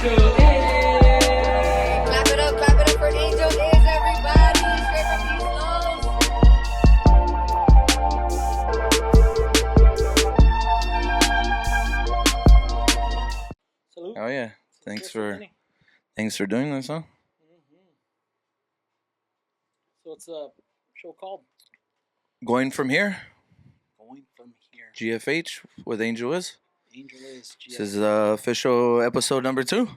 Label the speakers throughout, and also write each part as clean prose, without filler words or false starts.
Speaker 1: Clap it up for Angel is, everybody. Straight from East Los.
Speaker 2: Salute.
Speaker 3: Oh yeah, thanks for doing this, huh?
Speaker 2: So what's the show called?
Speaker 3: Going from here,
Speaker 2: Going from here.
Speaker 3: GFH with Angel is.
Speaker 2: Angel is.
Speaker 3: This is official episode number 2.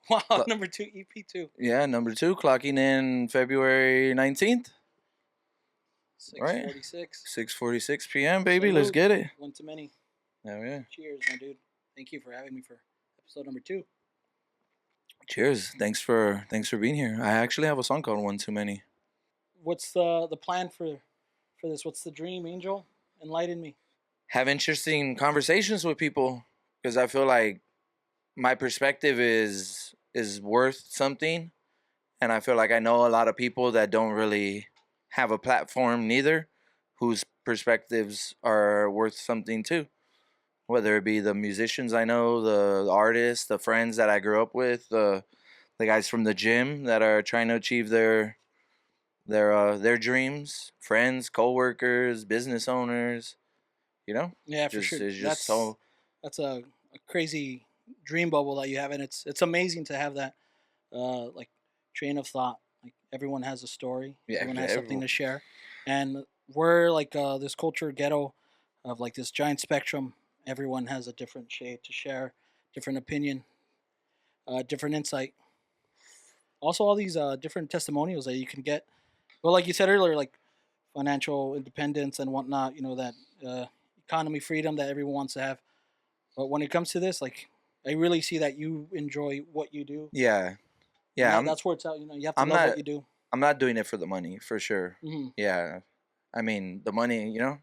Speaker 2: Wow, number 2, EP 2.
Speaker 3: Yeah, number 2, clocking in February 19th.
Speaker 2: 6:46.
Speaker 3: 6:46 p.m. baby,
Speaker 2: Salute.
Speaker 3: let's get it.
Speaker 2: One too many.
Speaker 3: Oh yeah.
Speaker 2: Cheers, my dude. Thank you for having me for episode number 2.
Speaker 3: Cheers. Thanks for being here. I actually have a song called One Too Many.
Speaker 2: What's the plan for this? What's the dream, Angel? Enlighten me.
Speaker 3: Have interesting conversations with people because I feel like my perspective is worth something, and I feel like I know a lot of people that don't really have a platform neither, whose perspectives are worth something too. Whether it be the musicians I know, the artists, the friends that I grew up with, the guys from the gym that are trying to achieve their dreams, friends, coworkers, business owners, you know?
Speaker 2: Yeah, for sure.
Speaker 3: It's just
Speaker 2: That's a crazy dream bubble that you have, and it's amazing to have that like train of thought. Like everyone has a story,
Speaker 3: Yeah,
Speaker 2: everyone has something to share, and we're like this culture ghetto of like this giant spectrum. Everyone has a different shade to share, different opinion, different insight. Also, all these different testimonials that you can get. Well, like you said earlier, like financial independence and whatnot. You know that economy freedom that everyone wants to have. But when it comes to this, like I really see that you enjoy what you do.
Speaker 3: Yeah.
Speaker 2: That's where it's out. You know, you have to love what you do.
Speaker 3: I'm not doing it for the money, for sure.
Speaker 2: Mm-hmm.
Speaker 3: Yeah. I mean, the money, you know,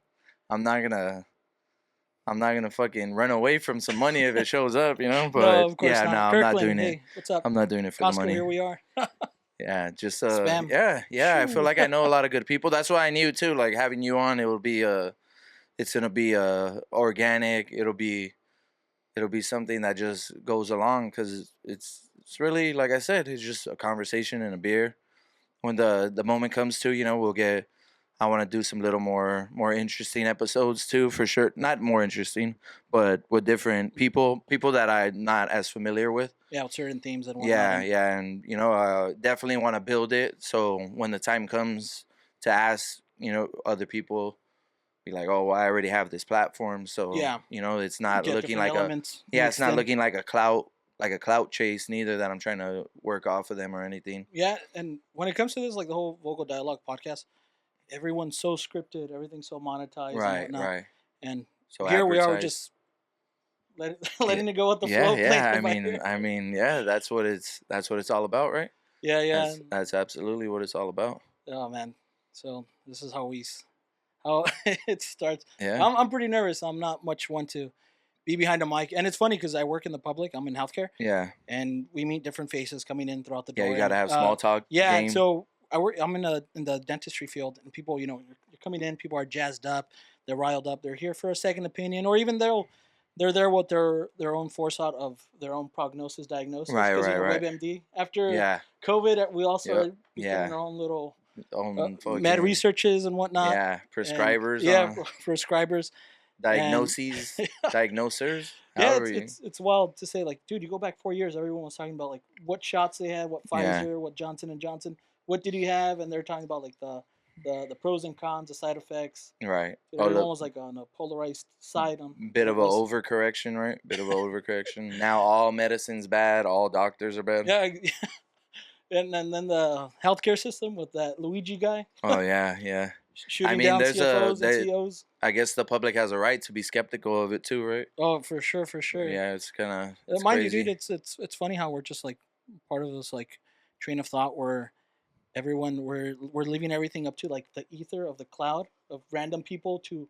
Speaker 3: I'm not gonna fucking run away from some money if it shows up, you know. But
Speaker 2: No, of course not.
Speaker 3: I'm
Speaker 2: Kirkland,
Speaker 3: not doing it.
Speaker 2: hey, what's up?
Speaker 3: I'm not doing it for
Speaker 2: Costco,
Speaker 3: the money.
Speaker 2: here we are.
Speaker 3: Yeah, just
Speaker 2: Spam.
Speaker 3: Yeah. I feel like I know a lot of good people. That's why I knew too. Like having you on, it's gonna be organic. It'll be something that just goes along because it's really, like I said, it's just a conversation and a beer. When the moment comes to, you know, I want to do some little more interesting episodes too, for sure. Not more interesting, but with different people that I'm not as familiar with.
Speaker 2: Yeah, with certain themes and whatnot.
Speaker 3: Yeah, and you know, definitely want to build it. So when the time comes to ask, you know, other people, be like, oh, well, I already have this platform, so
Speaker 2: Yeah.
Speaker 3: you know, it's not looking like
Speaker 2: it's
Speaker 3: not looking like a clout chase neither that I'm trying to work off of them or anything.
Speaker 2: Yeah, and when it comes to this, like the whole Vocal Dialogue podcast, everyone's so scripted, everything's so monetized,
Speaker 3: Right,
Speaker 2: and whatnot.
Speaker 3: right.
Speaker 2: And
Speaker 3: So
Speaker 2: here we are,
Speaker 3: advertise.
Speaker 2: just letting it go with the flow.
Speaker 3: Yeah. I mean, yeah. That's what it's all about, right?
Speaker 2: Yeah.
Speaker 3: That's absolutely what it's all about.
Speaker 2: Oh man, so this is how it starts.
Speaker 3: Yeah.
Speaker 2: I'm pretty nervous. I'm not much one to be behind a mic, and it's funny because I work in the public. I'm in healthcare.
Speaker 3: Yeah.
Speaker 2: And we meet different faces coming in throughout the door.
Speaker 3: Yeah, you gotta have small talk.
Speaker 2: Yeah,
Speaker 3: game.
Speaker 2: so I'm in the dentistry field, and people, you know, you're coming in. People are jazzed up, they're riled up. They're here for a second opinion, or even they're there with their own forethought of their own prognosis diagnosis.
Speaker 3: Right.
Speaker 2: WebMD. After COVID, we also are becoming our own little med researches and whatnot.
Speaker 3: Yeah, prescribers.
Speaker 2: Prescribers.
Speaker 3: Diagnoses, diagnosers.
Speaker 2: Yeah, it's wild to say. Like, dude, you go back 4 years, everyone was talking about like what shots they had, what Pfizer, what Johnson and Johnson, what did he have, and they're talking about like the pros and cons, the side effects.
Speaker 3: Right.
Speaker 2: Dude, everyone was like on a polarized side.
Speaker 3: Bit of an overcorrection, right? Bit of an overcorrection. Now all medicine's bad. All doctors are bad.
Speaker 2: Yeah. And then the healthcare system with that Luigi guy.
Speaker 3: Oh yeah.
Speaker 2: Shooting down CFOs and CEOs.
Speaker 3: I guess the public has a right to be skeptical of it too, right?
Speaker 2: Oh, for sure.
Speaker 3: Yeah, it's kind of
Speaker 2: mind
Speaker 3: crazy.
Speaker 2: you, dude, it's funny how we're just like part of this like train of thought where everyone we're leaving everything up to like the ether of the cloud of random people to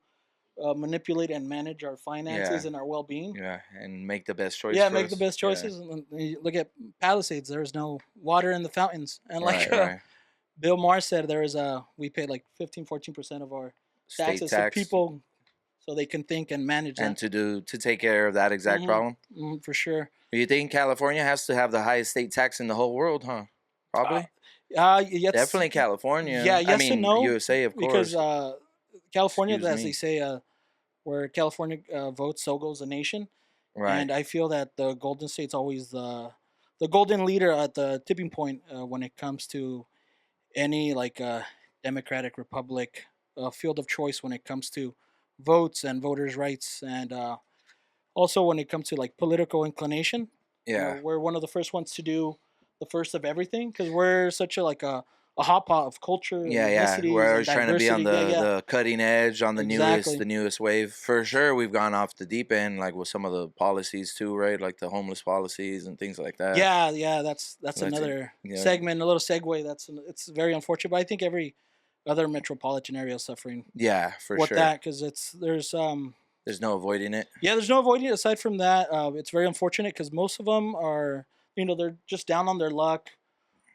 Speaker 2: manipulate and manage our finances and our well-being.
Speaker 3: Yeah, and make the best choices.
Speaker 2: Yeah, make the best choices. Yeah. And you look at Palisades. There's no water in the fountains, and like Bill Maher said, we paid like 15-14% of our taxes. So people so they can think and manage
Speaker 3: and
Speaker 2: that.
Speaker 3: to take care of that exact problem.
Speaker 2: For sure.
Speaker 3: You think California has to have the highest state tax in the whole world, huh? Probably.
Speaker 2: Yes,
Speaker 3: Definitely
Speaker 2: yeah,
Speaker 3: California. I
Speaker 2: yes and
Speaker 3: mean,
Speaker 2: no,
Speaker 3: USA, of
Speaker 2: because
Speaker 3: course.
Speaker 2: California,
Speaker 3: Excuse
Speaker 2: as they
Speaker 3: me.
Speaker 2: say, where California votes, so goes the nation.
Speaker 3: Right.
Speaker 2: And I feel that the Golden State's always the golden leader at the tipping point when it comes to any like Democratic Republic field of choice when it comes to votes and voters' rights, and also when it comes to like political inclination.
Speaker 3: Yeah.
Speaker 2: We're one of the first ones to do the first of everything because we're such a hot pot of culture and
Speaker 3: Yeah, yeah. We're
Speaker 2: ethnicities and
Speaker 3: always trying to be on
Speaker 2: diversity. Yeah, yeah,
Speaker 3: the cutting edge, on
Speaker 2: exactly.
Speaker 3: the newest wave. For sure, we've gone off the deep end, like with some of the policies too, right? Like the homeless policies and things like that.
Speaker 2: Yeah, yeah. That's
Speaker 3: That's it.
Speaker 2: another
Speaker 3: Yeah,
Speaker 2: segment, a little segue. It's very unfortunate, but I think every other metropolitan area is suffering
Speaker 3: yeah, for
Speaker 2: with
Speaker 3: sure.
Speaker 2: that because there's
Speaker 3: There's no avoiding it.
Speaker 2: yeah, there's no avoiding it. Aside from that, it's very unfortunate because most of them are, they're just down on their luck,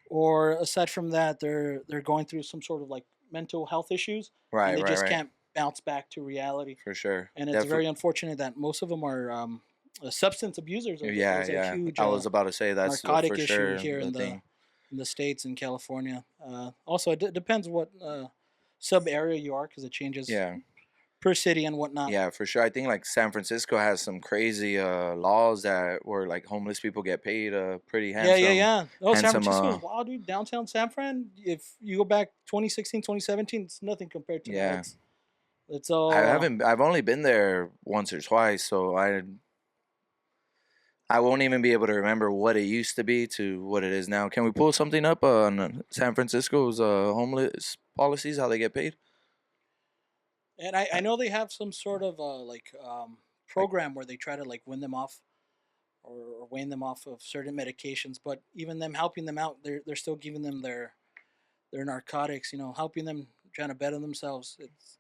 Speaker 2: or aside from that, they're going through some sort of like mental health issues, and
Speaker 3: Right,
Speaker 2: they
Speaker 3: right,
Speaker 2: just
Speaker 3: right.
Speaker 2: can't bounce back to reality.
Speaker 3: For sure.
Speaker 2: And it's very
Speaker 3: Definitely.
Speaker 2: unfortunate that most of them are substance abusers.
Speaker 3: Yeah,
Speaker 2: There's a
Speaker 3: yeah.
Speaker 2: huge
Speaker 3: I was about to say that's
Speaker 2: narcotic
Speaker 3: for
Speaker 2: issue
Speaker 3: sure
Speaker 2: here
Speaker 3: the thing.
Speaker 2: in the states in California. Also, it depends what sub area you are because it changes
Speaker 3: Yeah.
Speaker 2: per city and whatnot.
Speaker 3: Yeah, for sure. I think like San Francisco has some crazy laws that where like homeless people get paid pretty
Speaker 2: Yeah, yeah, yeah. Oh, San
Speaker 3: handsome
Speaker 2: Francisco is wild, dude. Downtown San Fran. If you go back 2016, 2017, it's nothing compared to now.
Speaker 3: yeah.
Speaker 2: It's
Speaker 3: I
Speaker 2: all
Speaker 3: haven't I've only been there once or twice, so I won't even be able to remember what it used to be to what it is now. Can we pull something up on San Francisco's homeless policies, how they get paid?
Speaker 2: and I know they have some sort of
Speaker 3: Like
Speaker 2: program where they try to like win them off or wane them off of certain medications, but even them helping them out, they're still giving them their narcotics, helping them trying to better themselves. It's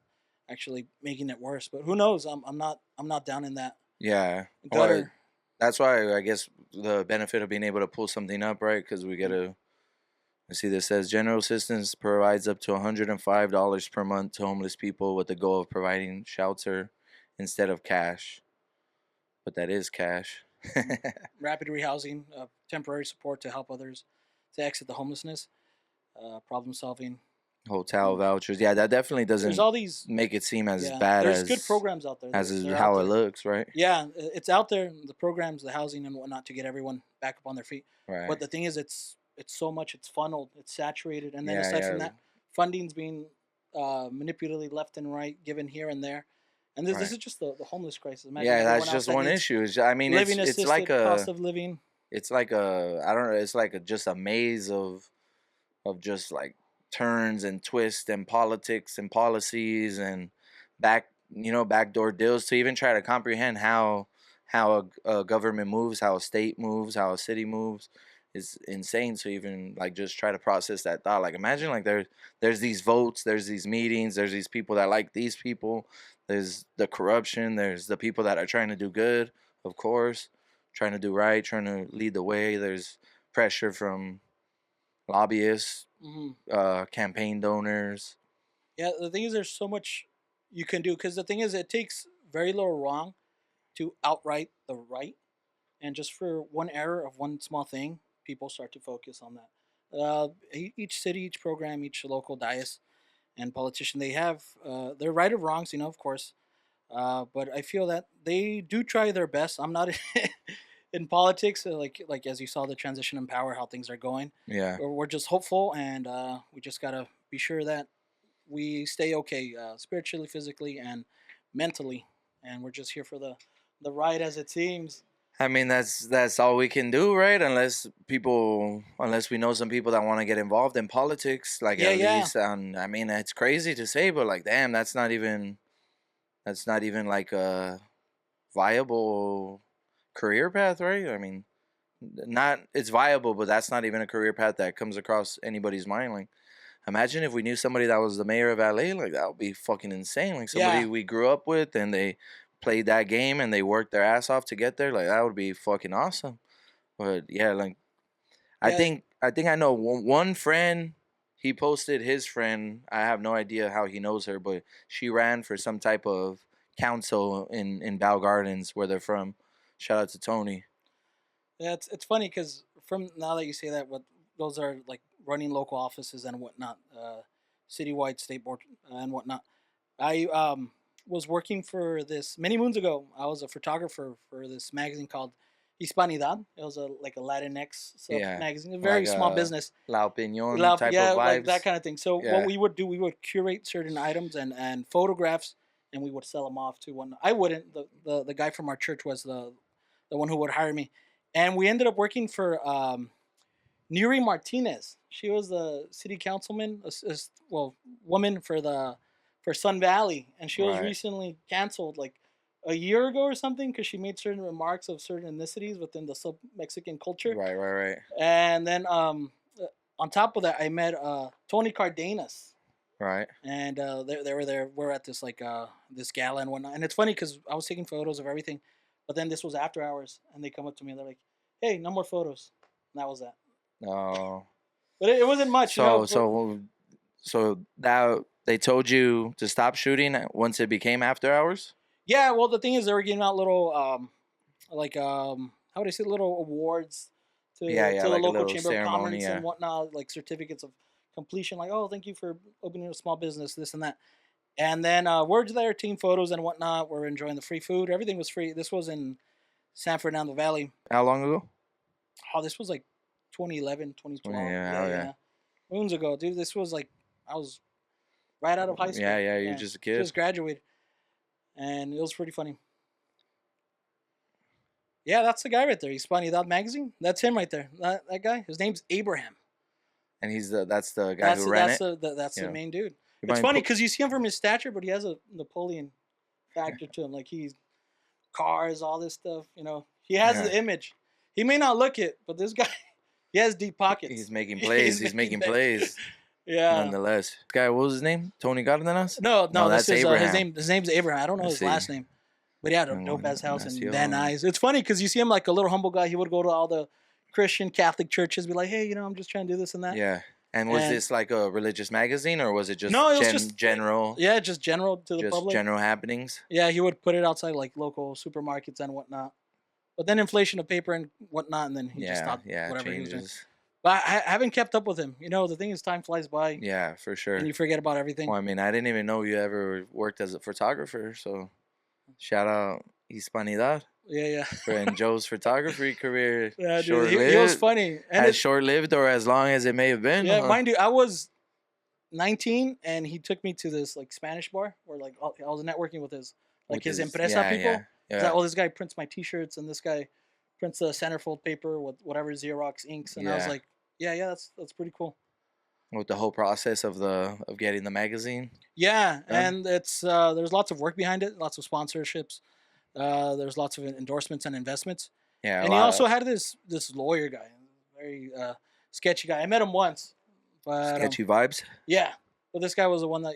Speaker 2: actually making it worse. But who knows? I'm not down in that
Speaker 3: yeah. Well,
Speaker 2: gutter.
Speaker 3: that's why I guess the benefit of being able to pull something up, right? Because we get to see this says general assistance provides up to $105 per month to homeless people with the goal of providing shelter instead of cash. But that is cash.
Speaker 2: Rapid rehousing, temporary support to help others to exit the homelessness, problem solving.
Speaker 3: Hotel vouchers. Yeah, that definitely
Speaker 2: There's
Speaker 3: doesn't
Speaker 2: all these.
Speaker 3: make it seem as
Speaker 2: Yeah,
Speaker 3: bad
Speaker 2: there's good programs out there.
Speaker 3: as is
Speaker 2: They're out
Speaker 3: how it
Speaker 2: there.
Speaker 3: looks, right?
Speaker 2: Yeah, it's out there. The programs, the housing, and whatnot to get everyone back up on their feet.
Speaker 3: Right.
Speaker 2: But the thing is, it's so much. It's funneled. It's saturated. And then
Speaker 3: Yeah,
Speaker 2: aside from
Speaker 3: yeah.
Speaker 2: that, funding's being manipulated left and right, given here and there. And this
Speaker 3: Right.
Speaker 2: is just the homeless crisis. Imagine
Speaker 3: Yeah,
Speaker 2: everyone
Speaker 3: that's
Speaker 2: else
Speaker 3: just
Speaker 2: that
Speaker 3: one
Speaker 2: needs
Speaker 3: issue. I mean,
Speaker 2: living
Speaker 3: it's
Speaker 2: assisted,
Speaker 3: like
Speaker 2: cost
Speaker 3: a
Speaker 2: of living.
Speaker 3: it's like a I don't know, it's like just a maze of just like turns and twists and politics and policies and backdoor deals to even try to comprehend how a government moves, how a state moves, how a city moves is insane. So even like just try to process that thought. Like imagine like there's these votes, there's these meetings, there's these people that like these people, there's the corruption, there's the people that are trying to do good, of course, trying to do right, trying to lead the way. There's pressure from lobbyists,
Speaker 2: Hmm.
Speaker 3: campaign donors.
Speaker 2: Yeah, the thing is, there's so much you can do because the thing is, it takes very little wrong to outright the right, and just for one error of one small thing, people start to focus on that. Each city, each program, each local diocese and politician, they have their right or wrongs, of course. But I feel that they do try their best. I'm not in politics, like as you saw the transition in power, how things are going.
Speaker 3: Yeah.
Speaker 2: We're just hopeful, and we just gotta be sure that we stay okay, spiritually, physically, and mentally. And we're just here for the ride, as it seems.
Speaker 3: I mean that's all we can do, right? Unless we know some people that want to get involved in politics, like
Speaker 2: Yeah,
Speaker 3: at
Speaker 2: yeah,
Speaker 3: least. And I mean, it's crazy to say, but like, damn, that's not even like a viable career path, right? I mean, not it's viable, but that's not even a career path that comes across anybody's mind. Like, imagine if we knew somebody that was the mayor of LA, like that would be fucking insane. Like somebody
Speaker 2: yeah,
Speaker 3: we grew up with and they played that game and they worked their ass off to get there. Like that would be fucking awesome. But yeah, like
Speaker 2: yeah.
Speaker 3: I think I know one friend. He posted his friend. I have no idea how he knows her, but she ran for some type of council in Bow Gardens where they're from. Shout out to Tony.
Speaker 2: Yeah, it's funny because from now that you say that, what those are like running local offices and whatnot, citywide, state board and whatnot. I was working for this many moons ago. I was a photographer for this magazine called Hispanidad. It was like a Latinx
Speaker 3: Yeah.
Speaker 2: magazine, a very
Speaker 3: Like
Speaker 2: small
Speaker 3: a
Speaker 2: business.
Speaker 3: La Opinion type
Speaker 2: Yeah,
Speaker 3: of vibes.
Speaker 2: like that kind of thing. So
Speaker 3: Yeah.
Speaker 2: what we would do, we would curate certain items and photographs, and we would sell them off to one. I wouldn't. The guy from our church was the one who would hire me, and we ended up working for Nuri Martinez. She was the city councilman, woman for Sun Valley, and she was
Speaker 3: Right.
Speaker 2: recently canceled like a year ago or something because she made certain remarks of certain ethnicities within the sub Mexican culture.
Speaker 3: Right.
Speaker 2: And then on top of that, I met Tony Cardenas,
Speaker 3: Right.
Speaker 2: and they were there. We're at this this gala and whatnot. And it's funny because I was taking photos of everything, but then this was after hours, and they come up to me and they're like, "Hey, no more photos." And that was that.
Speaker 3: Oh.
Speaker 2: But it wasn't much.
Speaker 3: So that they told you to stop shooting once it became after hours?
Speaker 2: Yeah, well, the thing is, they were giving out little, how would I say, little awards to
Speaker 3: Yeah,
Speaker 2: the
Speaker 3: like a
Speaker 2: local
Speaker 3: little
Speaker 2: chamber of
Speaker 3: ceremony,
Speaker 2: commerce
Speaker 3: yeah.
Speaker 2: and whatnot, like certificates of completion, like, oh, thank you for opening a small business, this and that. And then we're there, team photos and whatnot. We're enjoying the free food. Everything was free. This was in San Fernando Valley.
Speaker 3: How long ago?
Speaker 2: Oh, this was like 2011, 2012.
Speaker 3: Yeah.
Speaker 2: Moons ago, dude. This was like, I was right out of high school.
Speaker 3: Yeah, you're just a kid.
Speaker 2: Just graduated. And it was pretty funny. Yeah, that's the guy right there. Hispanidad magazine. That's him right there. That guy. His name's Abraham.
Speaker 3: And that's the guy who ran it?
Speaker 2: That's the main dude.
Speaker 3: You
Speaker 2: It's
Speaker 3: mind
Speaker 2: funny because you see him from his stature, but he has a Napoleon factor to him. Like he's cars, all this stuff. You know, he has the image. He may not look it, but this guy, he has deep pockets.
Speaker 3: He's making plays. He's making plays.
Speaker 2: Yeah.
Speaker 3: Nonetheless. Guy, what was his name? Tony Cardenas?
Speaker 2: No,
Speaker 3: that's Abraham.
Speaker 2: His name's Abraham. I don't know his last name. But he had a dope ass house in Van Nuys. It's funny because you see him like a little humble guy. He would go to all the Christian Catholic churches, be like, hey, I'm just trying to do this and that.
Speaker 3: Yeah. And was this like a religious magazine or was it just
Speaker 2: just
Speaker 3: general?
Speaker 2: Yeah, just general to the public.
Speaker 3: Just general happenings?
Speaker 2: Yeah, he would put it outside like local supermarkets and whatnot. But then inflation of paper and whatnot, and then he just stopped whatever he was doing. But I haven't kept up with him. The thing is, time flies by.
Speaker 3: Yeah, for sure.
Speaker 2: And you forget about everything.
Speaker 3: Well, I mean, I didn't even know you ever worked as a photographer. So, shout out Hispanidad.
Speaker 2: Yeah.
Speaker 3: For Joe's photography career.
Speaker 2: Yeah, dude, he was funny. And
Speaker 3: as short-lived or as long as it may have been.
Speaker 2: Yeah, mind you, I was 19, and he took me to this like Spanish bar where like I was networking with his empresa people.
Speaker 3: Yeah.
Speaker 2: Like, this guy prints my T-shirts, and this guy prints the centerfold paper with whatever Xerox inks, and I was like, yeah, that's pretty cool.
Speaker 3: With the whole process of getting the magazine.
Speaker 2: Yeah, and it's there's lots of work behind it, lots of sponsorships. There's lots of endorsements and investments.
Speaker 3: Yeah,
Speaker 2: and he also had this lawyer guy, very sketchy guy. I met him once, but
Speaker 3: sketchy vibes.
Speaker 2: Yeah, but this guy was the one that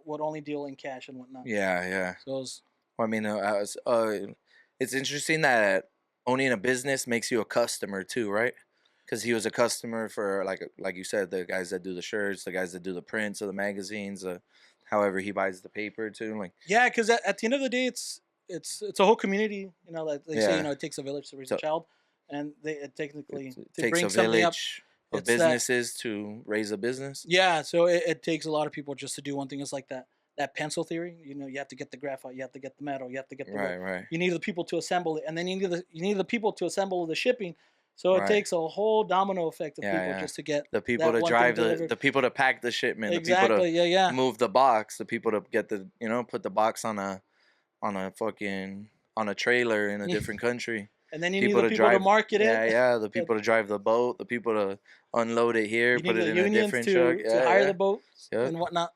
Speaker 2: would only deal in cash and whatnot.
Speaker 3: Yeah.
Speaker 2: So it was.
Speaker 3: Well, I mean, it's interesting that owning a business makes you a customer too, right? Because he was a customer for like you said, the guys that do the shirts, the guys that do the prints of the magazines, however he buys the paper too. Like
Speaker 2: yeah, because at the end of the day, it's a whole community. Like they say, it takes a village to raise a child, and it technically
Speaker 3: takes a village of businesses to raise a business.
Speaker 2: Yeah, so it takes a lot of people just to do one thing. It's like that pencil theory. You have to get the graphite, you have to get the metal, you have to get the
Speaker 3: right.
Speaker 2: You need the people to assemble it, and then you need the people to assemble the shipping. So it takes a whole domino effect of people just to get
Speaker 3: the people to drive the people to pack the shipment,
Speaker 2: exactly,
Speaker 3: the people to
Speaker 2: yeah.
Speaker 3: move the box, the people to get the put the box on a trailer in a different country.
Speaker 2: And then you need the people to market it.
Speaker 3: Yeah, the people to drive the boat, the people to unload it here, put it in a different truck.
Speaker 2: To hire the boats and whatnot.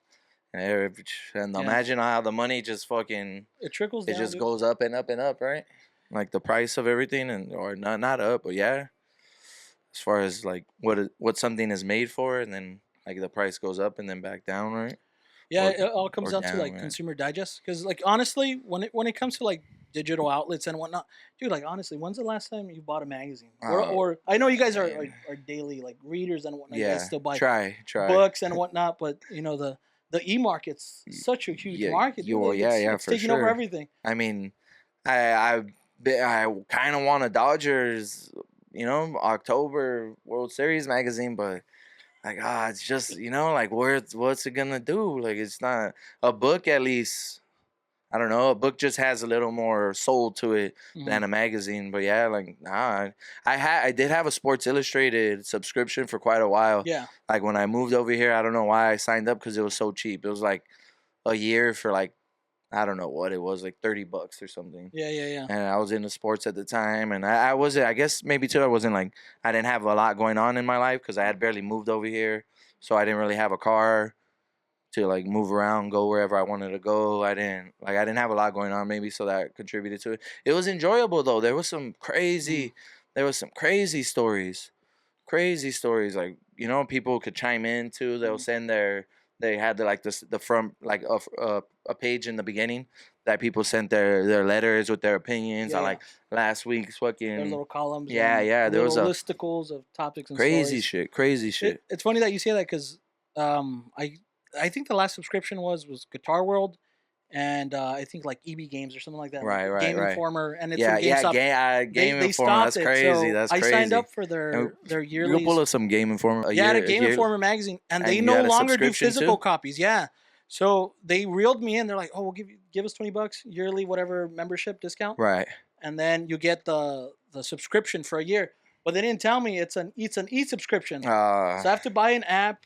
Speaker 3: And imagine how the money just fucking
Speaker 2: it trickles down.
Speaker 3: It just goes up and up and up, right? Like the price of everything, or not up, but as far as like what something is made for, and then like the price goes up and then back down, right?
Speaker 2: Yeah, it all comes down to like Consumer Digest, because like honestly, when it comes to like digital outlets and whatnot, dude, like honestly, when's the last time you bought a magazine? Or I know you guys are daily like readers and whatnot. You guys still buy
Speaker 3: try
Speaker 2: books and whatnot, but the the e-market's such a huge market. Dude. It's
Speaker 3: for
Speaker 2: taking
Speaker 3: sure.
Speaker 2: over everything.
Speaker 3: I mean, I kind of want a Dodgers, October World Series magazine, but like it's just like what's it gonna do? Like it's not a book at least. I don't know. A book just has a little more soul to it than a magazine. But yeah, like I did have a Sports Illustrated subscription for quite a while.
Speaker 2: Yeah.
Speaker 3: Like when I moved over here, I don't know why I signed up because it was so cheap. It was like a year for like I don't know what it was, like $30 or something.
Speaker 2: Yeah.
Speaker 3: And I was into sports at the time, and I wasn't. I guess maybe too. I didn't have a lot going on in my life because I had barely moved over here, so I didn't really have a car to like move around, go wherever I wanted to go. I didn't have a lot going on, maybe, so that contributed to it. It was enjoyable though. There was some crazy stories. Like people could chime in too. They'll send they had the front like a page in the beginning that people sent their letters with their opinions on like last week's fucking
Speaker 2: their little columns.
Speaker 3: Yeah. There was
Speaker 2: listicles of topics and
Speaker 3: crazy
Speaker 2: stories.
Speaker 3: Crazy shit.
Speaker 2: It's funny that you say that because I think the last subscription was Guitar World, and I think like EB Games or something like that.
Speaker 3: Right.
Speaker 2: Game Informer, and it's
Speaker 3: Game
Speaker 2: they
Speaker 3: Informer. That's
Speaker 2: stopped
Speaker 3: crazy.
Speaker 2: So
Speaker 3: That's
Speaker 2: I
Speaker 3: crazy.
Speaker 2: signed up for their yearly.
Speaker 3: You pull up some Game Informer.
Speaker 2: The Game Informer magazine, and they no longer do physical copies. Yeah, so they reeled me in. They're like, "Oh, we'll give us $20 yearly, whatever membership discount."
Speaker 3: Right.
Speaker 2: And then you get the subscription for a year. But they didn't tell me it's an e-subscription. So I have to buy an app.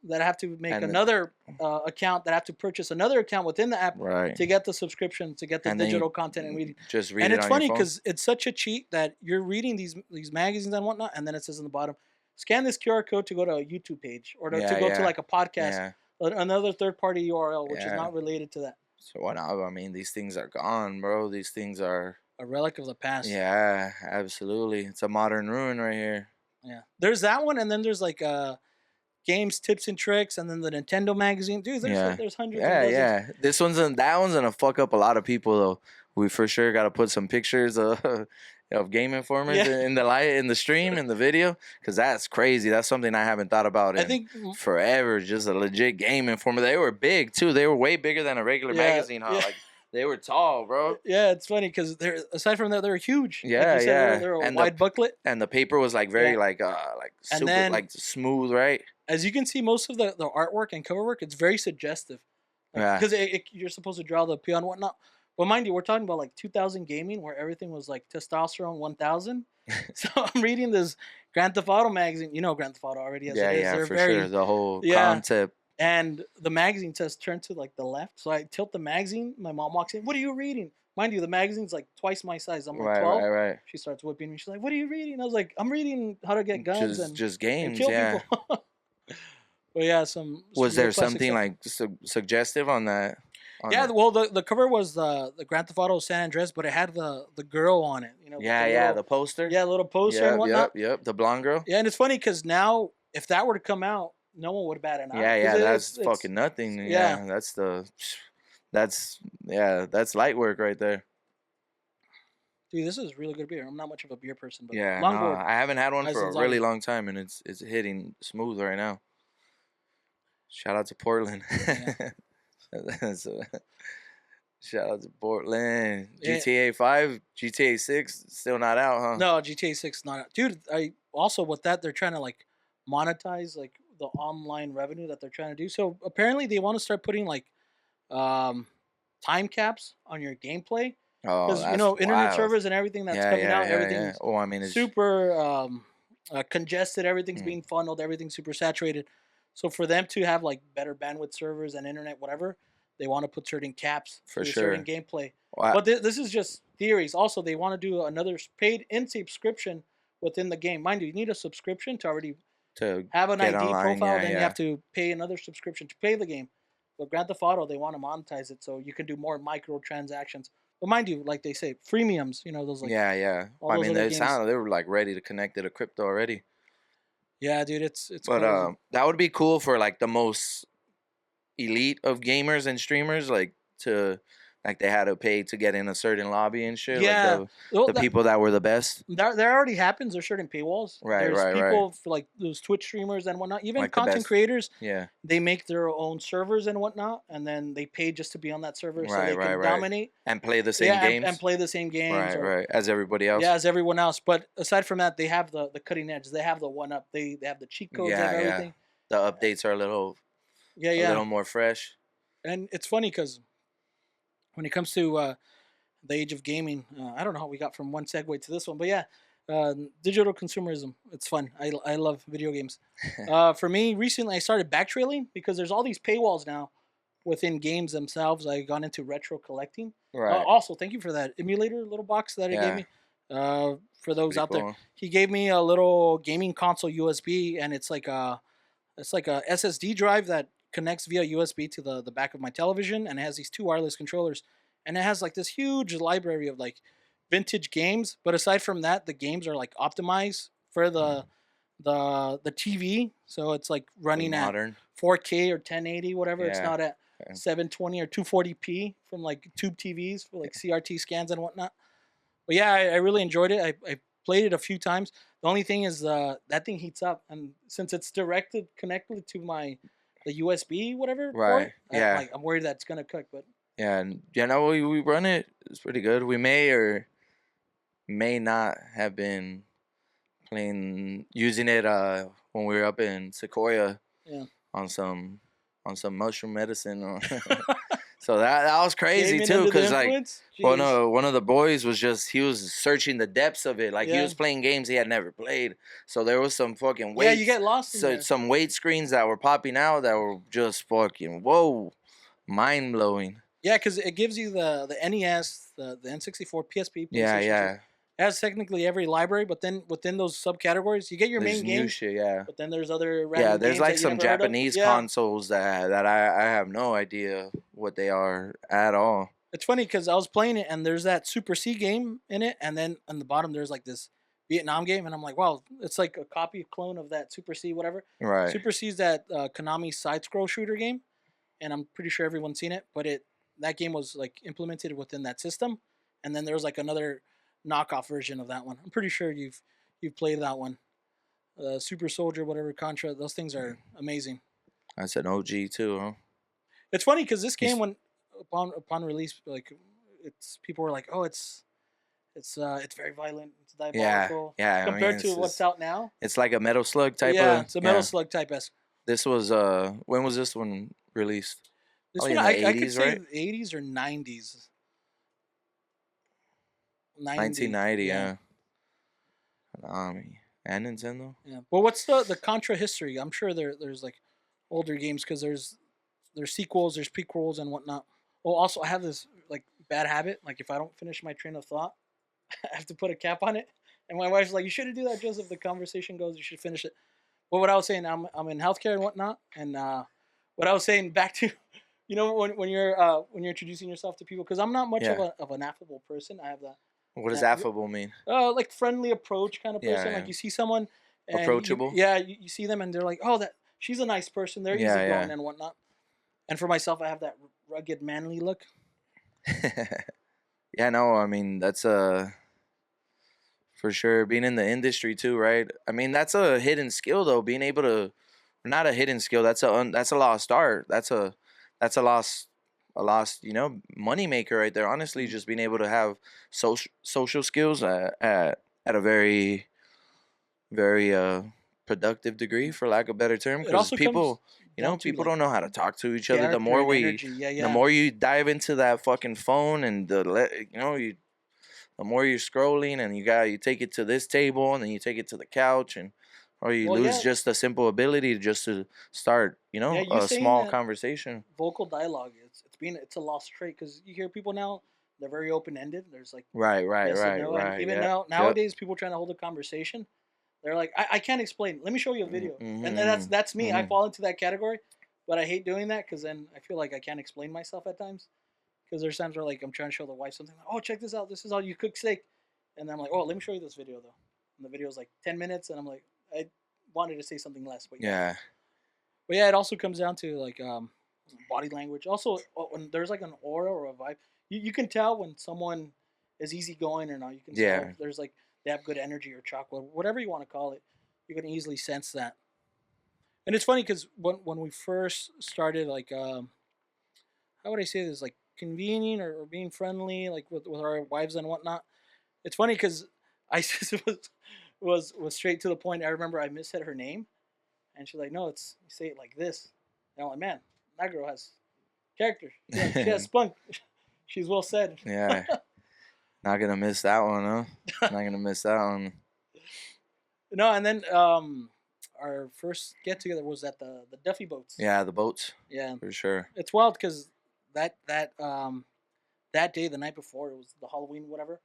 Speaker 2: That I have to make another account. That I have to purchase another account within the app to get the subscription, to get the digital content and reading.
Speaker 3: Just read
Speaker 2: and
Speaker 3: it
Speaker 2: it's
Speaker 3: on
Speaker 2: funny
Speaker 3: your phone.
Speaker 2: because it's such a cheat that you're reading these magazines and whatnot, and then it says on the bottom, scan this QR code to go to a YouTube page or to go to like a podcast, another third-party URL, which is not related to that.
Speaker 3: So what? I mean, these things are gone, bro. These things are
Speaker 2: a relic of the past.
Speaker 3: Yeah, absolutely. It's a modern ruin right here.
Speaker 2: Yeah, there's that one, and then there's like games, tips and tricks, and then the Nintendo magazine. Dude, there's hundreds.
Speaker 3: Yeah. That one's gonna fuck up a lot of people though. We for sure got to put some pictures of Game Informers in the stream, in the video, because that's crazy. That's something I haven't thought about in forever. Just a legit Game Informer. They were big too. They were way bigger than a regular magazine. Huh? Like they were tall, bro.
Speaker 2: Yeah, it's funny because aside from that, they were huge.
Speaker 3: Yeah,
Speaker 2: like They're a wide booklet,
Speaker 3: and the paper was like very like super like smooth, right?
Speaker 2: As you can see, most of the artwork and cover work, it's very suggestive. Because you're supposed to draw the peon and whatnot. But mind you, we're talking about like 2000 gaming where everything was like testosterone 1000. So I'm reading this Grand Theft Auto magazine. You know Grand Theft Auto already.
Speaker 3: They're for sure. The whole concept.
Speaker 2: And the magazine says turn to like the left. So I tilt the magazine. My mom walks in. What are you reading? Mind you, the magazine's like twice my size. I'm like 12.
Speaker 3: Right.
Speaker 2: She starts whipping me. She's like, what are you reading? I was like, I'm reading how to get guns and
Speaker 3: just games.
Speaker 2: And kill people. But yeah,
Speaker 3: was there something like suggestive on that?
Speaker 2: Well, the cover was the Grand Theft Auto San Andreas, but it had the girl on it. You know.
Speaker 3: The poster.
Speaker 2: Yeah, little poster and whatnot.
Speaker 3: Yep, the blonde girl.
Speaker 2: Yeah, and it's funny because now if that were to come out, no one would bat an eye.
Speaker 3: Yeah, that's fucking nothing. Yeah, that's light work right there.
Speaker 2: Dude, this is really good beer. I'm not much of a beer person, but
Speaker 3: I haven't had one for a really long time, and it's hitting smooth right now. Shout out to Portland. Shout out to Portland. GTA 5, GTA 6 still not out, huh?
Speaker 2: No, GTA 6 not out. Dude, I also with that they're trying to like monetize like the online revenue that they're trying to do. So apparently they want to start putting like time caps on your gameplay. Because internet servers and everything that's coming out, everything's
Speaker 3: Oh, I mean, it's
Speaker 2: super congested. Everything's being funneled. Everything's super saturated. So for them to have like better bandwidth servers and internet, whatever, they want to put certain caps for certain gameplay. Wow. But this is just theories. Also, they want to do another paid-in subscription within the game. Mind you, you need a subscription to already have an ID profile. Then you have to pay another subscription to play the game. But Grand Theft Auto, they want to monetize it so you can do more microtransactions. But mind you, like they say, freemiums. You know those like
Speaker 3: I mean, they were like ready to connect it to crypto already.
Speaker 2: Yeah, dude, it's.
Speaker 3: But
Speaker 2: crazy.
Speaker 3: That would be cool for like the most elite of gamers and streamers, like to Like they had to pay to get in a certain lobby and shit.
Speaker 2: Yeah,
Speaker 3: Like
Speaker 2: well,
Speaker 3: the people that were the best.
Speaker 2: there already happens. There's certain paywalls.
Speaker 3: Right,
Speaker 2: There's
Speaker 3: right, right.
Speaker 2: people for like those Twitch streamers and whatnot. Even
Speaker 3: Like the
Speaker 2: content
Speaker 3: best.
Speaker 2: creators,
Speaker 3: Yeah.
Speaker 2: they make their own servers and whatnot, and then they pay just to be on that server so they
Speaker 3: Right, right,
Speaker 2: can
Speaker 3: right.
Speaker 2: dominate.
Speaker 3: And play the same
Speaker 2: Yeah,
Speaker 3: games.
Speaker 2: and play the same games.
Speaker 3: Right,
Speaker 2: Or,
Speaker 3: right. As everybody else.
Speaker 2: yeah, as everyone else. But aside from that, they have the cutting edge. They have the one up. They have the cheat codes. They have
Speaker 3: Yeah, yeah.
Speaker 2: everything.
Speaker 3: The updates are a little more fresh.
Speaker 2: And it's funny because when it comes to the age of gaming, I don't know how we got from one segue to this one, but yeah, digital consumerism. It's fun. I love video games. For me, recently I started backtrailing because there's all these paywalls now within games themselves. I got into retro collecting.
Speaker 3: Right.
Speaker 2: Also, thank you for that emulator little box that he gave me. For those
Speaker 3: Pretty
Speaker 2: out there,
Speaker 3: cool.
Speaker 2: he gave me a little gaming console USB, and it's like a SSD drive that connects via USB to the back of my television, and it has these two wireless controllers, and it has like this huge library of like vintage games. But aside from that, the games are like optimized for the TV, so it's like running at
Speaker 3: Modern.
Speaker 2: 4K or 1080, whatever. It's
Speaker 3: Yeah.
Speaker 2: not at
Speaker 3: Okay.
Speaker 2: 720 or 240p from like tube TVs for like CRT scans and whatnot. But yeah, I really enjoyed it. I played it a few times. The only thing is that thing heats up, and since it's connected to the USB whatever
Speaker 3: Right,
Speaker 2: port,
Speaker 3: yeah.
Speaker 2: I'm worried that it's gonna cook. But
Speaker 3: Yeah, and we run it. It's pretty good. We may or may not have been using it when we were up in Sequoia
Speaker 2: yeah,
Speaker 3: on some mushroom medicine. So that was crazy
Speaker 2: Gaming
Speaker 3: too,
Speaker 2: under the
Speaker 3: because like
Speaker 2: influence? Jeez.
Speaker 3: one of the boys he was searching the depths of it. Like he
Speaker 2: Yeah.
Speaker 3: was playing games he had never played. So there was some fucking
Speaker 2: Yeah, you get lost in there.
Speaker 3: some weight screens that were popping out that were just fucking whoa, mind blowing.
Speaker 2: Yeah, because it gives you the NES, the N64, PSP,
Speaker 3: Yeah,
Speaker 2: PlayStation 2.
Speaker 3: yeah.
Speaker 2: It has technically every library, but then within those subcategories, you get your
Speaker 3: There's
Speaker 2: main
Speaker 3: new
Speaker 2: games.
Speaker 3: shit, yeah.
Speaker 2: But then there's other random
Speaker 3: Yeah, there's
Speaker 2: games
Speaker 3: like
Speaker 2: that you
Speaker 3: some
Speaker 2: never heard of.
Speaker 3: Japanese
Speaker 2: Yeah.
Speaker 3: consoles that I have no idea what they are at all.
Speaker 2: It's funny because I was playing it and there's that Super C game in it, and then on the bottom there's like this Vietnam game, and I'm like, wow, it's like a copy clone of that Super C whatever.
Speaker 3: Right.
Speaker 2: Super C is that Konami side scroll shooter game, and I'm pretty sure everyone's seen it. But that game was like implemented within that system, and then there was like another knockoff version of that one. I'm pretty sure you've played that one. Super Soldier, whatever, Contra. Those things are amazing.
Speaker 3: That's an OG too, huh?
Speaker 2: It's funny because this game, when upon release, like people were like, oh, it's very violent, it's diabolical.
Speaker 3: Yeah.
Speaker 2: Compared to what's out now.
Speaker 3: It's like a Metal Slug type.
Speaker 2: Yeah, it's a Metal Slug type esque.
Speaker 3: This was when was this one released?
Speaker 2: This
Speaker 3: Probably
Speaker 2: one,
Speaker 3: in the
Speaker 2: I could
Speaker 3: 80s,
Speaker 2: say
Speaker 3: right?
Speaker 2: 80s or 90s.
Speaker 3: 1990, yeah. Konami and Nintendo.
Speaker 2: Yeah, but what's the Contra history? I'm sure there's like older games because there's sequels, there's prequels and whatnot. Oh, also I have this like bad habit. Like if I don't finish my train of thought, I have to put a cap on it. And my wife's like, "You shouldn't do that, Joseph. The conversation goes. You should finish it." But what I was saying, I'm in healthcare and whatnot, and what I was saying back to, when you're introducing yourself to people, because I'm not much of an affable person. I have that.
Speaker 3: What does affable mean?
Speaker 2: Like friendly approach kind of person.
Speaker 3: Yeah, yeah.
Speaker 2: Like you see someone, and
Speaker 3: approachable.
Speaker 2: you see them and they're like, oh, she's a nice person. They're easygoing and whatnot. And for myself, I have that rugged, manly look.
Speaker 3: Yeah, no, I mean that's for sure being in the industry too, right? I mean that's a hidden skill though. Being able to, not a hidden skill. That's a lost art. That's a lost money maker right there. Honestly, just being able to have social skills at a very productive degree, for lack of a better term. Because people people don't know how to talk to each other. The more the more you dive into that fucking phone and the more you're scrolling and you take it to this table and then you take it to the couch or you lose just the simple ability to start a small conversation.
Speaker 2: Vocal dialogue, it's a lost trait because you hear people now, they're very open ended. There's like
Speaker 3: right.
Speaker 2: And even nowadays people trying to hold a conversation, they're like, I can't explain. Let me show you a video.
Speaker 3: Mm-hmm.
Speaker 2: And that's me. Mm-hmm. I fall into that category, but I hate doing that because then I feel like I can't explain myself at times. Because there's times where like I'm trying to show the wife something, like, oh, check this out. This is how you cook steak. And then I'm like, oh, let me show you this video though. And the video is like 10 minutes, and I'm like, I wanted to say something less, but yeah. But it also comes down to like body language. Also, when there's like an aura or a vibe, You can tell when someone is easygoing or not. You can tell
Speaker 3: Yeah.
Speaker 2: if there's like they have good energy or chocolate, whatever you want to call it. You can easily sense that. And it's funny because when we first started, like, how would I say this, like convening or being friendly, like with our wives and whatnot. It's funny because I was straight to the point. I remember I missaid her name, and she's like, "No, it's you say it like this." And I'm like, "Man, that girl has character. She has spunk. She's well said."
Speaker 3: Yeah. Not gonna miss that one, huh? Not gonna miss that one.
Speaker 2: No, and then our first get together was at the Duffy boats.
Speaker 3: Yeah, the boats
Speaker 2: Yeah,
Speaker 3: for sure.
Speaker 2: it's wild because that day, the night before, it was the Halloween whatever,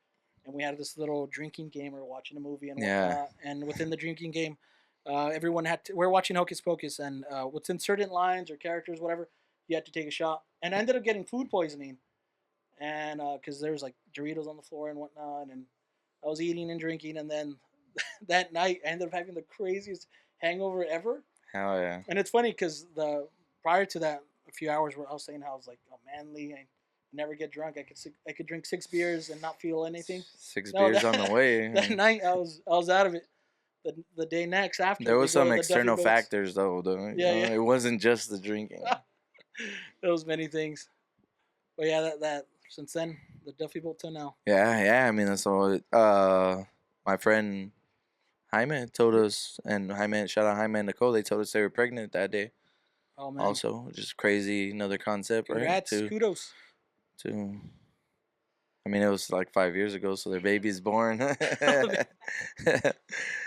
Speaker 2: and we had this little drinking game or watching a movie and
Speaker 3: Yeah.
Speaker 2: whatnot. And within the drinking game, everyone had to. We're watching Hocus Pocus, and within certain lines or characters, whatever, you had to take a shot. And I ended up getting food poisoning, and because there was like Doritos on the floor and whatnot, and I was eating and drinking, and then that night I ended up having the craziest hangover ever.
Speaker 3: Hell yeah.
Speaker 2: And it's funny because the prior to that, a few hours where I was saying how I was like, oh, manly, I never get drunk. I could drink 6 beers and not feel anything.
Speaker 3: Six
Speaker 2: No,
Speaker 3: beers on the way.
Speaker 2: That night I was out of it. The day next after
Speaker 3: There
Speaker 2: we
Speaker 3: was
Speaker 2: go to
Speaker 3: some
Speaker 2: the Duffy
Speaker 3: external
Speaker 2: boats.
Speaker 3: factors though.
Speaker 2: Yeah,
Speaker 3: You know,
Speaker 2: yeah.
Speaker 3: it wasn't just the drinking.
Speaker 2: There was many things. But yeah, that since then the Duffy boat till now.
Speaker 3: Yeah. I mean, that's all. My friend Jaime told us, and Jaime, shout out Jaime and Nicole. They told us they were pregnant that day.
Speaker 2: Oh man.
Speaker 3: Also, which is crazy. Another concept,
Speaker 2: Congrats,
Speaker 3: right?
Speaker 2: kudos.
Speaker 3: To I mean, it was like 5 years ago, so their baby's born.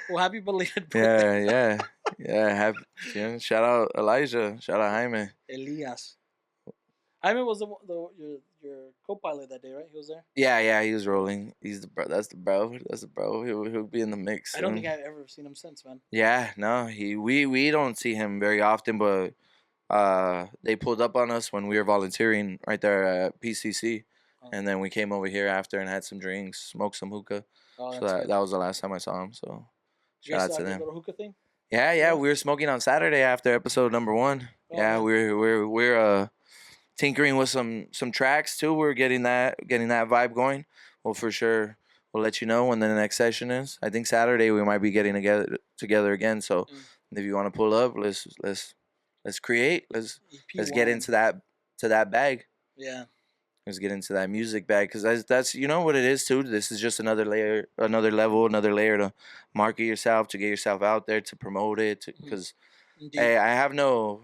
Speaker 2: Well, happy belated birthday.
Speaker 3: yeah. Shout out Elijah. Shout out Jaime.
Speaker 2: Elias. Jaime was your co-pilot that day, right? He was there.
Speaker 3: Yeah. He was rolling. He's the bro. That's the bro. He'll be in the mix.
Speaker 2: I don't
Speaker 3: soon.
Speaker 2: think I've ever seen him since, man.
Speaker 3: Yeah, no, we don't see him very often, but they pulled up on us when we were volunteering right there at PCC,
Speaker 2: Oh.
Speaker 3: and then we came over here after and had some drinks, smoked some hookah.
Speaker 2: Oh,
Speaker 3: So
Speaker 2: that's
Speaker 3: that,
Speaker 2: good.
Speaker 3: that was the last time I saw him. So
Speaker 2: You
Speaker 3: shout
Speaker 2: guys
Speaker 3: out to
Speaker 2: still have
Speaker 3: them.
Speaker 2: your little hookah thing?
Speaker 3: Yeah, we were smoking on Saturday after episode number 1.
Speaker 2: Oh,
Speaker 3: Yeah,
Speaker 2: man.
Speaker 3: we're tinkering with some tracks too. We're getting that vibe going. Well, for sure, we'll let you know when the next session is. I think Saturday we might be getting together again. So if you want to pull up, let's create. Let's get into that bag.
Speaker 2: Yeah.
Speaker 3: Let's get into that music bag because that's you know what it is too. This is just another layer, another level, another layer to market yourself, to get yourself out there, to promote it. Because hey, I have no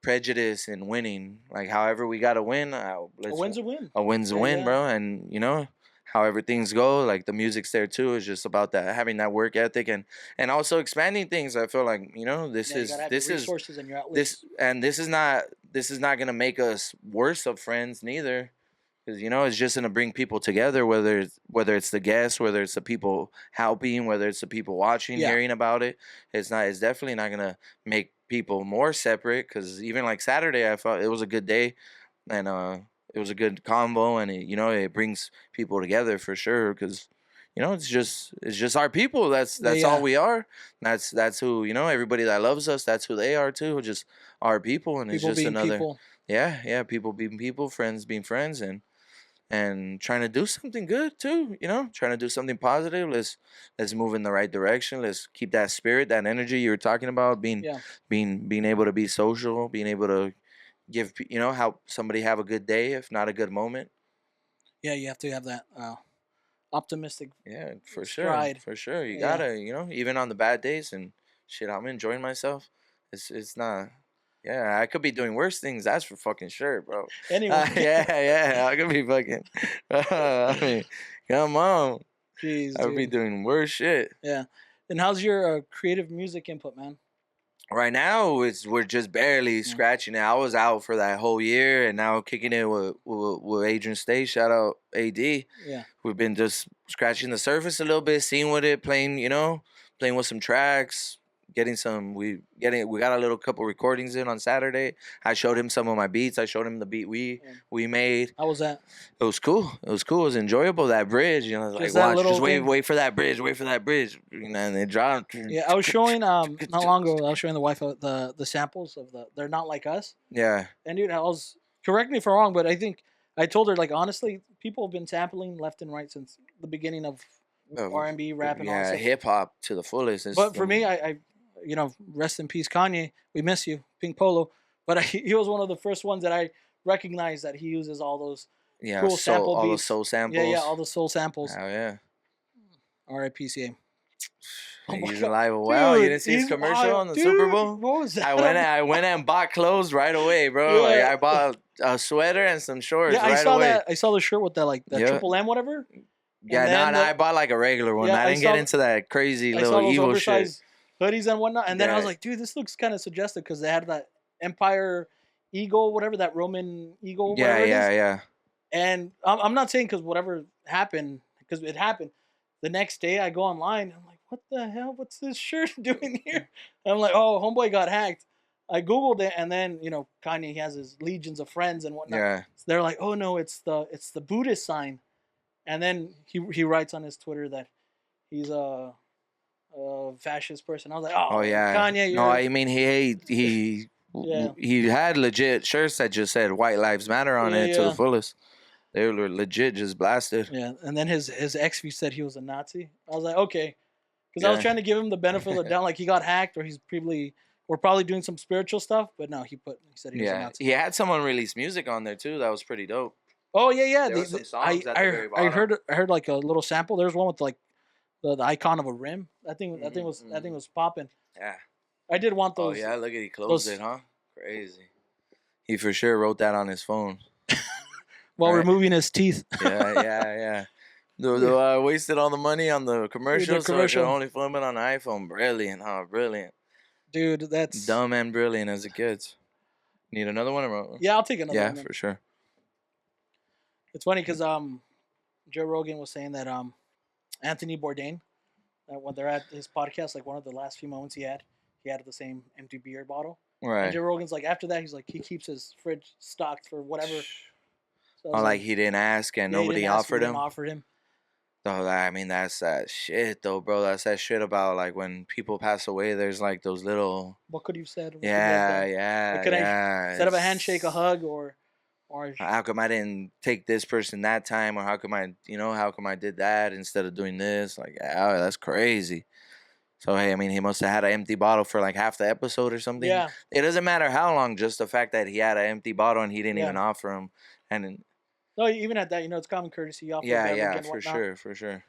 Speaker 3: prejudice in winning. Like however we gotta win,
Speaker 2: A win's a win.
Speaker 3: A win's a
Speaker 2: Yeah,
Speaker 3: win,
Speaker 2: yeah.
Speaker 3: bro. And you know, however things go, like the music's there too. It's just about that having that work ethic and also expanding things. I feel like you know
Speaker 2: Yeah, you gotta have your resources and your outlets.
Speaker 3: this is not gonna make us worse of friends neither. Because you know it's just gonna bring people together, whether it's the guests, whether it's the people helping, whether it's the people watching,
Speaker 2: Yeah.
Speaker 3: hearing about it. It's definitely not gonna make people more separate. Because even like Saturday, I felt it was a good day, and it was a good combo, and it brings people together for sure. Because you know it's just our people. That's
Speaker 2: Yeah.
Speaker 3: all we are. That's who everybody that loves us. That's who they are too. Just our people, and
Speaker 2: People
Speaker 3: it's just
Speaker 2: being
Speaker 3: another.
Speaker 2: people.
Speaker 3: Yeah, people being people, friends being friends, and trying to do something good too, trying to do something positive. Let's move in the right direction. Let's keep that spirit, that energy you were talking about, being able to be social, being able to give help somebody have a good day, if not a good moment.
Speaker 2: Yeah, you have to have that optimistic.
Speaker 3: Yeah, for
Speaker 2: stride.
Speaker 3: sure. You
Speaker 2: Yeah.
Speaker 3: gotta, even on the bad days and shit, I'm enjoying myself. It's not. Yeah, I could be doing worse things. That's for fucking sure, bro.
Speaker 2: Anyway.
Speaker 3: Yeah. I could be fucking. I mean, come on.
Speaker 2: Jeez,
Speaker 3: I would be
Speaker 2: dude.
Speaker 3: doing worse shit.
Speaker 2: Yeah. And how's your creative music input, man?
Speaker 3: Right now, we're just barely scratching it. I was out for that whole year, and now kicking it with Adrian State. Shout out AD.
Speaker 2: Yeah.
Speaker 3: We've been just scratching the surface a little bit, seeing with it, playing with some tracks. Getting some, we got a little couple recordings in on Saturday. I showed him some of my beats. I showed him the beat we made.
Speaker 2: How was that?
Speaker 3: It was cool. It was enjoyable. That bridge,
Speaker 2: Just
Speaker 3: like
Speaker 2: that
Speaker 3: watch,
Speaker 2: little
Speaker 3: just
Speaker 2: thing.
Speaker 3: wait for that bridge, and they dropped.
Speaker 2: Yeah, I was showing not long ago. I was showing the wife the samples of they're not like us.
Speaker 3: Yeah,
Speaker 2: And dude, I was correct me if I'm wrong, but I think I told her like honestly, people have been sampling left and right since the beginning of R&B, rap, and all that
Speaker 3: Yeah,
Speaker 2: stuff.
Speaker 3: hip hop to the fullest. It's
Speaker 2: But for
Speaker 3: the-
Speaker 2: me, I rest in peace, Kanye. We miss you, Pink Polo. But he was one of the first ones that I recognized that he uses all those
Speaker 3: yeah,
Speaker 2: cool sample
Speaker 3: all the
Speaker 2: beats.
Speaker 3: soul samples.
Speaker 2: Yeah, all the soul samples.
Speaker 3: Oh yeah.
Speaker 2: R.I.P. CA. Oh my
Speaker 3: He's
Speaker 2: God.
Speaker 3: alive and well. You
Speaker 2: Dude,
Speaker 3: didn't see his
Speaker 2: he's
Speaker 3: commercial
Speaker 2: wild.
Speaker 3: on the
Speaker 2: Dude,
Speaker 3: Super Bowl?
Speaker 2: What was that?
Speaker 3: I went and bought clothes right away, bro. Like
Speaker 2: Yeah.
Speaker 3: I bought a sweater and some shorts
Speaker 2: Yeah, I
Speaker 3: right
Speaker 2: saw
Speaker 3: away.
Speaker 2: that. I saw the shirt with that like that
Speaker 3: Yeah.
Speaker 2: Triple M whatever.
Speaker 3: Yeah,
Speaker 2: then
Speaker 3: no, I bought like a regular one.
Speaker 2: Yeah,
Speaker 3: I
Speaker 2: I
Speaker 3: didn't get
Speaker 2: saw-
Speaker 3: into that crazy
Speaker 2: I saw
Speaker 3: little
Speaker 2: those
Speaker 3: evil shit.
Speaker 2: oversized hoodies and whatnot, and then I was
Speaker 3: Yeah.
Speaker 2: like, dude, this looks kind of suggestive because they had that Empire Eagle, whatever that Roman Eagle.
Speaker 3: Yeah,
Speaker 2: whatever it is.
Speaker 3: yeah.
Speaker 2: And I'm not saying because whatever happened, because it happened. The next day I go online. I'm like, what the hell? What's this shirt doing here? And I'm like, oh, homeboy got hacked. I Googled it, and then Kanye, he has his legions of friends and whatnot.
Speaker 3: Yeah.
Speaker 2: So they're like, oh no, it's the Buddhist sign. And then he writes on his Twitter that he's a fascist person. I was like,
Speaker 3: Oh yeah.
Speaker 2: Kanye,
Speaker 3: No,
Speaker 2: you're
Speaker 3: I mean he
Speaker 2: Yeah.
Speaker 3: he had legit shirts that just said "White Lives Matter" on
Speaker 2: Yeah,
Speaker 3: it to
Speaker 2: yeah.
Speaker 3: the fullest. They were legit just blasted.
Speaker 2: Yeah, and then his ex said he was a Nazi. I was like, okay, because I was
Speaker 3: Yeah.
Speaker 2: trying to give him the benefit of the doubt, like he got hacked or we're probably doing some spiritual stuff, but no, he said he was a
Speaker 3: Yeah,
Speaker 2: Nazi.
Speaker 3: he had someone release music on there too. That was pretty dope.
Speaker 2: Oh yeah.
Speaker 3: There were some songs at the very
Speaker 2: I
Speaker 3: bottom.
Speaker 2: heard like a little sample. There's one with like the icon of a rim. That thing
Speaker 3: Mhm,
Speaker 2: was popping.
Speaker 3: Yeah.
Speaker 2: I did want
Speaker 3: Oh
Speaker 2: those.
Speaker 3: yeah, look at he closed
Speaker 2: those-
Speaker 3: it, huh? Crazy. He for sure wrote that on his phone.
Speaker 2: While
Speaker 3: right.
Speaker 2: removing his teeth.
Speaker 3: Yeah. Wasted all the money on the commercial, so I
Speaker 2: commercial.
Speaker 3: could only film it on the iPhone. Brilliant, huh? Brilliant.
Speaker 2: Dude, that's
Speaker 3: Dumb and brilliant as it gets. Need another one? Or...
Speaker 2: Yeah, I'll take another
Speaker 3: Yeah,
Speaker 2: one. Man.
Speaker 3: for sure.
Speaker 2: It's funny because Joe Rogan was saying that Anthony Bourdain, when they're at his podcast, like one of the last few moments he had the same empty beer bottle. And
Speaker 3: Right.
Speaker 2: Joe Rogan's like, after that, he's like, he keeps his fridge stocked for whatever. So I
Speaker 3: Oh,
Speaker 2: was
Speaker 3: like he didn't ask and
Speaker 2: yeah, he
Speaker 3: nobody
Speaker 2: didn't ask,
Speaker 3: offered
Speaker 2: we
Speaker 3: him.
Speaker 2: didn't offer him.
Speaker 3: Oh, I mean, that's that shit, though, bro. That's that shit about like when people pass away. There's like those little.
Speaker 2: What could you have said? What could you
Speaker 3: Yeah,
Speaker 2: have done?
Speaker 3: yeah,
Speaker 2: What could
Speaker 3: yeah.
Speaker 2: instead of a handshake, a hug, or
Speaker 3: How come I didn't take this person that time, or how come I did that instead of doing this? Like, yeah, that's crazy. So hey, I mean, he must have had an empty bottle for like half the episode or something.
Speaker 2: yeah,
Speaker 3: It doesn't matter how long, just the fact that he had an empty bottle and he didn't
Speaker 2: Yeah.
Speaker 3: even offer him. And
Speaker 2: no, even at that, it's common courtesy. You offer a
Speaker 3: yeah,
Speaker 2: beverage
Speaker 3: yeah,
Speaker 2: and
Speaker 3: for
Speaker 2: whatnot.
Speaker 3: sure.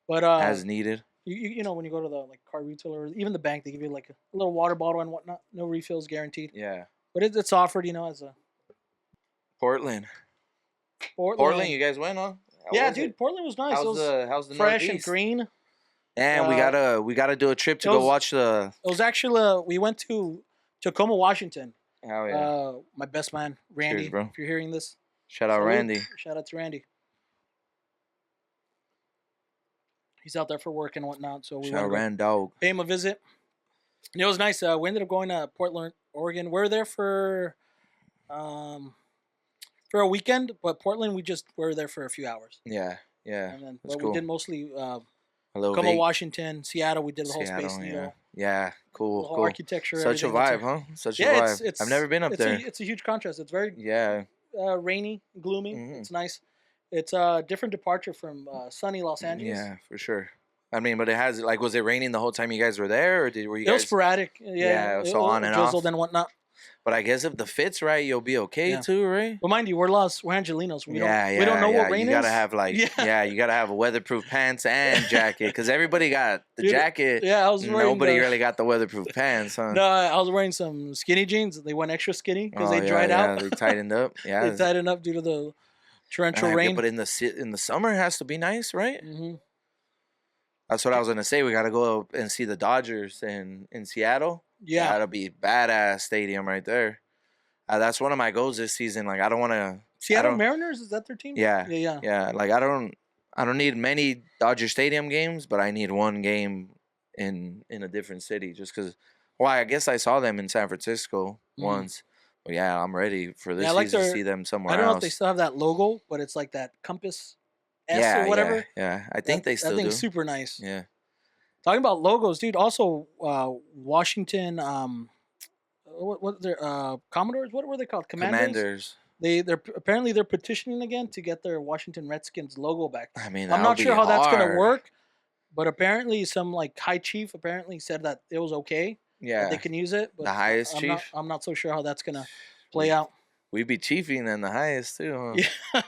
Speaker 2: But
Speaker 3: As needed.
Speaker 2: you know when you go to the like car retailer or even the bank, they give you like a little water bottle and whatnot. No refills guaranteed.
Speaker 3: Yeah.
Speaker 2: But it's offered, as a
Speaker 3: Portland, you guys went, huh? How
Speaker 2: Yeah,
Speaker 3: was
Speaker 2: dude,
Speaker 3: it?
Speaker 2: Portland was nice. It was
Speaker 3: How's the
Speaker 2: fresh and
Speaker 3: Northeast?
Speaker 2: green.
Speaker 3: And we gotta do a trip to
Speaker 2: it
Speaker 3: go
Speaker 2: was-
Speaker 3: watch the.
Speaker 2: It was actually we went to Tacoma, Washington.
Speaker 3: Hell yeah!
Speaker 2: My best man Randy.
Speaker 3: Cheers, bro.
Speaker 2: If you're hearing this,
Speaker 3: Shout out
Speaker 2: salute.
Speaker 3: Randy.
Speaker 2: Shout out to Randy. He's out there for work and whatnot, so we
Speaker 3: Shout out
Speaker 2: went to
Speaker 3: Rand Dog.
Speaker 2: pay him a visit. And it was nice. We ended up going to Portland, Oregon. We were there for a weekend, but Portland we were there for a few hours.
Speaker 3: Yeah.
Speaker 2: And then
Speaker 3: That's
Speaker 2: but
Speaker 3: cool.
Speaker 2: we did mostly
Speaker 3: A little
Speaker 2: Tacoma,
Speaker 3: vague-
Speaker 2: Washington, Seattle. We did the whole
Speaker 3: Seattle,
Speaker 2: space,
Speaker 3: yeah.
Speaker 2: the
Speaker 3: Yeah, cool,
Speaker 2: whole
Speaker 3: cool.
Speaker 2: architecture.
Speaker 3: Such a
Speaker 2: everything.
Speaker 3: vibe,
Speaker 2: It's
Speaker 3: huh? Such a
Speaker 2: Yeah,
Speaker 3: vibe.
Speaker 2: it's
Speaker 3: I've never been up there.
Speaker 2: It's a huge contrast. It's very
Speaker 3: Yeah,
Speaker 2: rainy, gloomy.
Speaker 3: Mhm.
Speaker 2: It's nice. It's a different departure from sunny Los Angeles.
Speaker 3: yeah, for sure. I mean, but it has like, was it raining the whole time you guys were there, or were you
Speaker 2: It was
Speaker 3: guys?
Speaker 2: sporadic.
Speaker 3: Yeah,
Speaker 2: it
Speaker 3: so on and
Speaker 2: drizzled
Speaker 3: off.
Speaker 2: and whatnot.
Speaker 3: But I guess if the fit's right, you'll be okay
Speaker 2: Yeah.
Speaker 3: too, right?
Speaker 2: But mind you, we're Angelinos. We
Speaker 3: Yeah,
Speaker 2: don't know what rain
Speaker 3: you
Speaker 2: is.
Speaker 3: gotta have like,
Speaker 2: Yeah.
Speaker 3: you gotta have a weatherproof pants and jacket because everybody got the
Speaker 2: Dude,
Speaker 3: jacket.
Speaker 2: Yeah, I was wearing.
Speaker 3: Nobody really got the weatherproof pants, huh?
Speaker 2: No, I was wearing some skinny jeans. They went extra skinny because
Speaker 3: Oh,
Speaker 2: they dried out.
Speaker 3: They tightened up. Yeah,
Speaker 2: They tightened up due to the torrential
Speaker 3: Yeah,
Speaker 2: rain.
Speaker 3: but in the summer it has to be nice, right?
Speaker 2: Hmm.
Speaker 3: That's what I was gonna say. We gotta go up and see the Dodgers in Seattle.
Speaker 2: Yeah,
Speaker 3: That'll be badass stadium right there. That's one of my goals this season. Like I don't want to.
Speaker 2: Seattle Mariners, is that their team?
Speaker 3: Yeah,
Speaker 2: yeah.
Speaker 3: Like I don't need many Dodger Stadium games, but I need one game in a different city just because. Well, I guess I saw them in San Francisco once. But yeah, I'm ready for this
Speaker 2: Yeah, I like
Speaker 3: season to
Speaker 2: their-
Speaker 3: see them somewhere
Speaker 2: I don't know
Speaker 3: else.
Speaker 2: if they still have that logo, but it's like that compass S or whatever.
Speaker 3: Yeah. I think they still
Speaker 2: That
Speaker 3: do.
Speaker 2: thing's super nice.
Speaker 3: Yeah.
Speaker 2: Talking about logos, dude. Also, Washington. What their Commodores? What were they called? Commanders. they're apparently they're petitioning again to get their Washington Redskins logo back.
Speaker 3: I mean,
Speaker 2: I'm
Speaker 3: that'll
Speaker 2: not
Speaker 3: be
Speaker 2: sure how that's gonna
Speaker 3: hard.
Speaker 2: work, but apparently some like high chief apparently said that it was okay that
Speaker 3: Yeah,
Speaker 2: they can use it. But
Speaker 3: the highest
Speaker 2: I'm not
Speaker 3: chief.
Speaker 2: I'm not so sure how that's gonna play
Speaker 3: We
Speaker 2: out.
Speaker 3: we be chiefing than the highest too. Huh?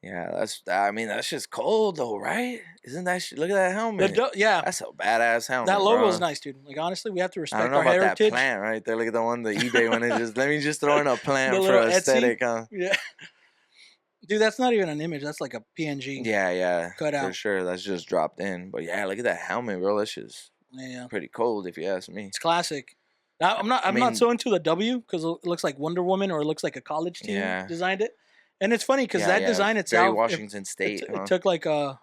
Speaker 2: Yeah,
Speaker 3: Yeah, I mean, that's just cold though, right? Isn't that look at that helmet?
Speaker 2: yeah,
Speaker 3: That's a badass helmet.
Speaker 2: that logo
Speaker 3: bro.
Speaker 2: is nice, dude. Like honestly, we have to
Speaker 3: I
Speaker 2: respect
Speaker 3: don't know
Speaker 2: our
Speaker 3: about
Speaker 2: heritage.
Speaker 3: that plant right there. Look at the one, the eBay one. Is just let me just throw in a plant
Speaker 2: The
Speaker 3: for
Speaker 2: little Etsy.
Speaker 3: aesthetic, huh?
Speaker 2: Yeah, dude, that's not even an image. That's like a PNG.
Speaker 3: Yeah,
Speaker 2: Cut
Speaker 3: for
Speaker 2: out.
Speaker 3: sure. That's just dropped in. But yeah, look at that helmet, bro. That's just
Speaker 2: Yeah,
Speaker 3: pretty cold if you ask me.
Speaker 2: it's classic. Now, I'm
Speaker 3: I mean-
Speaker 2: not so into the W because it looks like Wonder Woman or it looks like a college team
Speaker 3: Yeah.
Speaker 2: designed it, and it's funny because
Speaker 3: Yeah,
Speaker 2: that
Speaker 3: yeah,
Speaker 2: design
Speaker 3: very
Speaker 2: itself,
Speaker 3: Washington State. huh?
Speaker 2: it took like a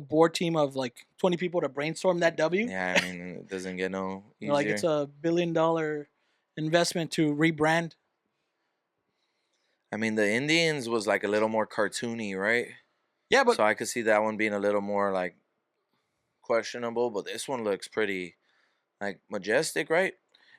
Speaker 2: board team of like 20 people to brainstorm that W.
Speaker 3: Yeah, I mean, it doesn't get no
Speaker 2: They're
Speaker 3: easier.
Speaker 2: like it's a $1 billion investment to rebrand.
Speaker 3: I mean, the Indians was like a little more cartoony, right?
Speaker 2: Yeah, but
Speaker 3: So I could see that one being a little more like questionable, but this one looks pretty like majestic, right?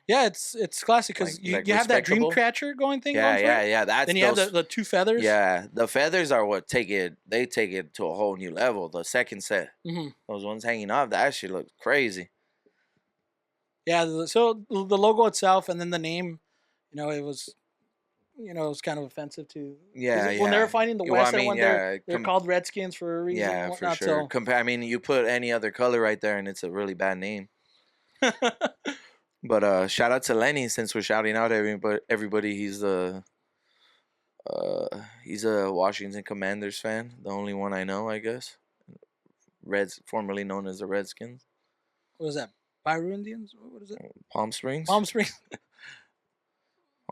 Speaker 2: yeah, it's classic because
Speaker 3: Like
Speaker 2: you have that dream
Speaker 3: respectable?
Speaker 2: catcher going thing.
Speaker 3: Yeah,
Speaker 2: going for it.
Speaker 3: yeah. That's
Speaker 2: Then you have
Speaker 3: those,
Speaker 2: the two feathers.
Speaker 3: yeah, the feathers are what take it. They take it to a whole new level. The second set,
Speaker 2: hmm
Speaker 3: those ones hanging off, that shit looks crazy.
Speaker 2: Yeah. So the logo itself and then the name, it was kind of offensive to. 'cause
Speaker 3: Yeah,
Speaker 2: When they
Speaker 3: yeah.
Speaker 2: were fighting the
Speaker 3: Well, I
Speaker 2: West,
Speaker 3: mean,
Speaker 2: they're
Speaker 3: yeah,
Speaker 2: called Redskins for a reason.
Speaker 3: Yeah,
Speaker 2: and
Speaker 3: for
Speaker 2: whatnot,
Speaker 3: sure. I mean, you put any other color right there, and it's a really bad name.
Speaker 2: So.
Speaker 3: But shout out to Lenny since we're shouting out everybody. He's a Washington Commanders fan, the only one I know, I guess. Formerly known as the Redskins.
Speaker 2: What was that? Byron Indians? What is it?
Speaker 3: Palm Springs.
Speaker 2: Palm Springs.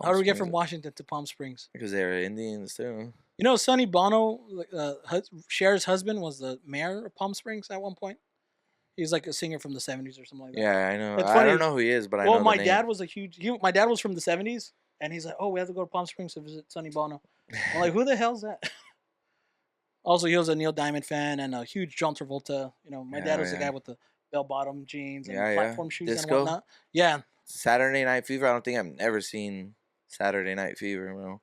Speaker 2: How do we get from
Speaker 3: Springs,
Speaker 2: Washington to Palm Springs?
Speaker 3: Because they're Indians too.
Speaker 2: Sonny Bono, Cher's husband, was the mayor of Palm Springs at one point. He's like a singer from the 70s or something like that.
Speaker 3: Yeah, I know.
Speaker 2: It's
Speaker 3: I
Speaker 2: funny.
Speaker 3: don't know who he is, but I know
Speaker 2: Well,
Speaker 3: the
Speaker 2: my
Speaker 3: name.
Speaker 2: dad was my dad was from the 70s, and he's like, oh, we have to go to Palm Springs to visit Sonny Bono. I'm like, who the hell's that? Also, he was a Neil Diamond fan and a huge John Travolta. My dad was the guy with the bell-bottom jeans and platform shoes
Speaker 3: Disco?
Speaker 2: and whatnot. Yeah.
Speaker 3: Saturday Night Fever. I don't think I've never seen Saturday Night Fever, bro.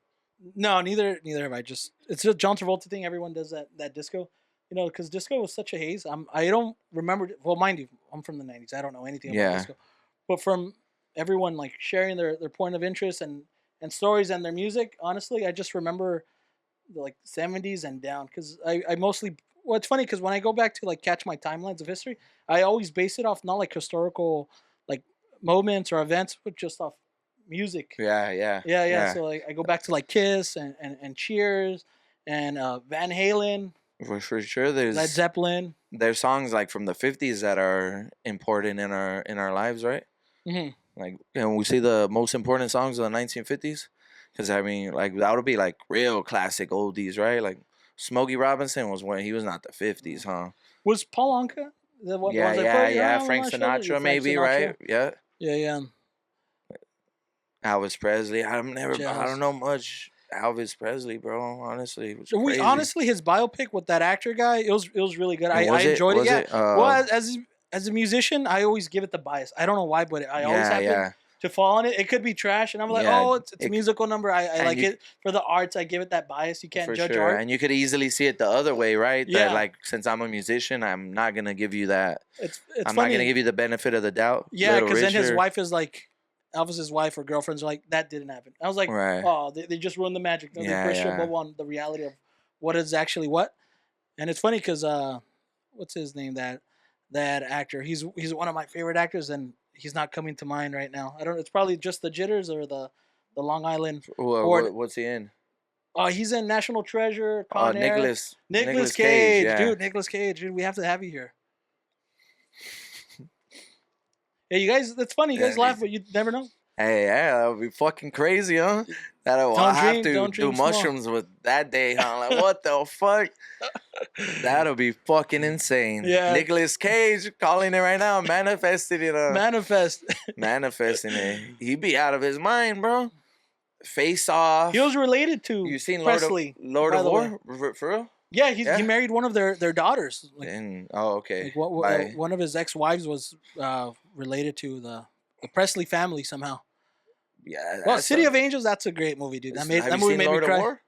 Speaker 2: No, neither have I. It's a John Travolta thing. Everyone does that disco. Because disco was such a haze. I don't remember. Well, mind you, I'm from the 90s. I don't know anything about
Speaker 3: Yeah.
Speaker 2: disco. But from everyone like sharing their point of interest and stories and their music, honestly, I just remember the 70s and down. Because I mostly. Well, it's funny because when I go back to catch my timelines of history, I always base it off not historical moments or events, but just off music.
Speaker 3: Yeah.
Speaker 2: Yeah. So I go back to Kiss and Cheers and Van Halen.
Speaker 3: For sure, there's
Speaker 2: Led Zeppelin.
Speaker 3: There's songs from the 50s that are important in our lives, right?
Speaker 2: Mm-hmm.
Speaker 3: We see the most important songs of the 1950s, because I mean, that would be real classic oldies, right? Smokey Robinson was when he was not the 50s, huh?
Speaker 2: Was Paul Anka?
Speaker 3: Yeah. Frank Sinatra, maybe, right? Yeah.
Speaker 2: Yeah.
Speaker 3: Elvis Presley. I
Speaker 2: Jazz.
Speaker 3: don't know much Elvis Presley, bro. Honestly, it was crazy.
Speaker 2: Honestly, his biopic with that actor guy, it was really good. I enjoyed it. Yeah. Well, as a musician, I always give it the bias. I don't know why, but I always have to fall on it. It could be trash, and I'm like, it's a musical number. I like it for the arts. I give it that bias. You can't judge art.
Speaker 3: And you could easily see it the other way, right?
Speaker 2: Yeah.
Speaker 3: That, since I'm a musician, I'm not gonna give you that.
Speaker 2: I'm
Speaker 3: not gonna give you the benefit of the doubt.
Speaker 2: Yeah, because then his wife is Elvis's wife or girlfriend's that didn't happen. I was like, oh, they just ruined the magic. They pushed your bubble on the reality of what is actually what. And it's funny because what's his name? That actor. He's one of my favorite actors, and he's not coming to mind right now. I don't. It's probably just the jitters or the Long Island.
Speaker 3: What's he in?
Speaker 2: Oh, he's in National Treasure. Con Air.
Speaker 3: Nicolas
Speaker 2: Cage,
Speaker 3: yeah.
Speaker 2: dude. Nicolas Cage, dude. We have to have you here. Yeah, you guys. That's funny. You guys laugh, but you never know.
Speaker 3: Hey, yeah, that would be fucking crazy, huh? That I'll have to do mushrooms with that day, huh? What the fuck? That'll be fucking insane.
Speaker 2: Yeah.
Speaker 3: Nicolas Cage calling it right now, manifesting it. Manifesting it. He'd be out of his mind, bro. Face Off.
Speaker 2: He was related to
Speaker 3: You seen
Speaker 2: Presley,
Speaker 3: Lord of War? For real?
Speaker 2: Yeah, he married one of their daughters.
Speaker 3: Okay.
Speaker 2: One of his ex-wives was related to the Presley family somehow.
Speaker 3: Yeah.
Speaker 2: Well, City of Angels, that's a great movie, dude.
Speaker 3: Have
Speaker 2: That
Speaker 3: you
Speaker 2: movie
Speaker 3: seen
Speaker 2: made
Speaker 3: Lord
Speaker 2: me
Speaker 3: of
Speaker 2: cry.
Speaker 3: War?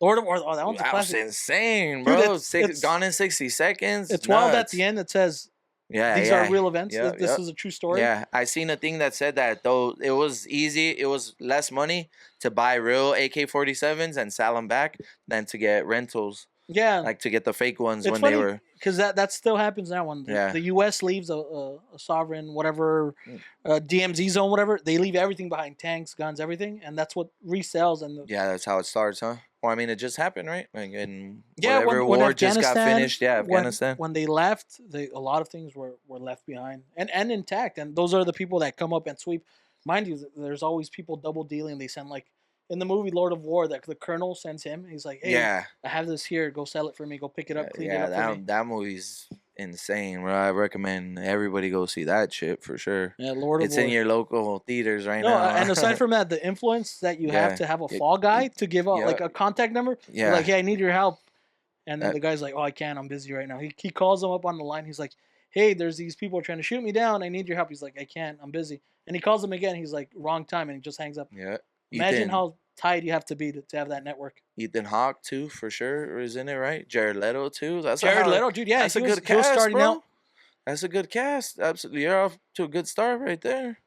Speaker 2: Lord of War, oh, that one's a
Speaker 3: That was
Speaker 2: classic.
Speaker 3: insane,
Speaker 2: Dude,
Speaker 3: bro.
Speaker 2: it's
Speaker 3: Gone in 60 seconds.
Speaker 2: It's wild at
Speaker 3: Nuts.
Speaker 2: the end. It says
Speaker 3: Yeah,
Speaker 2: these
Speaker 3: yeah.
Speaker 2: are real events.
Speaker 3: Yep,
Speaker 2: This
Speaker 3: yep.
Speaker 2: is a true story.
Speaker 3: Yeah, I seen a thing that said that though it was easy, it was less money to buy real AK-47s and sell them back than to get rentals,
Speaker 2: Yeah,
Speaker 3: like to get the fake ones
Speaker 2: it's
Speaker 3: when they
Speaker 2: funny
Speaker 3: were.
Speaker 2: because that still happens now when
Speaker 3: Yeah.
Speaker 2: the U.S. leaves a sovereign whatever
Speaker 3: Mm.
Speaker 2: DMZ zone, whatever. They leave everything behind: tanks, guns, everything, and that's what resells. And
Speaker 3: Yeah, that's how it starts, huh? Well, I mean, it just happened, right? Like in
Speaker 2: yeah,
Speaker 3: whatever
Speaker 2: when
Speaker 3: war just got
Speaker 2: Afghanistan
Speaker 3: finished. Yeah, Afghanistan.
Speaker 2: when they left, a lot of things were left behind and intact. And those are the people that come up and sweep. Mind you, there's always people double dealing. They send like in the movie Lord of War that the colonel sends him. He's like, hey,
Speaker 3: Yeah,
Speaker 2: I have this here. Go sell it for me. Go pick it up. Clean it
Speaker 3: yeah,
Speaker 2: up for me.
Speaker 3: that movie's insane, bro. I recommend everybody go see that shit for sure.
Speaker 2: Yeah, Lord of
Speaker 3: It's
Speaker 2: War.
Speaker 3: in your local theaters right
Speaker 2: No,
Speaker 3: now.
Speaker 2: and aside from that, the influence that you have
Speaker 3: Yeah.
Speaker 2: to have a fall guy to give out
Speaker 3: Yeah.
Speaker 2: like a contact number. You're
Speaker 3: Yeah.
Speaker 2: like, hey, I need your help. And then
Speaker 3: Uh,
Speaker 2: the guy's like, oh, I can't. I'm busy right now. He calls him up on the line. He's like, hey, there's these people trying to shoot me down. I need your help. He's like, I can't. I'm busy. And he calls him again. He's like, wrong time. And he just hangs up.
Speaker 3: yeah.
Speaker 2: Imagine how tight you have to be to have that network.
Speaker 3: Ethan Hawke too, for sure, is in it, right? Jared Leto too. That's
Speaker 2: Jared
Speaker 3: how-
Speaker 2: Leto, dude. Yeah,
Speaker 3: that's
Speaker 2: he
Speaker 3: a
Speaker 2: was,
Speaker 3: good
Speaker 2: he was
Speaker 3: cast,
Speaker 2: starting
Speaker 3: bro.
Speaker 2: out.
Speaker 3: That's a good cast. Absolutely, you're off to a good start right there.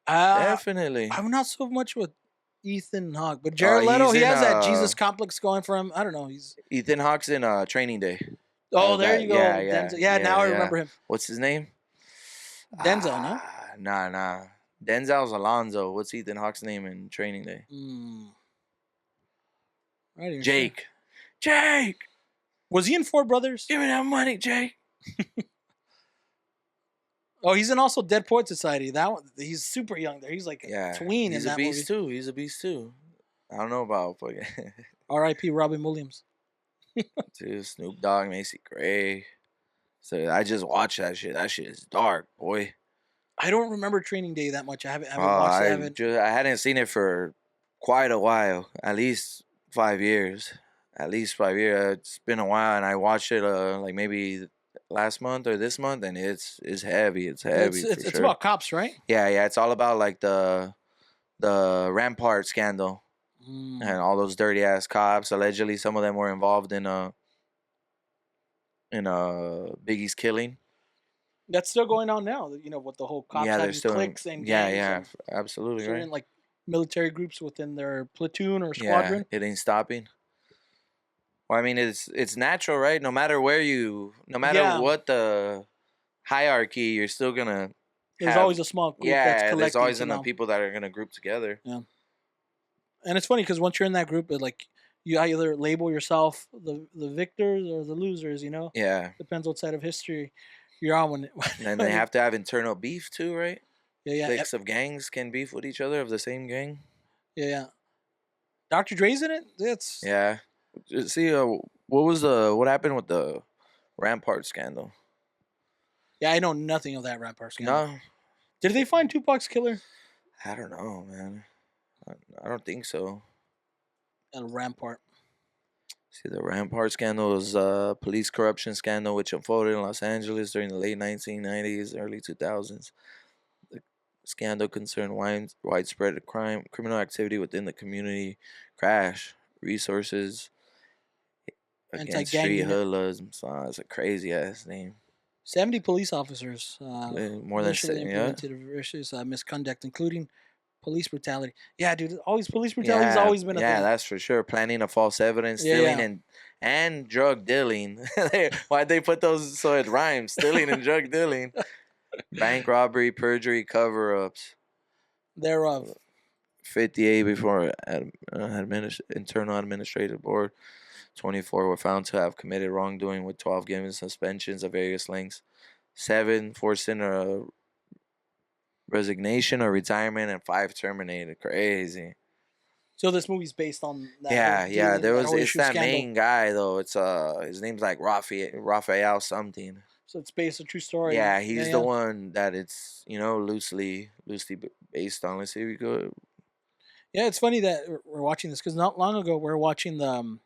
Speaker 2: Uh,
Speaker 3: Definitely.
Speaker 2: I'm not so much with Ethan Hawke, but
Speaker 3: Oh,
Speaker 2: Jared Leto,
Speaker 3: he's
Speaker 2: he
Speaker 3: in,
Speaker 2: has that Jesus complex going for him. I don't know. He's
Speaker 3: Ethan Hawke's in Training Day.
Speaker 2: oh, there
Speaker 3: that-
Speaker 2: you go.
Speaker 3: yeah, yeah,
Speaker 2: Denzel. Yeah, now I remember him.
Speaker 3: What's his name?
Speaker 2: Denzel, no?
Speaker 3: Nah. Denzel's Alonzo. What's Ethan Hawke's name in Training Day?
Speaker 2: Right here,
Speaker 3: Jake.
Speaker 2: sure.
Speaker 3: Jake,
Speaker 2: Was he in Four Brothers?
Speaker 3: give me that money, Jake.
Speaker 2: Oh, he's in also Dead Poet Society. That one, he's super young there. He's like
Speaker 3: Yeah,
Speaker 2: a tween
Speaker 3: he's
Speaker 2: in
Speaker 3: a
Speaker 2: that
Speaker 3: beast
Speaker 2: movie.
Speaker 3: too. He's a beast too. I don't know about fucking
Speaker 2: R.I.P. Robin Williams.
Speaker 3: dude, Snoop Dogg, Macy Gray. So I just watched that shit. That shit is dark, boy.
Speaker 2: I don't remember Training Day that much. I haven't
Speaker 3: Oh,
Speaker 2: watched it.
Speaker 3: I hadn't seen it for quite a while. At least 5 years. It's been a while, and I watched it like maybe last month or this month, and it's heavy. It's heavy.
Speaker 2: It's
Speaker 3: sure.
Speaker 2: about cops, right?
Speaker 3: Yeah. It's all about like the Rampart scandal and all those dirty ass cops. Allegedly, some of them were involved in Biggie's killing.
Speaker 2: That's still going on now. You know, with the whole cops
Speaker 3: Yeah, they're
Speaker 2: having
Speaker 3: still
Speaker 2: cliques and
Speaker 3: yeah,
Speaker 2: gangs and
Speaker 3: absolutely
Speaker 2: certain
Speaker 3: right.
Speaker 2: like military groups within their platoon or
Speaker 3: Yeah,
Speaker 2: squadron.
Speaker 3: it ain't stopping. Well, I mean, it's natural, right? No matter
Speaker 2: Yeah.
Speaker 3: what the hierarchy, you're still gonna
Speaker 2: There's
Speaker 3: have-
Speaker 2: always a small group that's collecting.
Speaker 3: there's always
Speaker 2: to
Speaker 3: enough
Speaker 2: know.
Speaker 3: people that are gonna group together.
Speaker 2: And it's funny because once you're in that group, it like you either label yourself the victors or the losers. You know,
Speaker 3: Yeah,
Speaker 2: depends what side of history you're on. When
Speaker 3: and they have to have internal beef too, right?
Speaker 2: yeah.
Speaker 3: Cliques of gangs can beef with each other of the same gang.
Speaker 2: Yeah. Dr. Dre's in it. It's
Speaker 3: Yeah. See, what happened with the Rampart scandal?
Speaker 2: yeah. I know nothing of that Rampart scandal.
Speaker 3: No,
Speaker 2: Did they find Tupac's killer?
Speaker 3: I don't know, man. I don't think so.
Speaker 2: At Rampart.
Speaker 3: See, the Rampart scandal was a police corruption scandal which unfolded in Los Angeles during the late 1990s, early 2000s. The scandal concerned widespread criminal activity within the community, crash resources against street
Speaker 2: Anti-gang unit.
Speaker 3: hoodlums. It's a crazy ass name.
Speaker 2: 70 police officers.
Speaker 3: More than
Speaker 2: initially implemented vicious misconduct, including police brutality. Yeah, dude. Always police brutality has always been a
Speaker 3: yeah,
Speaker 2: thing.
Speaker 3: that's for sure. Planning of false evidence,
Speaker 2: Yeah,
Speaker 3: stealing, and drug dealing. Why'd they put those so it rhymes? Stealing and drug dealing. Bank robbery, perjury, cover-ups.
Speaker 2: Thereof.
Speaker 3: 58 before internal administrative board. 24 were found to have committed wrongdoing, with 12 given suspensions of various lengths. 7 forcing a resignation or retirement, and 5 terminated. Crazy.
Speaker 2: So this movie's based on that.
Speaker 3: Yeah. There was it's that
Speaker 2: scandal.
Speaker 3: main guy though. It's his name's like Raphael something.
Speaker 2: So it's based on a true story.
Speaker 3: Yeah, he's the one that it's loosely based on. Let's see if we go.
Speaker 2: Yeah, it's funny that we're watching this because not long ago we were watching the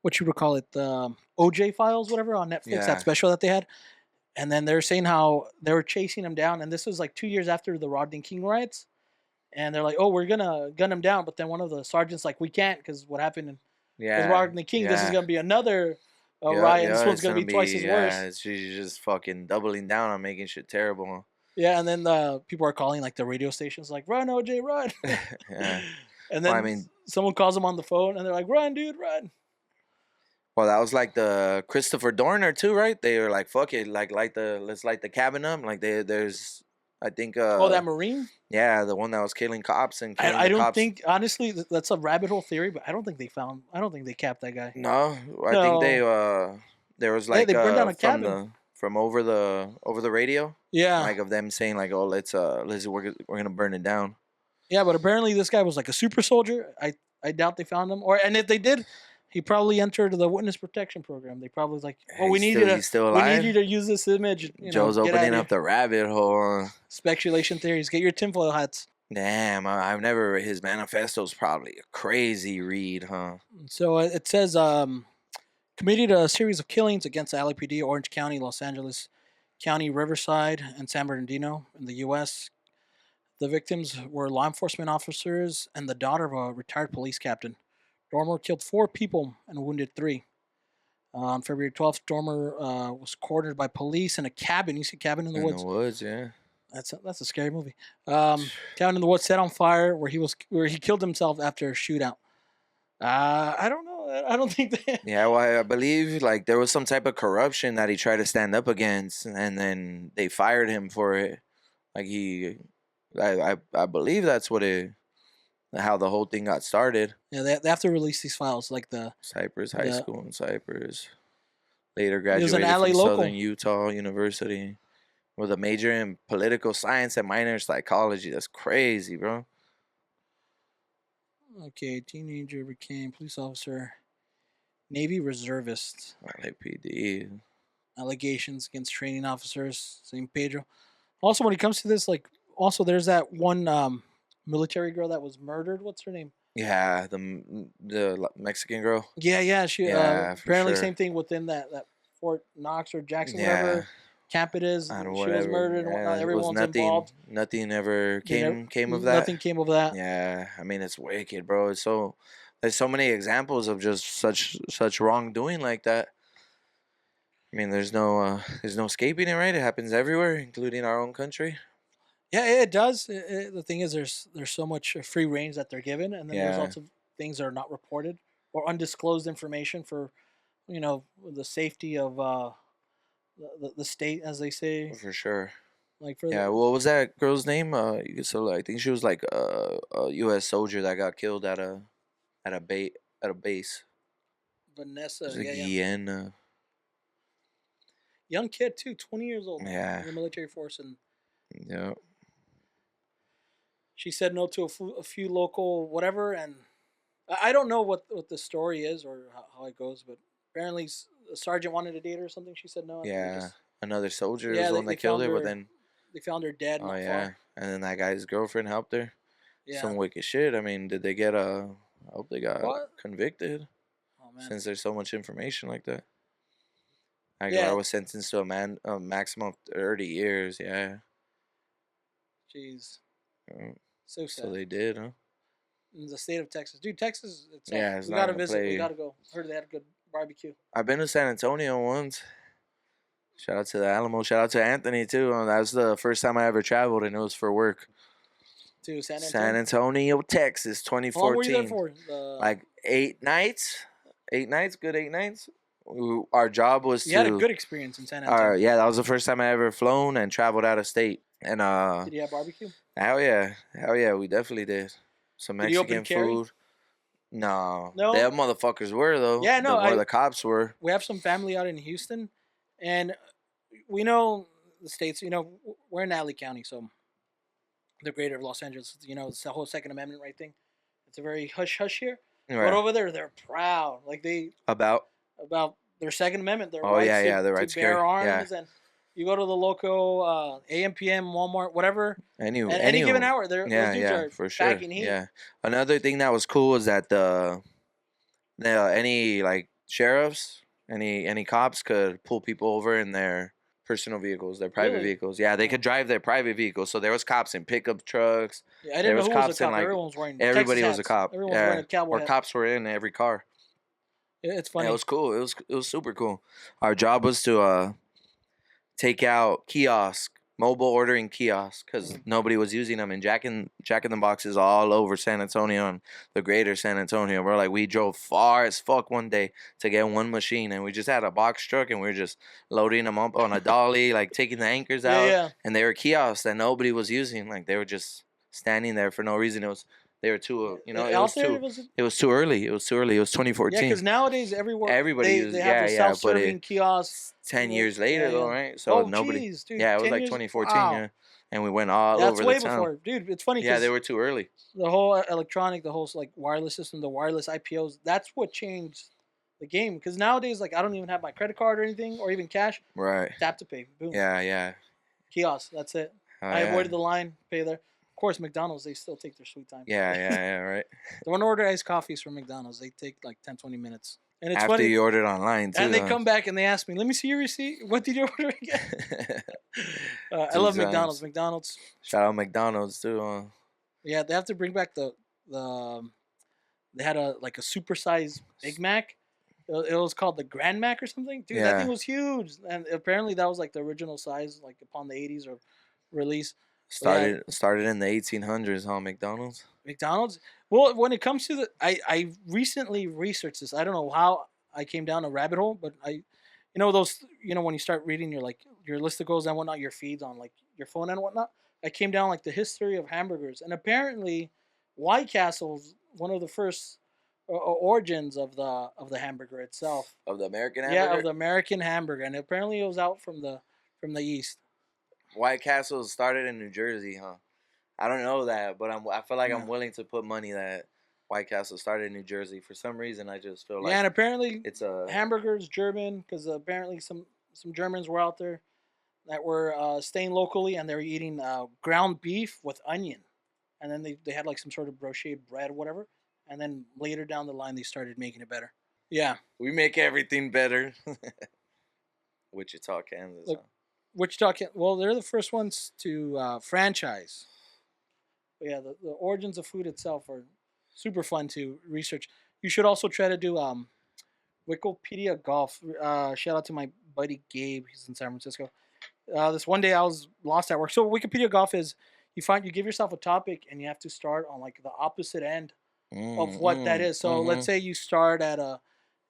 Speaker 2: what you would call it, the OJ Files, whatever, on Netflix.
Speaker 3: Yeah.
Speaker 2: That special that they had, and then they're saying how they were chasing him down, and this was like 2 years after the Rodney King riots, and they're like, "Oh, we're gonna gun him down," but then one of the sergeants like, "We can't because what happened with
Speaker 3: Yeah,
Speaker 2: Robert and the King. This is
Speaker 3: yeah,
Speaker 2: gonna be another
Speaker 3: yeah,
Speaker 2: riot. And this
Speaker 3: yeah.
Speaker 2: one's
Speaker 3: It's
Speaker 2: gonna
Speaker 3: gonna
Speaker 2: be twice
Speaker 3: be
Speaker 2: as worse."
Speaker 3: she's just fucking doubling down on making shit terrible.
Speaker 2: Yeah, and then the people are calling like the radio stations, like, "Run, OJ, run!"
Speaker 3: Yeah.
Speaker 2: And
Speaker 3: Well, I
Speaker 2: then
Speaker 3: mean,
Speaker 2: someone calls them on the phone, and they're like, "Run, dude, run!"
Speaker 3: well, that was like the Christopher Dorner too, right? They were like, "Fuck it, like let's light the cabin up." Like there's, I think,
Speaker 2: Oh, that Marine.
Speaker 3: yeah, the one that was killing cops and killing
Speaker 2: I
Speaker 3: the
Speaker 2: don't
Speaker 3: cops.
Speaker 2: think honestly that's a rabbit hole theory, but I don't think they found. I don't think they capped that guy.
Speaker 3: No, I think
Speaker 2: No,
Speaker 3: there was
Speaker 2: they
Speaker 3: like
Speaker 2: burned down a cabin.
Speaker 3: from over the radio,
Speaker 2: Yeah,
Speaker 3: like of them saying like, "Oh, let's we're gonna burn it down."
Speaker 2: yeah, but apparently this guy was like a super soldier. I doubt they found him, and if they did, he probably entered the witness protection program. They probably was like, "Oh,
Speaker 3: He's still
Speaker 2: we need
Speaker 3: alive.
Speaker 2: you to use this image."
Speaker 3: Joe's
Speaker 2: Get out
Speaker 3: opening
Speaker 2: of here.
Speaker 3: up the rabbit hole.
Speaker 2: Speculation theories. Get your tinfoil hats.
Speaker 3: Damn, I've never read his manifesto's probably a crazy read, huh?
Speaker 2: So it says, committed a series of killings against the LAPD, Orange County, Los Angeles County, Riverside, and San Bernardino in the U.S. The victims were law enforcement officers and the daughter of a retired police captain. Dormer killed 4 people and wounded 3. On February 12th, Dormer was cornered by police in a cabin. You see cabin in the woods?
Speaker 3: Yeah.
Speaker 2: That's a scary movie. Cabin in the woods set on fire where he killed himself after a shootout. I don't know. I don't think that.
Speaker 3: Yeah, well, I believe like there was some type of corruption that he tried to stand up against, and then they fired him for it. Like I believe that's how the whole thing got started.
Speaker 2: Yeah, they have to release these files, like the
Speaker 3: Cypress High School in Cypress. Later
Speaker 2: He was an
Speaker 3: graduated
Speaker 2: LA
Speaker 3: from
Speaker 2: local.
Speaker 3: Southern Utah University with a major in political science and minor in psychology. That's crazy, bro.
Speaker 2: Okay, teenager became police officer, Navy reservist.
Speaker 3: LAPD.
Speaker 2: Allegations against training officers, San Pedro. Also, when it comes to this, like, also there's that one military girl that was murdered. What's her name?
Speaker 3: Yeah, the Mexican girl.
Speaker 2: Yeah. She
Speaker 3: Yeah, for
Speaker 2: apparently
Speaker 3: sure.
Speaker 2: same thing within that Fort Knox or Jackson,
Speaker 3: Yeah.
Speaker 2: whatever camp it is.
Speaker 3: I don't know,
Speaker 2: She was murdered and whatnot.
Speaker 3: Yeah,
Speaker 2: Everyone's involved.
Speaker 3: Nothing ever came of that.
Speaker 2: Nothing came of that.
Speaker 3: Yeah, I mean it's wicked, bro. There's so many examples of just such wrongdoing like that. I mean, there's no escaping it, right? It happens everywhere, including our own country.
Speaker 2: Yeah, it does. The thing is, there's so much free range that they're given, and then there's
Speaker 3: Yeah.
Speaker 2: lots of things that are not reported or undisclosed information for, the safety of the state, as they say.
Speaker 3: For sure.
Speaker 2: Like for
Speaker 3: Yeah, what was that girl's name? So I think she was like a U.S. soldier that got killed at a base.
Speaker 2: Vanessa,
Speaker 3: It was like
Speaker 2: yeah.
Speaker 3: Yen.
Speaker 2: Young kid too, 20 years old.
Speaker 3: Yeah.
Speaker 2: In the military force, and
Speaker 3: Yeah.
Speaker 2: she said no to a few local whatever, and I don't know what the story is or how it goes, but apparently a sergeant wanted to date her or something. She said no. And
Speaker 3: Yeah. Another soldier
Speaker 2: Yeah,
Speaker 3: is the one
Speaker 2: they
Speaker 3: that killed her,
Speaker 2: found
Speaker 3: but
Speaker 2: her-
Speaker 3: then
Speaker 2: they found her dead.
Speaker 3: oh
Speaker 2: not
Speaker 3: yeah,
Speaker 2: far.
Speaker 3: and then that guy's girlfriend helped her.
Speaker 2: Yeah.
Speaker 3: Some wicked shit. I mean, did they get I hope they got
Speaker 2: What?
Speaker 3: convicted
Speaker 2: Oh man.
Speaker 3: since there's so much information like that. I
Speaker 2: Yeah.
Speaker 3: was sentenced to a maximum of 30 years. Yeah.
Speaker 2: Jeez.
Speaker 3: Yeah.
Speaker 2: So sad.
Speaker 3: So they did, huh?
Speaker 2: In the state of Texas, dude. Texas.
Speaker 3: Yeah, it's
Speaker 2: we
Speaker 3: not
Speaker 2: gotta
Speaker 3: gonna
Speaker 2: visit. We
Speaker 3: play.
Speaker 2: gotta go. Heard they had a good barbecue.
Speaker 3: I've been to San Antonio once. Shout out to the Alamo. Shout out to Anthony too. That was the first time I ever traveled, and it was for work.
Speaker 2: To San Antonio.
Speaker 3: San Antonio, Texas,
Speaker 2: How long were you there
Speaker 3: 2014.
Speaker 2: for?
Speaker 3: Like 8 nights. 8 nights, good 8 nights. Our job was
Speaker 2: You had a good experience in San Antonio.
Speaker 3: yeah, that was the first time I ever flown and traveled out of state. And
Speaker 2: Did you have barbecue?
Speaker 3: hell yeah, we definitely did. Some
Speaker 2: Did you open
Speaker 3: Mexican
Speaker 2: carry?
Speaker 3: food. No,
Speaker 2: No?
Speaker 3: them motherfuckers were though.
Speaker 2: Yeah, no,
Speaker 3: the cops were.
Speaker 2: We have some family out in Houston, and we know the states. We're in Alley County, so the greater of Los Angeles. It's the whole Second Amendment right thing. It's a very hush hush here.
Speaker 3: Right.
Speaker 2: But over there, they're proud. Like
Speaker 3: About
Speaker 2: about their Second Amendment, their
Speaker 3: Oh,
Speaker 2: rights
Speaker 3: yeah,
Speaker 2: to,
Speaker 3: yeah, the
Speaker 2: to
Speaker 3: rights to
Speaker 2: bear
Speaker 3: carry,
Speaker 2: arms, and you go to the local AMPM, Walmart, whatever, any given hour, those dudes are
Speaker 3: for sure.
Speaker 2: packing heat.
Speaker 3: Yeah. Another thing that was cool is that any like sheriffs, any cops could pull people over in their personal vehicles, their private
Speaker 2: Really?
Speaker 3: vehicles. Yeah, they could drive their private vehicles. So there was cops in pickup trucks.
Speaker 2: Yeah, I
Speaker 3: There
Speaker 2: didn't know
Speaker 3: was
Speaker 2: who was a
Speaker 3: cops in
Speaker 2: cop.
Speaker 3: like
Speaker 2: Everyone was wearing
Speaker 3: everybody
Speaker 2: Texas
Speaker 3: was a
Speaker 2: hats.
Speaker 3: cop.
Speaker 2: Everyone was
Speaker 3: Yeah,
Speaker 2: wearing a cowboy
Speaker 3: or
Speaker 2: hat.
Speaker 3: cops were in every car.
Speaker 2: It's
Speaker 3: Yeah,
Speaker 2: funny.
Speaker 3: it was cool. It was super cool. Our job was to take out mobile ordering kiosks, because nobody was using them, and Jack in the Boxes all over San Antonio and the greater San Antonio. We're like, we drove far as fuck one day to get one machine, and we just had a box truck, and we were just loading them up on a dolly, like taking the anchors
Speaker 2: Yeah,
Speaker 3: out.
Speaker 2: yeah.
Speaker 3: And they were kiosks that nobody was using. Like, they were just standing there for no reason. They were too,
Speaker 2: Out there, was it?
Speaker 3: it was too early. It was too early. It was
Speaker 2: Yeah,
Speaker 3: 2014.
Speaker 2: because nowadays everywhere
Speaker 3: Everybody
Speaker 2: they
Speaker 3: uses,
Speaker 2: have the
Speaker 3: yeah, but
Speaker 2: self-serving kiosks.
Speaker 3: 10 years later,
Speaker 2: Yeah,
Speaker 3: though,
Speaker 2: yeah.
Speaker 3: right? So
Speaker 2: Oh,
Speaker 3: nobody.
Speaker 2: jeez, dude.
Speaker 3: Yeah, it was
Speaker 2: 10
Speaker 3: like
Speaker 2: years.
Speaker 3: 2014.
Speaker 2: Wow.
Speaker 3: Yeah, and we went all
Speaker 2: That's
Speaker 3: over
Speaker 2: way
Speaker 3: the town.
Speaker 2: before, dude. It's funny
Speaker 3: Yeah,
Speaker 2: because
Speaker 3: they were too early.
Speaker 2: the whole electronic, the whole like wireless system, the wireless IPOs. That's what changed the game. Because nowadays, like I don't even have my credit card or anything, or even cash.
Speaker 3: Right.
Speaker 2: Tap to pay. Boom.
Speaker 3: Yeah, yeah.
Speaker 2: Kiosk. That's it.
Speaker 3: Oh,
Speaker 2: I
Speaker 3: yeah.
Speaker 2: avoided the line. Pay there. Of course, McDonald's, they still take their sweet time.
Speaker 3: Yeah, yeah, yeah, right.
Speaker 2: Don't order iced coffees from McDonald's. They take like 10, 20 minutes. And it's
Speaker 3: After
Speaker 2: funny.
Speaker 3: you ordered online, too.
Speaker 2: And they
Speaker 3: huh?
Speaker 2: come back and they ask me, "Let me see your receipt. What did you order again?" I love McDonald's. McDonald's.
Speaker 3: Shout out McDonald's, too.
Speaker 2: Yeah, they have to bring back the they had a supersized Big Mac. It was called the Grand Mac or something. Dude, that
Speaker 3: Yeah.
Speaker 2: thing was huge. And apparently that was like the original size, like upon the 80s or release.
Speaker 3: Started in the 1800s, huh, McDonald's?
Speaker 2: McDonald's. Well, when it comes to I recently researched this. I don't know how I came down a rabbit hole, but those when you start reading your list of goals and whatnot, your feeds on like your phone and whatnot. I came down like the history of hamburgers, and apparently, White Castle's one of the first origins of the hamburger itself.
Speaker 3: Of the American
Speaker 2: Yeah,
Speaker 3: hamburger?
Speaker 2: of the American hamburger, and apparently it was out from the east.
Speaker 3: White Castle started in New Jersey, huh? I don't know that, but I feel like
Speaker 2: Yeah.
Speaker 3: I'm willing to put money that White Castle started in New Jersey. For some reason, I just feel like
Speaker 2: Yeah, and apparently
Speaker 3: it's a
Speaker 2: hamburgers German, because apparently some Germans were out there that were staying locally, and they were eating ground beef with onion, and then they had like some sort of brocheted bread or whatever, and then later down the line they started making it better. Yeah.
Speaker 3: we make everything better. Wichita, Kansas.
Speaker 2: Look,
Speaker 3: huh?
Speaker 2: Wichita, well, they're the first ones to franchise. But yeah, the origins of food itself are super fun to research. You should also try to do Wikipedia Golf. Shout out to my buddy Gabe. He's in San Francisco. This one day I was lost at work. So Wikipedia Golf is you give yourself a topic and you have to start on like the opposite end of what that is. So let's say you start at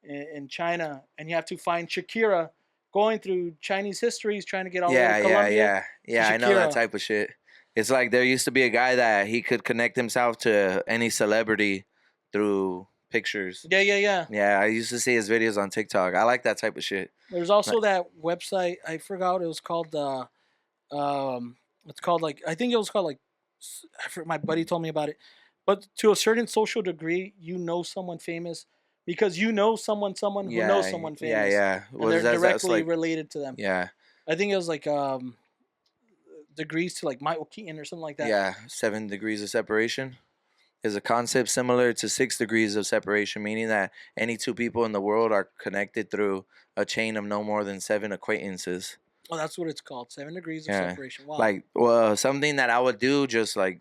Speaker 2: in China and you have to find Shakira going through Chinese histories, trying to get all the way to Colombia.
Speaker 3: Yeah. I know that
Speaker 2: Shakira.
Speaker 3: type of shit. It's like there used to be a guy that he could connect himself to any celebrity through pictures.
Speaker 2: Yeah.
Speaker 3: Yeah, I used to see his videos on TikTok. I like that type of shit.
Speaker 2: There's also that website. I forgot what it was called. It's called like I think it was called like. My buddy told me about it, but to a certain social degree, you know someone famous because you know someone who knows someone famous.
Speaker 3: Yeah.
Speaker 2: And they're directly related to them.
Speaker 3: Yeah.
Speaker 2: I think it was like degrees to like Michael Keaton or something like that.
Speaker 3: Yeah, 7 degrees of separation is a concept similar to 6 degrees of separation, meaning that any two people in the world are connected through a chain of no more than 7 acquaintances.
Speaker 2: Oh, that's what it's called. 7 degrees of
Speaker 3: Yeah.
Speaker 2: separation. Wow.
Speaker 3: Like, something that I would do just like,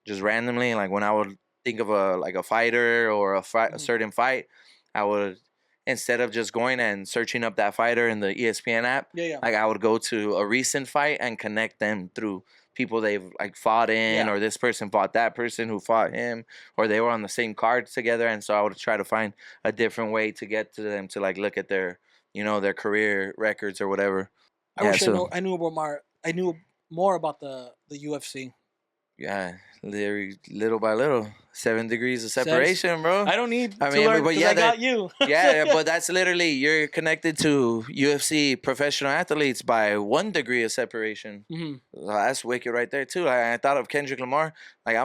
Speaker 3: just randomly, like when I would think of a fighter or a certain fight, I would, instead of just going and searching up that fighter in the ESPN app,
Speaker 2: Yeah.
Speaker 3: like I would go to a recent fight and connect them through people they've like fought in, or this person fought that person who fought him, or they were on the same card together, and so I would try to find a different way to get to them to like look at their their career records or whatever.
Speaker 2: I wish I knew more about the UFC.
Speaker 3: Yeah, little by little, 7 degrees of separation, bro.
Speaker 2: I don't need to
Speaker 3: mean,
Speaker 2: learn
Speaker 3: but
Speaker 2: because I got you.
Speaker 3: yeah, but that's literally, you're connected to UFC professional athletes by 1 degree of separation.
Speaker 2: Mm-hmm.
Speaker 3: So that's wicked right there too. I thought of Kendrick Lamar. Like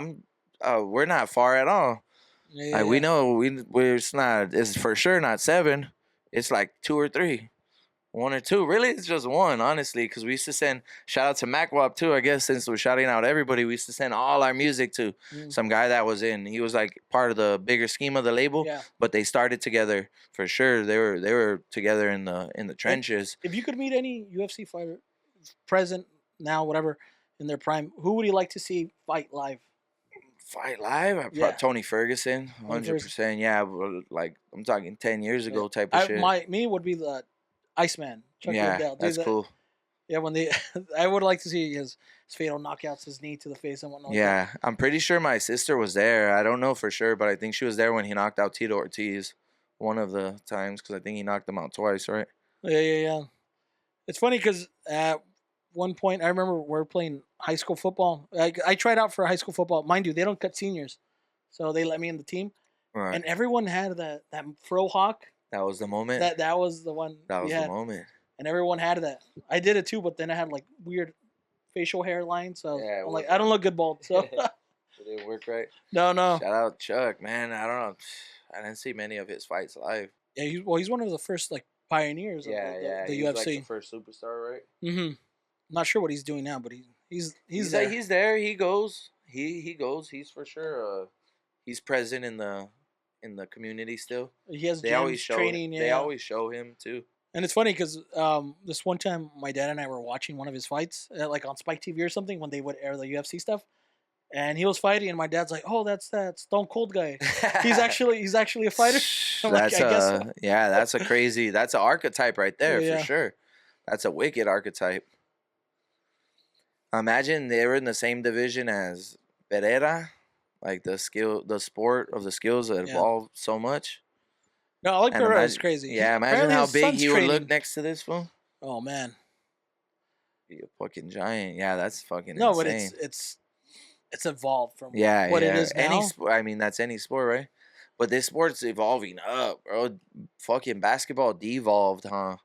Speaker 3: we're not far at all.
Speaker 2: Yeah.
Speaker 3: We know it's for sure not 7. It's like 2 or 3. One or two. Really, it's just one, honestly, because we used to send, shout out to MacWop too, I guess, since we're shouting out everybody, we used to send all our music to some guy that was in. He was like part of the bigger scheme of the label,
Speaker 2: Yeah.
Speaker 3: but they started together for sure. They were together in the trenches.
Speaker 2: If you could meet any UFC fighter, present now, whatever, in their prime, who would you like to see fight live?
Speaker 3: Fight live?
Speaker 2: Yeah.
Speaker 3: Tony Ferguson, 100%. Yeah, like I'm talking 10 years ago type of shit.
Speaker 2: Me would be the Iceman. Chuck
Speaker 3: Yeah,
Speaker 2: Liddell.
Speaker 3: that's cool.
Speaker 2: Yeah, when they, I would like to see his fatal knockouts, his knee to the face and whatnot.
Speaker 3: Yeah, I'm pretty sure my sister was there. I don't know for sure, but I think she was there when he knocked out Tito Ortiz one of the times, because I think he knocked him out twice, right?
Speaker 2: Yeah. It's funny because at one point, I remember we were playing high school football. I tried out for high school football. Mind you, they don't cut seniors. So they let me in the team.
Speaker 3: Right.
Speaker 2: And everyone had that fro hawk.
Speaker 3: That was the moment.
Speaker 2: That was the one.
Speaker 3: That was the moment.
Speaker 2: And everyone had that. I did it too, but then I had like weird facial hair lines. So
Speaker 3: Yeah,
Speaker 2: I'm like, I don't look good bald. So
Speaker 3: It didn't work right.
Speaker 2: no.
Speaker 3: Shout out Chuck, man. I don't know. I didn't see many of his fights live.
Speaker 2: Yeah, he's one of the first like pioneers of the
Speaker 3: he
Speaker 2: UFC.
Speaker 3: was like the first superstar, right?
Speaker 2: Mm-hmm. Not sure what he's doing now, but he's
Speaker 3: there.
Speaker 2: there.
Speaker 3: He's there. He goes. He goes. He's for sure. He's present in the community still.
Speaker 2: He has
Speaker 3: They always show
Speaker 2: training.
Speaker 3: They always show him too.
Speaker 2: And it's funny because this one time my dad and I were watching one of his fights, like on Spike TV or something, when they would air the UFC stuff, and he was fighting, and my dad's like, "Oh, that's that Stone Cold guy. He's actually a fighter." I'm
Speaker 3: That's
Speaker 2: like, I guess so.
Speaker 3: Yeah, that's an archetype right there
Speaker 2: Yeah.
Speaker 3: for sure. That's a wicked archetype. Imagine they were in the same division as Pereira, like the sport of the skills that evolved so much.
Speaker 2: No, I like Pereira. It's crazy.
Speaker 3: Yeah, imagine how big he would look next to this fool.
Speaker 2: Oh man,
Speaker 3: Be a fucking giant. Yeah, that's fucking
Speaker 2: no,
Speaker 3: insane.
Speaker 2: but it's evolved from
Speaker 3: what
Speaker 2: it is now.
Speaker 3: Any sport, I mean, that's any sport, right? But this sport's evolving up, bro. Fucking basketball devolved, huh?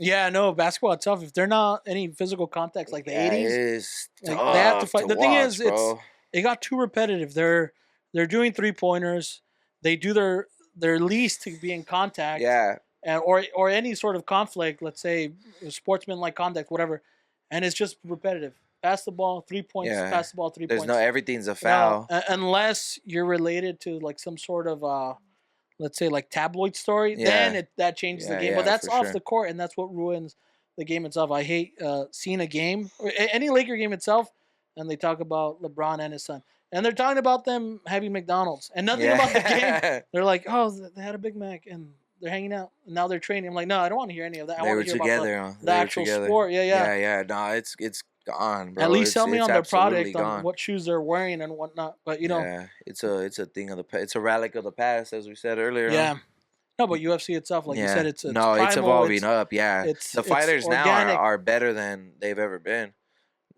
Speaker 2: Yeah, no, basketball itself. If they're not any physical contacts like the '80s,
Speaker 3: it's
Speaker 2: like, they have to fight. The thing is,
Speaker 3: bro.
Speaker 2: it got too repetitive. They're doing 3-pointers. They do their least to be in contact.
Speaker 3: Yeah.
Speaker 2: And or any sort of conflict. Let's say sportsman-like contact, whatever. And it's just repetitive. Pass the ball, 3 points.
Speaker 3: Yeah.
Speaker 2: Pass the ball, 3 points.
Speaker 3: There's no everything's a foul.
Speaker 2: Unless you're related to like some sort of let's say like tabloid story, then that changes the game. But that's off the court, and that's what ruins the game itself. I hate seeing a game or any Laker game itself, and they talk about LeBron and his son, and they're talking about them having McDonald's and nothing about the game. They're like, oh, they had a Big Mac and they're hanging out, and now they're training. I'm like, no, I don't want to hear any of that. I want to hear about the actual sport. Yeah.
Speaker 3: No, it's gone, bro.
Speaker 2: At least tell me on their product,
Speaker 3: gone.
Speaker 2: on what shoes they're wearing and whatnot. But you know,
Speaker 3: it's a thing of the past. It's a relic of the past, as we said earlier.
Speaker 2: Yeah. No, but UFC itself, like you said, it's
Speaker 3: primal, it's evolving up. Yeah, the fighters now are better than they've ever been.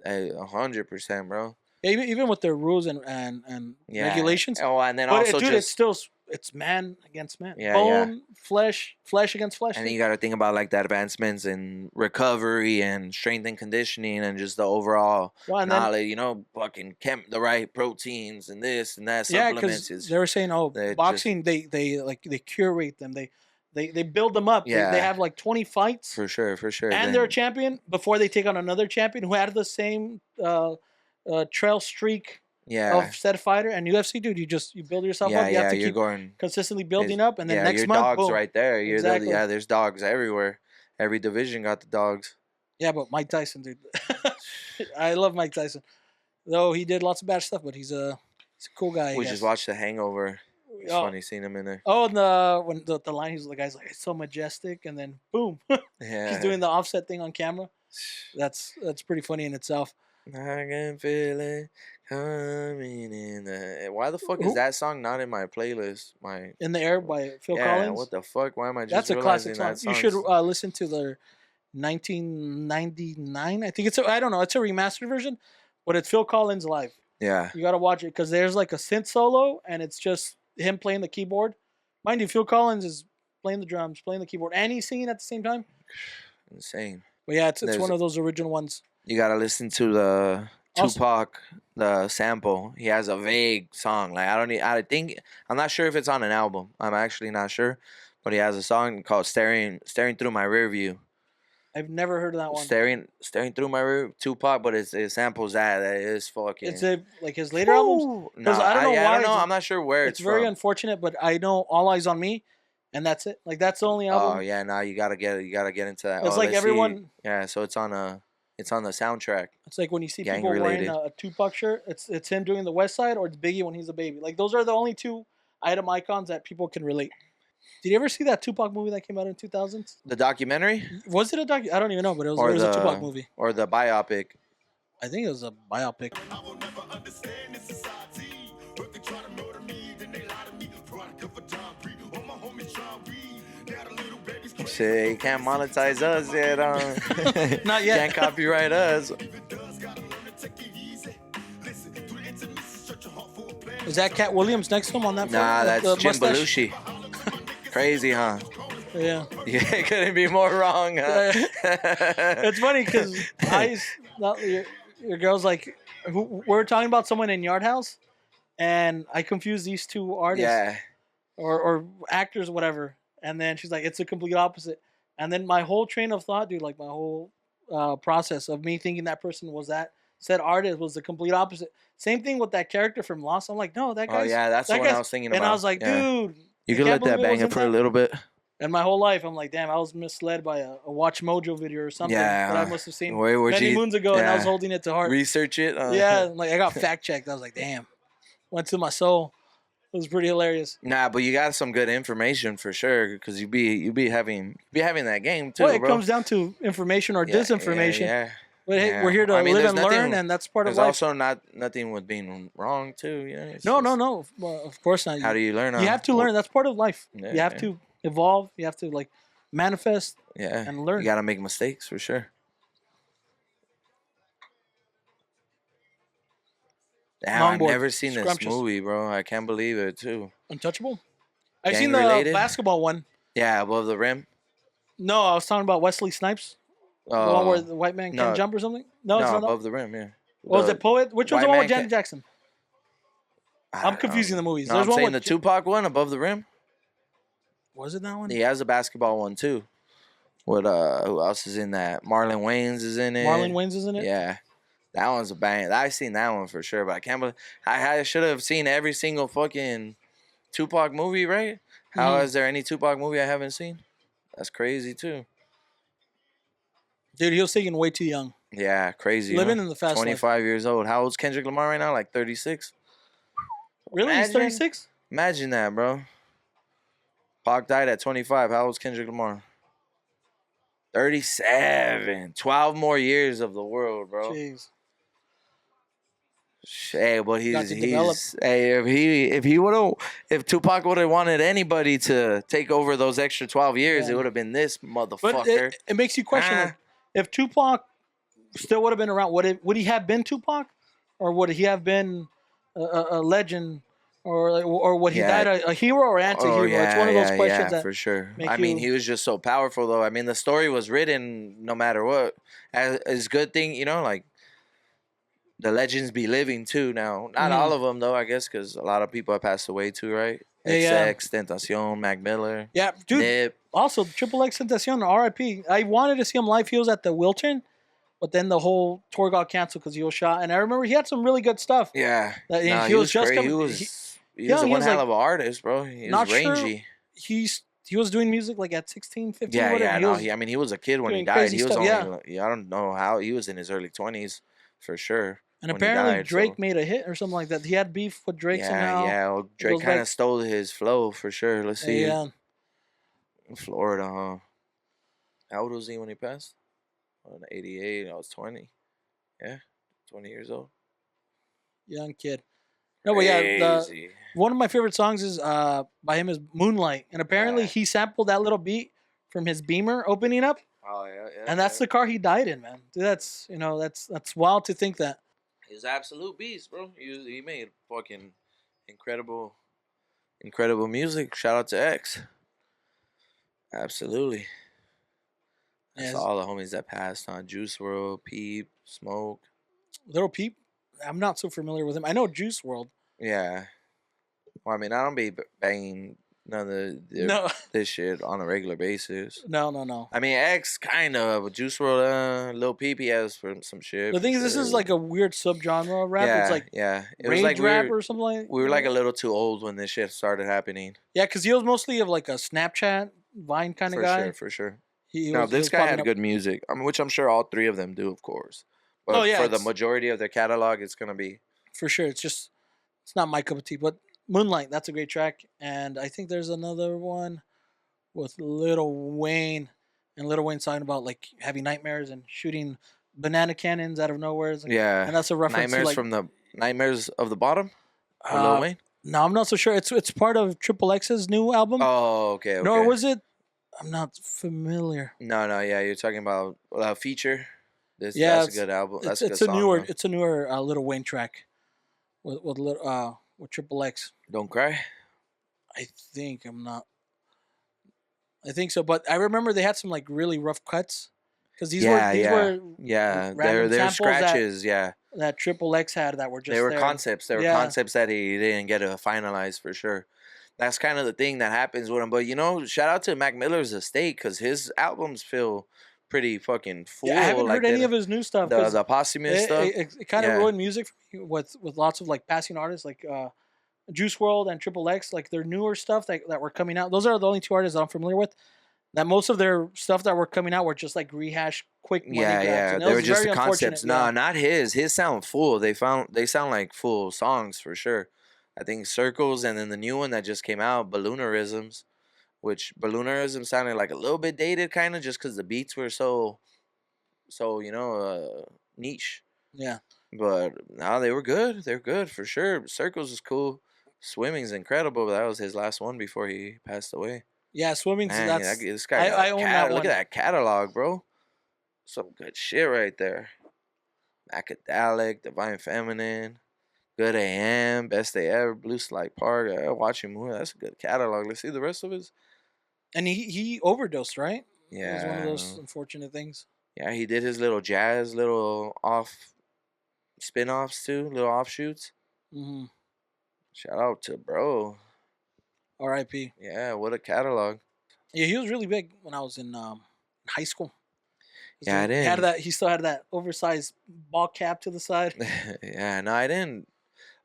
Speaker 3: 100%, bro.
Speaker 2: Yeah, even with their rules and regulations.
Speaker 3: Oh, and then
Speaker 2: but
Speaker 3: also
Speaker 2: it's man against man.
Speaker 3: Yeah,
Speaker 2: Bone, flesh against flesh.
Speaker 3: And then you got to think about like the advancements in recovery and strength and conditioning and just the overall knowledge. You know, fucking the right proteins and this and that.
Speaker 2: Yeah, because they were saying, boxing they curate them. They build them up.
Speaker 3: Yeah.
Speaker 2: They have like 20 fights.
Speaker 3: For sure.
Speaker 2: And they're a champion before they take on another champion who had the same trail streak. Of said fighter. And UFC, dude, you build yourself up. You have to keep consistently building up, and then next
Speaker 3: your
Speaker 2: month,
Speaker 3: dogs
Speaker 2: boom.
Speaker 3: right there.
Speaker 2: Exactly.
Speaker 3: There's dogs everywhere. Every division got the dogs.
Speaker 2: Yeah, but Mike Tyson, dude. I love Mike Tyson. Though he did lots of bad stuff, but he's a cool guy.
Speaker 3: We just watched The Hangover. It's funny seeing him in there.
Speaker 2: Oh, and when the line, the guy's like, it's so majestic, and then boom, he's doing the offset thing on camera. That's pretty funny in itself.
Speaker 3: I can feel it coming in the. Why the fuck is that song not in my playlist?
Speaker 2: In the Air by Phil Collins.
Speaker 3: What the fuck? Why am I just?
Speaker 2: That's a classic song.
Speaker 3: That
Speaker 2: you should listen to their 1999. I think I don't know. It's a remastered version, but it's Phil Collins live.
Speaker 3: Yeah.
Speaker 2: You gotta watch it because there's like a synth solo, and it's just him playing the keyboard. Mind you, Phil Collins is playing the drums, playing the keyboard, and he's singing at the same time.
Speaker 3: Insane.
Speaker 2: But yeah, it's one of those original ones.
Speaker 3: You gotta listen to the Tupac, the sample. He has a vague song. Like I'm not sure if it's on an album. I'm actually not sure, but he has a song called "Staring Through My Rear View."
Speaker 2: I've never heard of that one.
Speaker 3: Staring through my room, Tupac, but it samples that. That is fucking.
Speaker 2: It's like his later albums.
Speaker 3: No,
Speaker 2: Because I don't know why.
Speaker 3: I don't know. I'm not sure where
Speaker 2: it's very
Speaker 3: from.
Speaker 2: unfortunate, but I know All Eyes on Me, and that's it. Like that's the only album.
Speaker 3: Oh yeah, now you gotta get into that.
Speaker 2: It's
Speaker 3: Oh,
Speaker 2: like
Speaker 3: let's
Speaker 2: everyone.
Speaker 3: see. Yeah, so it's on the soundtrack.
Speaker 2: It's like when you see
Speaker 3: Gang
Speaker 2: people
Speaker 3: related.
Speaker 2: wearing a Tupac shirt, it's him doing the West Side, or it's Biggie when he's a baby. Like those are the only two item icons that people can relate. Did you ever see that Tupac movie that came out in 2000s?
Speaker 3: The documentary
Speaker 2: Was it a doc? I don't even know, but it was a Tupac movie.
Speaker 3: Or the biopic.
Speaker 2: I think it was a biopic.
Speaker 3: Shit, you can't monetize us yet.
Speaker 2: Not yet.
Speaker 3: Can't copyright us.
Speaker 2: Is that Cat Williams next to him on that?
Speaker 3: Nah,
Speaker 2: photo?
Speaker 3: that's
Speaker 2: The
Speaker 3: Jim
Speaker 2: mustache?
Speaker 3: Belushi. Crazy, huh?
Speaker 2: Yeah.
Speaker 3: Yeah, couldn't be more wrong. Huh?
Speaker 2: It's funny because your girl's like, we're talking about someone in Yard House, and I confuse these two artists
Speaker 3: Yeah.
Speaker 2: or actors, whatever. And then she's like, it's the complete opposite. And then my whole train of thought, dude, like my whole process of me thinking that person was that said artist was the complete opposite. Same thing with that character from Lost. I'm like, no, that guy's.
Speaker 3: Oh yeah, that's the one I was thinking about.
Speaker 2: And I was like,
Speaker 3: yeah.
Speaker 2: dude,
Speaker 3: You could let that bang it for a little bit.
Speaker 2: And my whole life, I'm like, damn, I was misled by a Watch Mojo video or something that I must have seen many moons ago, and I was holding it to heart.
Speaker 3: Research it.
Speaker 2: Yeah, like I got fact checked. I was like, damn, went to my soul. It was pretty hilarious.
Speaker 3: Nah, but you got some good information for sure, because you be having that game too.
Speaker 2: Well, it
Speaker 3: bro.
Speaker 2: comes down to information or disinformation.
Speaker 3: Yeah.
Speaker 2: But hey, we're here to live and learn, and that's part of life.
Speaker 3: There's also nothing with being wrong too. You
Speaker 2: No.
Speaker 3: know,
Speaker 2: Well, of course not.
Speaker 3: How do you learn?
Speaker 2: You have to learn. That's part of life.
Speaker 3: Yeah,
Speaker 2: you have to evolve. You have to like manifest. And learn.
Speaker 3: You gotta make mistakes for sure. Damn, I've never seen this movie, bro. I can't believe it too.
Speaker 2: Untouchable. I've seen the basketball one.
Speaker 3: Yeah, Above the Rim.
Speaker 2: No, I was talking about Wesley Snipes. The one where the white man can jump or something? No, it's not
Speaker 3: Above the Rim, yeah.
Speaker 2: What was it, Poet? Which one's the one with Janet Jackson? I'm confusing the movies.
Speaker 3: No, I'm saying the Tupac one, Above the Rim.
Speaker 2: Was it that one?
Speaker 3: He has a basketball one too. What who else is in that? Marlon Wayans is in it.
Speaker 2: Marlon Wayans is in it?
Speaker 3: Yeah. That one's a bang. I've seen that one for sure, but I can't believe I should have seen every single fucking Tupac movie, right? How is there any Tupac movie I haven't seen? That's crazy too.
Speaker 2: Dude, he was taken way too young.
Speaker 3: Yeah, crazy.
Speaker 2: Living in the fast
Speaker 3: 25 years old. How old's Kendrick Lamar right now? Like 36?
Speaker 2: Really? He's 36?
Speaker 3: Imagine that, bro. Pac died at 25. How old's Kendrick Lamar? 37. 12 more years of the world, bro.
Speaker 2: Jeez.
Speaker 3: Hey, but if Tupac would have wanted anybody to take over those extra 12 years, it would have been this motherfucker.
Speaker 2: But it makes you question like, if Tupac still would have been around, would he have been Tupac, or would he have been a legend, or would he died a hero or anti-hero? It's one of those questions that
Speaker 3: for sure. I mean, he was just so powerful, though. I mean, the story was written no matter what. As good thing, you know, like. The legends be living too now. Not all of them though, I guess, because a lot of people have passed away too, right? XX, Tentacion, Mac Miller.
Speaker 2: Yeah, dude.
Speaker 3: Nip.
Speaker 2: Also, Triple X Tentacion, R.I.P. I wanted to see him live. He was at the Wiltern, but then the whole tour got canceled because he was shot. And I remember he had some really good stuff.
Speaker 3: Yeah.
Speaker 2: He was just
Speaker 3: great. He was one hell of an artist, bro. He was rangy.
Speaker 2: Sure he was doing music like at 16, 15.
Speaker 3: I mean, he was a kid when he died. He was only, I don't know how, he was in his early 20s for sure.
Speaker 2: And apparently Drake made a hit or something like that. He had beef with Drake somehow.
Speaker 3: Yeah, well, Drake kind of stole his flow for sure. Let's see. Yeah. In Florida, huh? How old was he when he passed? 88. I was 20. Yeah, 20 years old.
Speaker 2: Young kid. No, but yeah, one of my favorite songs is by him is Moonlight. And apparently he sampled that little beat from his Beamer opening up.
Speaker 3: Oh, yeah.
Speaker 2: And that's the car he died in, man. Dude, that's wild to think that.
Speaker 3: He's an absolute beast, bro. He made fucking incredible music. Shout out to X. Absolutely. That's all the homies that passed on. Juice WRLD, Peep, Smoke.
Speaker 2: Little Peep? I'm not so familiar with him. I know Juice WRLD.
Speaker 3: Yeah. Well, I mean, I don't be banging
Speaker 2: No,
Speaker 3: this shit on a regular basis.
Speaker 2: no.
Speaker 3: I mean, X kind of Juice WRLD, Lil Peep has for some shit.
Speaker 2: The
Speaker 3: for
Speaker 2: thing is, this is
Speaker 3: sure.
Speaker 2: like a weird subgenre of rap. It's like
Speaker 3: yeah. It was
Speaker 2: rage
Speaker 3: like
Speaker 2: rap or something like.
Speaker 3: we were like a little too old when this shit started happening.
Speaker 2: Yeah, because he was mostly of like a Snapchat, Vine kind of guy.
Speaker 3: For sure.
Speaker 2: He
Speaker 3: Now
Speaker 2: was,
Speaker 3: this guy had
Speaker 2: popping up.
Speaker 3: good music, I mean, which I'm sure all three of them do, of course. But
Speaker 2: Oh, yeah,
Speaker 3: for the
Speaker 2: it's-
Speaker 3: majority of their catalog, it's gonna be
Speaker 2: For sure. It's not my cup of tea. But Moonlight, that's a great track. And I think there's another one with Lil Wayne, and Lil Wayne talking about like having nightmares and shooting banana cannons out of nowhere. It's like,
Speaker 3: yeah.
Speaker 2: and that's a reference
Speaker 3: Nightmares
Speaker 2: to like
Speaker 3: from the Nightmares of the Bottom. Or Lil
Speaker 2: uh,
Speaker 3: Wayne.
Speaker 2: no, I'm not so sure. It's part of Triple X's new album.
Speaker 3: Oh, okay.
Speaker 2: No, or was it? I'm not familiar.
Speaker 3: No, yeah, you're talking about Feature.
Speaker 2: Yeah,
Speaker 3: That's a good album. That's a good
Speaker 2: it's a
Speaker 3: song,
Speaker 2: newer
Speaker 3: though.
Speaker 2: it's a newer Lil Wayne track with Triple X.
Speaker 3: Don't Cry.
Speaker 2: I think I'm not. I think so, but I remember they had some like really rough cuts because these were
Speaker 3: yeah.
Speaker 2: random
Speaker 3: They're
Speaker 2: samples
Speaker 3: scratches.
Speaker 2: that Triple X had that were just
Speaker 3: they were
Speaker 2: there.
Speaker 3: concepts. They were
Speaker 2: Yeah.
Speaker 3: concepts that he didn't get to finalize for sure. That's kind of the thing that happens with him. But shout out to Mac Miller's estate because his albums feel pretty fucking full.
Speaker 2: Yeah, I haven't
Speaker 3: like
Speaker 2: heard any of his new stuff.
Speaker 3: the posthumous stuff.
Speaker 2: It kind of ruined music for me with lots of like passing artists like Juice WRLD and Triple X, like their newer stuff that were coming out. Those are the only two artists that I'm familiar with. That most of their stuff that were coming out were just like rehash quick money grabs. And
Speaker 3: They were just
Speaker 2: very
Speaker 3: the concepts.
Speaker 2: unfortunate.
Speaker 3: No, not his. His sound full. They sound like full songs for sure. I think Circles and then the new one that just came out, Balloonerisms, which Balloonerism sounded like a little bit dated kind of just because the beats were so niche.
Speaker 2: Yeah.
Speaker 3: But no, they were good. They're good for sure. Circles is cool. Swimming's incredible, but that was his last one before he passed away.
Speaker 2: Yeah, Swimming.
Speaker 3: Man,
Speaker 2: That's
Speaker 3: this guy.
Speaker 2: I own that
Speaker 3: Look
Speaker 2: one.
Speaker 3: at that catalog, bro. Some good shit right there. Macadalic, Divine Feminine, Good AM, Best Day Ever, Blue Slide Park. Watch him move. That's a good catalog. Let's see the rest of his.
Speaker 2: And he overdosed, right?
Speaker 3: Yeah,
Speaker 2: It was one of those unfortunate things.
Speaker 3: Yeah, he did his little jazz, little off spin-offs too, little offshoots.
Speaker 2: Mm-hmm.
Speaker 3: Shout out to bro.
Speaker 2: R.I.P.
Speaker 3: Yeah, what a catalog.
Speaker 2: Yeah, he was really big when I was in high school.
Speaker 3: Yeah, I didn't.
Speaker 2: Had that. He still had that oversized ball cap to the side.
Speaker 3: Yeah, no, I didn't.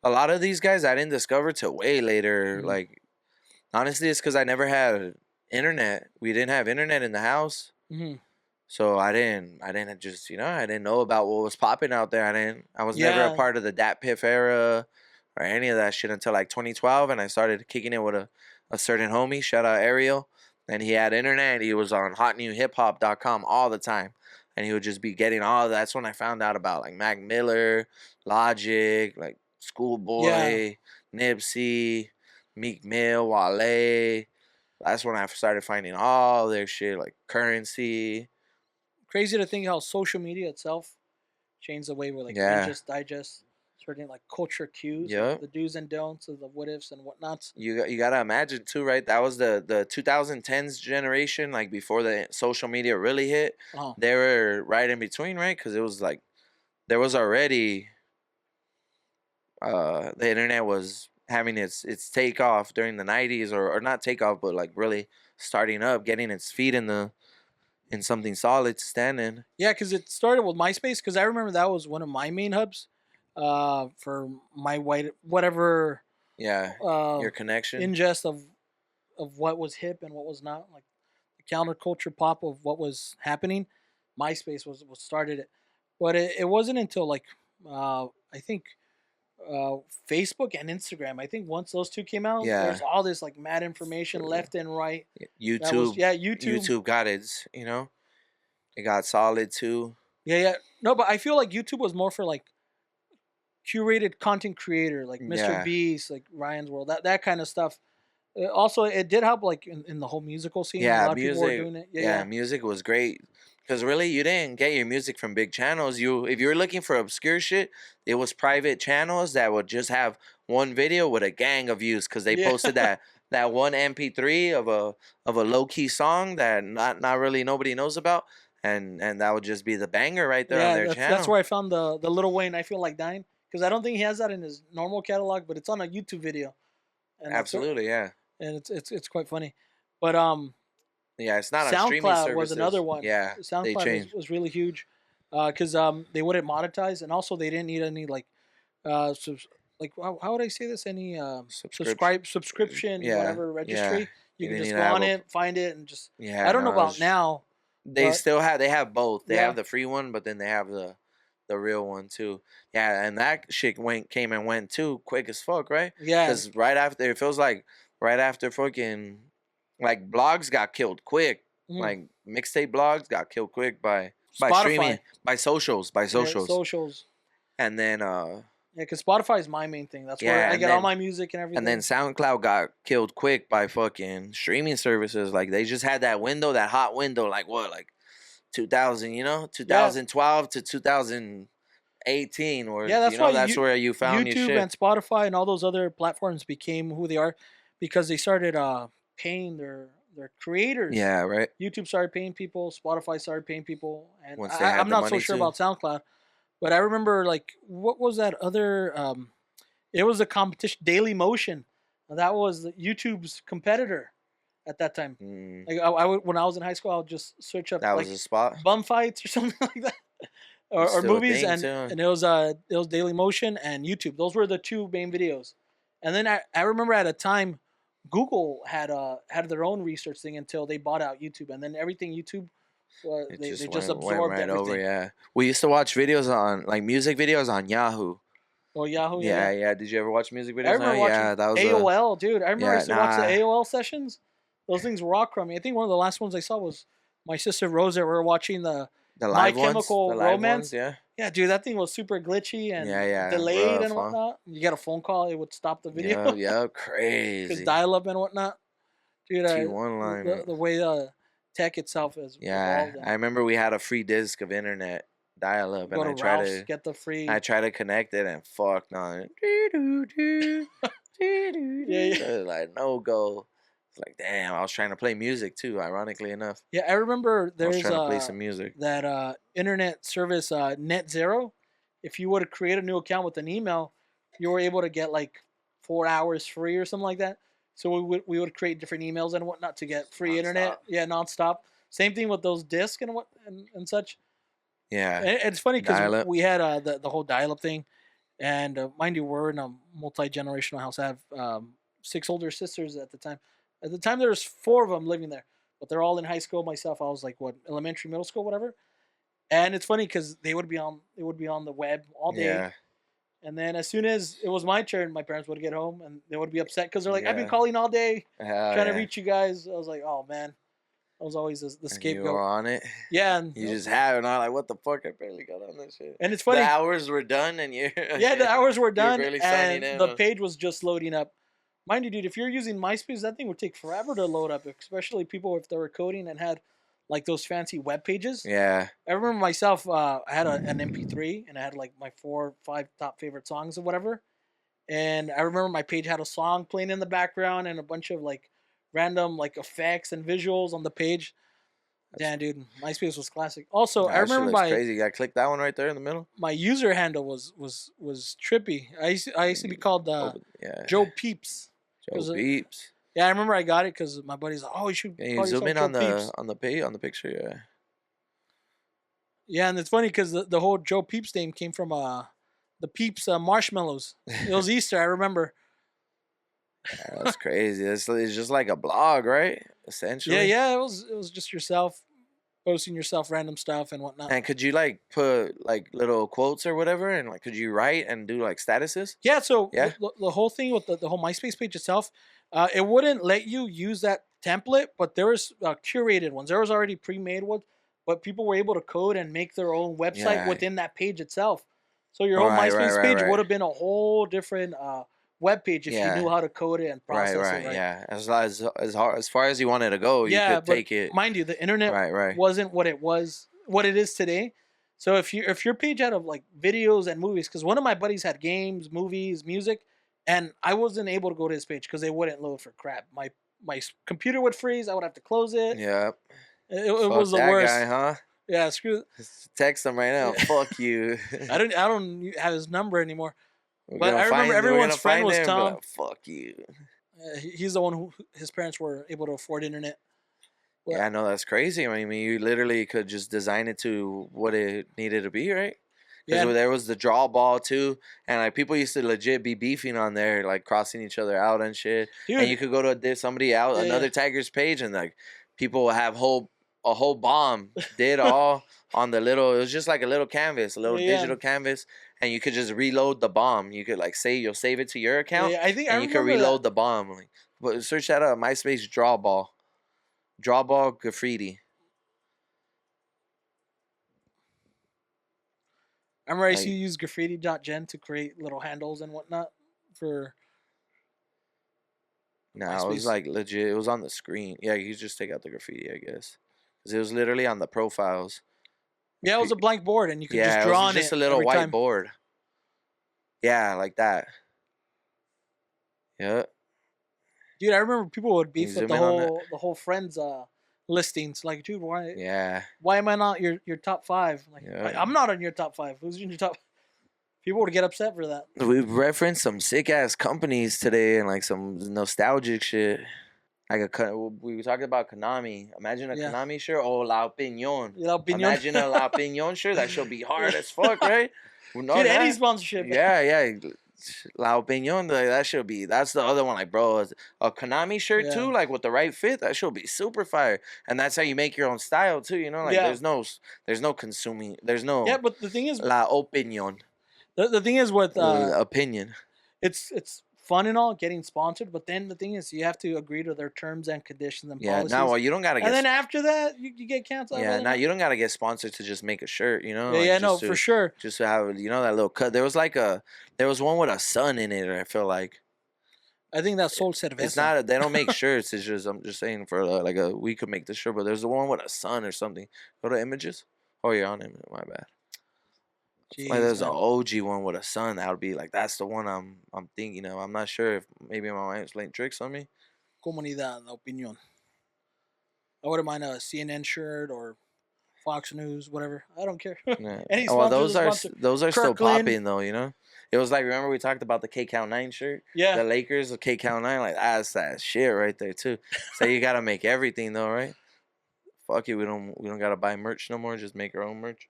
Speaker 3: A lot of these guys I didn't discover till way later.
Speaker 2: Mhm.
Speaker 3: Like, honestly, it's because I never had internet. We didn't have internet in the house,
Speaker 2: Mm-hmm.
Speaker 3: so I didn't just I didn't know about what was popping out there. I was never
Speaker 2: Yeah.
Speaker 3: a part of the Dat Piff era or any of that shit until like 2012, and I started kicking it with a certain homie. Shout out Ariel, and he had internet. He was on hotnewhiphop.com all the time. And he would just be getting all of that. That's when I found out about like Mac Miller, Logic, like Schoolboy, Nipsey, Meek Mill, Wale. That's when I started finding all their shit, like Currency.
Speaker 2: Crazy to think how social media itself changed the way we're like just digest certain like culture cues,
Speaker 3: Yeah.
Speaker 2: the do's and don'ts of the what ifs and whatnots.
Speaker 3: You gotta imagine too, right? That was the 2010s generation, like before the social media really hit.
Speaker 2: Uh-huh.
Speaker 3: They were right in between, right? Because it was like there was already the internet was having its takeoff during the 90s, or not takeoff, but like really starting up, getting its feet in something solid to stand in.
Speaker 2: Yeah, because it started with MySpace. Because I remember that was one of my main hubs for my whatever
Speaker 3: Yeah, your connection.
Speaker 2: ingest of what was hip and what was not, like the counterculture pop of what was happening. MySpace was what started it, but it wasn't until like I think Facebook and Instagram. I think once those two came out,
Speaker 3: Yeah.
Speaker 2: there's all this like mad information left and right.
Speaker 3: YouTube.
Speaker 2: That was, YouTube.
Speaker 3: YouTube got its, it got solid too.
Speaker 2: Yeah. No, but I feel like YouTube was more for like curated content creator, like Mr.
Speaker 3: Yeah.
Speaker 2: Beast, like Ryan's World, that kind of stuff. Also, it did help like in the whole musical scene.
Speaker 3: Yeah,
Speaker 2: a lot of people were doing it.
Speaker 3: Yeah, music was great. Because really, you didn't get your music from big channels. If you were looking for obscure shit, it was private channels that would just have one video with a gang of views because they posted that one MP3 of a low key song that not really nobody knows about, and that would just be the banger right there on their channel.
Speaker 2: That's where I found the Lil Wayne I Feel Like Dying, because I don't think he has that in his normal catalog, but it's on a YouTube video. And
Speaker 3: Absolutely, yeah.
Speaker 2: and it's quite funny. But
Speaker 3: Yeah, it's not on streaming
Speaker 2: SoundCloud was
Speaker 3: services.
Speaker 2: another one.
Speaker 3: Yeah, they
Speaker 2: SoundCloud was,
Speaker 3: changed.
Speaker 2: was really huge because they wouldn't monetize, and also they didn't need any like like how would I say this? Any subscription
Speaker 3: Yeah,
Speaker 2: whatever
Speaker 3: yeah.
Speaker 2: registry. You
Speaker 3: You
Speaker 2: can
Speaker 3: didn't
Speaker 2: just
Speaker 3: need
Speaker 2: go
Speaker 3: to have
Speaker 2: on
Speaker 3: a.
Speaker 2: it, find it, and just.
Speaker 3: Yeah,
Speaker 2: I don't know
Speaker 3: no,
Speaker 2: about now.
Speaker 3: they
Speaker 2: but-
Speaker 3: still have. They have both. They
Speaker 2: Yeah.
Speaker 3: have the free one, but then they have the real one too. Yeah, and that shit came and went too quick as fuck, right?
Speaker 2: Yeah.
Speaker 3: Because right after it feels like right after fucking like blogs got killed quick. Like mixtape blogs got killed quick by
Speaker 2: Spotify.
Speaker 3: streaming, by socials.
Speaker 2: Yeah, socials.
Speaker 3: And then
Speaker 2: Yeah, because Spotify is my main thing. That's
Speaker 3: Yeah,
Speaker 2: where I
Speaker 3: and
Speaker 2: get all
Speaker 3: then-
Speaker 2: my music and everything.
Speaker 3: and then SoundCloud got killed quick by fucking streaming services. Like they just had that window, that hot window, like what, like 2000, 2012 to 2018, or
Speaker 2: Yeah, that's why
Speaker 3: that's where you found your
Speaker 2: YouTube
Speaker 3: shit.
Speaker 2: and Spotify and all those other platforms became who they are because they started paying their creators.
Speaker 3: Yeah, right.
Speaker 2: YouTube started paying people. Spotify started paying people, and
Speaker 3: Once they had
Speaker 2: I'm
Speaker 3: the
Speaker 2: not so
Speaker 3: money
Speaker 2: sure
Speaker 3: too.
Speaker 2: about SoundCloud, but I remember like what was that other? It was a competition, Daily Motion. That was YouTube's competitor at that time.
Speaker 3: Mm,
Speaker 2: Like I would, when I was in high school, I would just search up
Speaker 3: that
Speaker 2: like
Speaker 3: was a spot.
Speaker 2: bum fights or something like that, or
Speaker 3: Still a
Speaker 2: movies,
Speaker 3: thing,
Speaker 2: and
Speaker 3: too.
Speaker 2: it was Daily Motion and YouTube. Those were the two main videos. And then I remember at a time, Google had their own research thing until they bought out YouTube, and then everything YouTube,
Speaker 3: It
Speaker 2: they
Speaker 3: just
Speaker 2: just
Speaker 3: went
Speaker 2: absorbed
Speaker 3: right
Speaker 2: everything.
Speaker 3: over. Yeah, we used to watch videos on like music videos on Yahoo.
Speaker 2: Oh, Yahoo.
Speaker 3: Yeah. Did you ever watch music videos?
Speaker 2: I remember watching
Speaker 3: yeah, that was
Speaker 2: AOL, dude. I remember I used to watch the
Speaker 3: nah.
Speaker 2: AOL sessions. Those things were rock crummy. I think one of the last ones I saw was my sister Rosa. We were watching the
Speaker 3: The
Speaker 2: My
Speaker 3: live ones,
Speaker 2: Chemical
Speaker 3: the live
Speaker 2: Romance.
Speaker 3: ones, yeah.
Speaker 2: Yeah, dude, that thing was super glitchy and
Speaker 3: Yeah,
Speaker 2: delayed
Speaker 3: rough,
Speaker 2: and
Speaker 3: huh?
Speaker 2: whatnot. You get a phone call, it would stop the video.
Speaker 3: Yeah,
Speaker 2: Because
Speaker 3: crazy.
Speaker 2: dial-up and whatnot. Dude,
Speaker 3: T1 line.
Speaker 2: the way tech itself has
Speaker 3: Yeah,
Speaker 2: evolved.
Speaker 3: I remember we had a free disc of internet dial-up,
Speaker 2: Go
Speaker 3: and
Speaker 2: to Ralph's, get the free.
Speaker 3: I tried to connect it, and fuck no.
Speaker 2: Yeah.
Speaker 3: Like no go. It's like damn, I was trying to play music too. Ironically enough,
Speaker 2: Yeah, I remember
Speaker 3: I was
Speaker 2: there's
Speaker 3: trying to play some music.
Speaker 2: that internet service Net Zero. If you were to create a new account with an email, you were able to get like 4 hours free or something like that. So we would create different emails and whatnot to get free internet.
Speaker 3: Nonstop.
Speaker 2: Yeah, nonstop. Same thing with those discs and such.
Speaker 3: Yeah,
Speaker 2: And it's funny because
Speaker 3: Dial-up.
Speaker 2: we had the whole dial-up thing, and mind you, we're in a multi-generational house. I have 6 older sisters at the time. At the time, there was 4 of them living there, but they're all in high school. Myself, I was like elementary, middle school, whatever. And it's funny because they would be on the web all day.
Speaker 3: yeah.
Speaker 2: And then as soon as it was my turn, my parents would get home and they would be upset because they're like, I've been
Speaker 3: Yeah.
Speaker 2: calling all day
Speaker 3: Hell
Speaker 2: trying to
Speaker 3: yeah.
Speaker 2: reach you guys. I was like, oh man, I was always the
Speaker 3: And you were
Speaker 2: scapegoat.
Speaker 3: on it.
Speaker 2: Yeah, and
Speaker 3: You just have it, and I'm like, what the fuck? I barely got on that shit.
Speaker 2: it's funny.
Speaker 3: The hours were done, and you.
Speaker 2: Yeah, the hours were done,
Speaker 3: barely
Speaker 2: and
Speaker 3: signing in,
Speaker 2: the
Speaker 3: huh?
Speaker 2: page was just loading up. Mind you, dude, if you're using MySpace, that thing would take forever to load up, especially people if they were coding and had like those fancy web pages.
Speaker 3: Yeah.
Speaker 2: I remember myself, I had an MP3 and I had like my 4 or 5 top favorite songs or whatever. And I remember my page had a song playing in the background and a bunch of like random like effects and visuals on the page. Damn, dude, MySpace was classic. Also, I
Speaker 3: That shit
Speaker 2: remember
Speaker 3: looks crazy. You gotta click that one right there in the middle.
Speaker 2: my user handle was trippy. I used to be called
Speaker 3: Yeah.
Speaker 2: Joe Peeps.
Speaker 3: Joe
Speaker 2: 'cause,
Speaker 3: Beeps.
Speaker 2: Yeah, I remember I got it because my buddy's like, "Oh, you should
Speaker 3: Can you
Speaker 2: call
Speaker 3: zoom
Speaker 2: yourself
Speaker 3: in
Speaker 2: Joe Peeps."
Speaker 3: on the picture? Yeah.
Speaker 2: Yeah, and it's funny because the whole Joe Peeps name came from the Peeps marshmallows. It was Easter, I remember.
Speaker 3: Yeah, that's crazy. It's just like a blog, right? Essentially.
Speaker 2: Yeah, it was just yourself posting yourself random stuff and whatnot.
Speaker 3: And could you like put like little quotes or whatever, and like could you write and do like statuses?
Speaker 2: Yeah, so
Speaker 3: Yeah.
Speaker 2: the whole thing with the whole MySpace page itself, it wouldn't let you use that template, but there was curated ones. There was already pre-made ones, but people were able to code and make their own website
Speaker 3: Yeah.
Speaker 2: within that page itself. So your whole
Speaker 3: Right,
Speaker 2: MySpace
Speaker 3: right,
Speaker 2: page
Speaker 3: right.
Speaker 2: would have been a whole different web page if
Speaker 3: Yeah.
Speaker 2: you knew how to code it and process
Speaker 3: Right,
Speaker 2: it right.
Speaker 3: yeah. As far as you wanted to go, you
Speaker 2: Yeah,
Speaker 3: could
Speaker 2: but
Speaker 3: take it.
Speaker 2: mind you, the internet
Speaker 3: Right.
Speaker 2: wasn't what it is today. So if your page had of like videos and movies, because one of my buddies had games, movies, music, and I wasn't able to go to his page because they wouldn't load for crap. My computer would freeze. I would have to close it.
Speaker 3: Yeah.
Speaker 2: It
Speaker 3: Fuck
Speaker 2: was the
Speaker 3: that
Speaker 2: worst.
Speaker 3: guy, huh?
Speaker 2: Yeah, screw.
Speaker 3: Text him right now.
Speaker 2: Yeah.
Speaker 3: Fuck you.
Speaker 2: I don't have his number anymore.
Speaker 3: We're
Speaker 2: But
Speaker 3: gonna
Speaker 2: I remember
Speaker 3: find- we're
Speaker 2: everyone's
Speaker 3: gonna
Speaker 2: friend
Speaker 3: find
Speaker 2: was
Speaker 3: him and be
Speaker 2: Tom.
Speaker 3: like, fuck you.
Speaker 2: He's the one who his parents were able to afford internet. Well,
Speaker 3: Yeah, I know that's crazy. I mean, you literally could just design it to what it needed to be, right? Because
Speaker 2: yeah,
Speaker 3: there was the draw ball too, and like people used to legit be beefing on there, like crossing each other out and shit. And you
Speaker 2: dude.
Speaker 3: could go to somebody out
Speaker 2: Yeah,
Speaker 3: another Tigers page, and like people will have a whole bomb did all on the little. It was just like a little canvas, a little
Speaker 2: yeah,
Speaker 3: digital canvas, and you could just reload the bomb. You could like you'll save it to your account,
Speaker 2: I think I
Speaker 3: and you could
Speaker 2: remember that.
Speaker 3: reload the bomb. Like, but search that up, MySpace draw ball. Drawball graffiti.
Speaker 2: I remember I used to
Speaker 3: Like,
Speaker 2: use graffiti.gen to create little handles and whatnot for
Speaker 3: no, it was
Speaker 2: MySpace.
Speaker 3: like legit. It was on the screen. Yeah, you just take out the graffiti, I guess, because it was literally on the profiles.
Speaker 2: Yeah, it was
Speaker 3: Pe-
Speaker 2: a blank board and you could just
Speaker 3: Yeah, it
Speaker 2: draw
Speaker 3: was
Speaker 2: on
Speaker 3: just
Speaker 2: it
Speaker 3: a little
Speaker 2: every
Speaker 3: white
Speaker 2: time.
Speaker 3: board. Yeah, like that. Yeah.
Speaker 2: Dude, I remember people would
Speaker 3: Can you
Speaker 2: beef with
Speaker 3: zoom in on that?
Speaker 2: the whole friends listings. Like, dude,
Speaker 3: Yeah.
Speaker 2: why am I not your top five? Like,
Speaker 3: Yeah.
Speaker 2: I'm not on your top five. Who's in your top? People would get upset for that.
Speaker 3: We referenced some sick ass companies today and like some nostalgic shit. Like we were talking about Konami. Imagine a
Speaker 2: Yeah.
Speaker 3: Konami shirt. Oh, La Opinion.
Speaker 2: La Opinion.
Speaker 3: Imagine a La Opinion shirt. That should be hard as fuck, right? Well, no,
Speaker 2: Dude, any
Speaker 3: not.
Speaker 2: sponsorship.
Speaker 3: Yeah. La Opinion. Like, that should be. That's the other one. Like, bro, a Konami shirt
Speaker 2: Yeah.
Speaker 3: too. Like with the right fit, that should be super fire. And that's how you make your own style too. You know, like
Speaker 2: Yeah.
Speaker 3: there's no consuming. There's no.
Speaker 2: Yeah, but the thing is,
Speaker 3: La Opinion.
Speaker 2: the thing is with
Speaker 3: Opinion.
Speaker 2: it's fun and all getting sponsored, but then the thing is you have to agree to their terms and conditions and
Speaker 3: Yeah.
Speaker 2: policies.
Speaker 3: Now, well, you don't gotta get.
Speaker 2: And then after that, you get canceled.
Speaker 3: Yeah, now you don't gotta get sponsored to just make a shirt, you know?
Speaker 2: Yeah,
Speaker 3: like,
Speaker 2: yeah,
Speaker 3: just
Speaker 2: no,
Speaker 3: to,
Speaker 2: for sure.
Speaker 3: Just to have that little cut. There was one with a sun in it. I feel like
Speaker 2: I think that's Sol Cerveza.
Speaker 3: it's not. They don't make shirts. It's just I'm just saying for we could make the shirt, but there's the one with a sun or something. Go to images. Oh, you're on it. My bad.
Speaker 2: Jeez,
Speaker 3: Like there's an
Speaker 2: man.
Speaker 3: OG one with a sun. That would be like that's the one I'm thinking of. I'm not sure if maybe my mind's playing tricks on me.
Speaker 2: Comunidad, la opinión. I wouldn't mind a CNN shirt or Fox News, whatever. I don't care.
Speaker 3: Yeah.
Speaker 2: Any
Speaker 3: Well,
Speaker 2: sponsor's a sponsor.
Speaker 3: those are still
Speaker 2: Kirkland.
Speaker 3: popping though, you know. It was like remember we talked about the K Count 9 shirt,
Speaker 2: Yeah.
Speaker 3: the Lakers, the K Count 9, like that's that shit right there too. So you gotta make everything though, right? Fuck it, we don't gotta buy merch no more. Just make our own merch.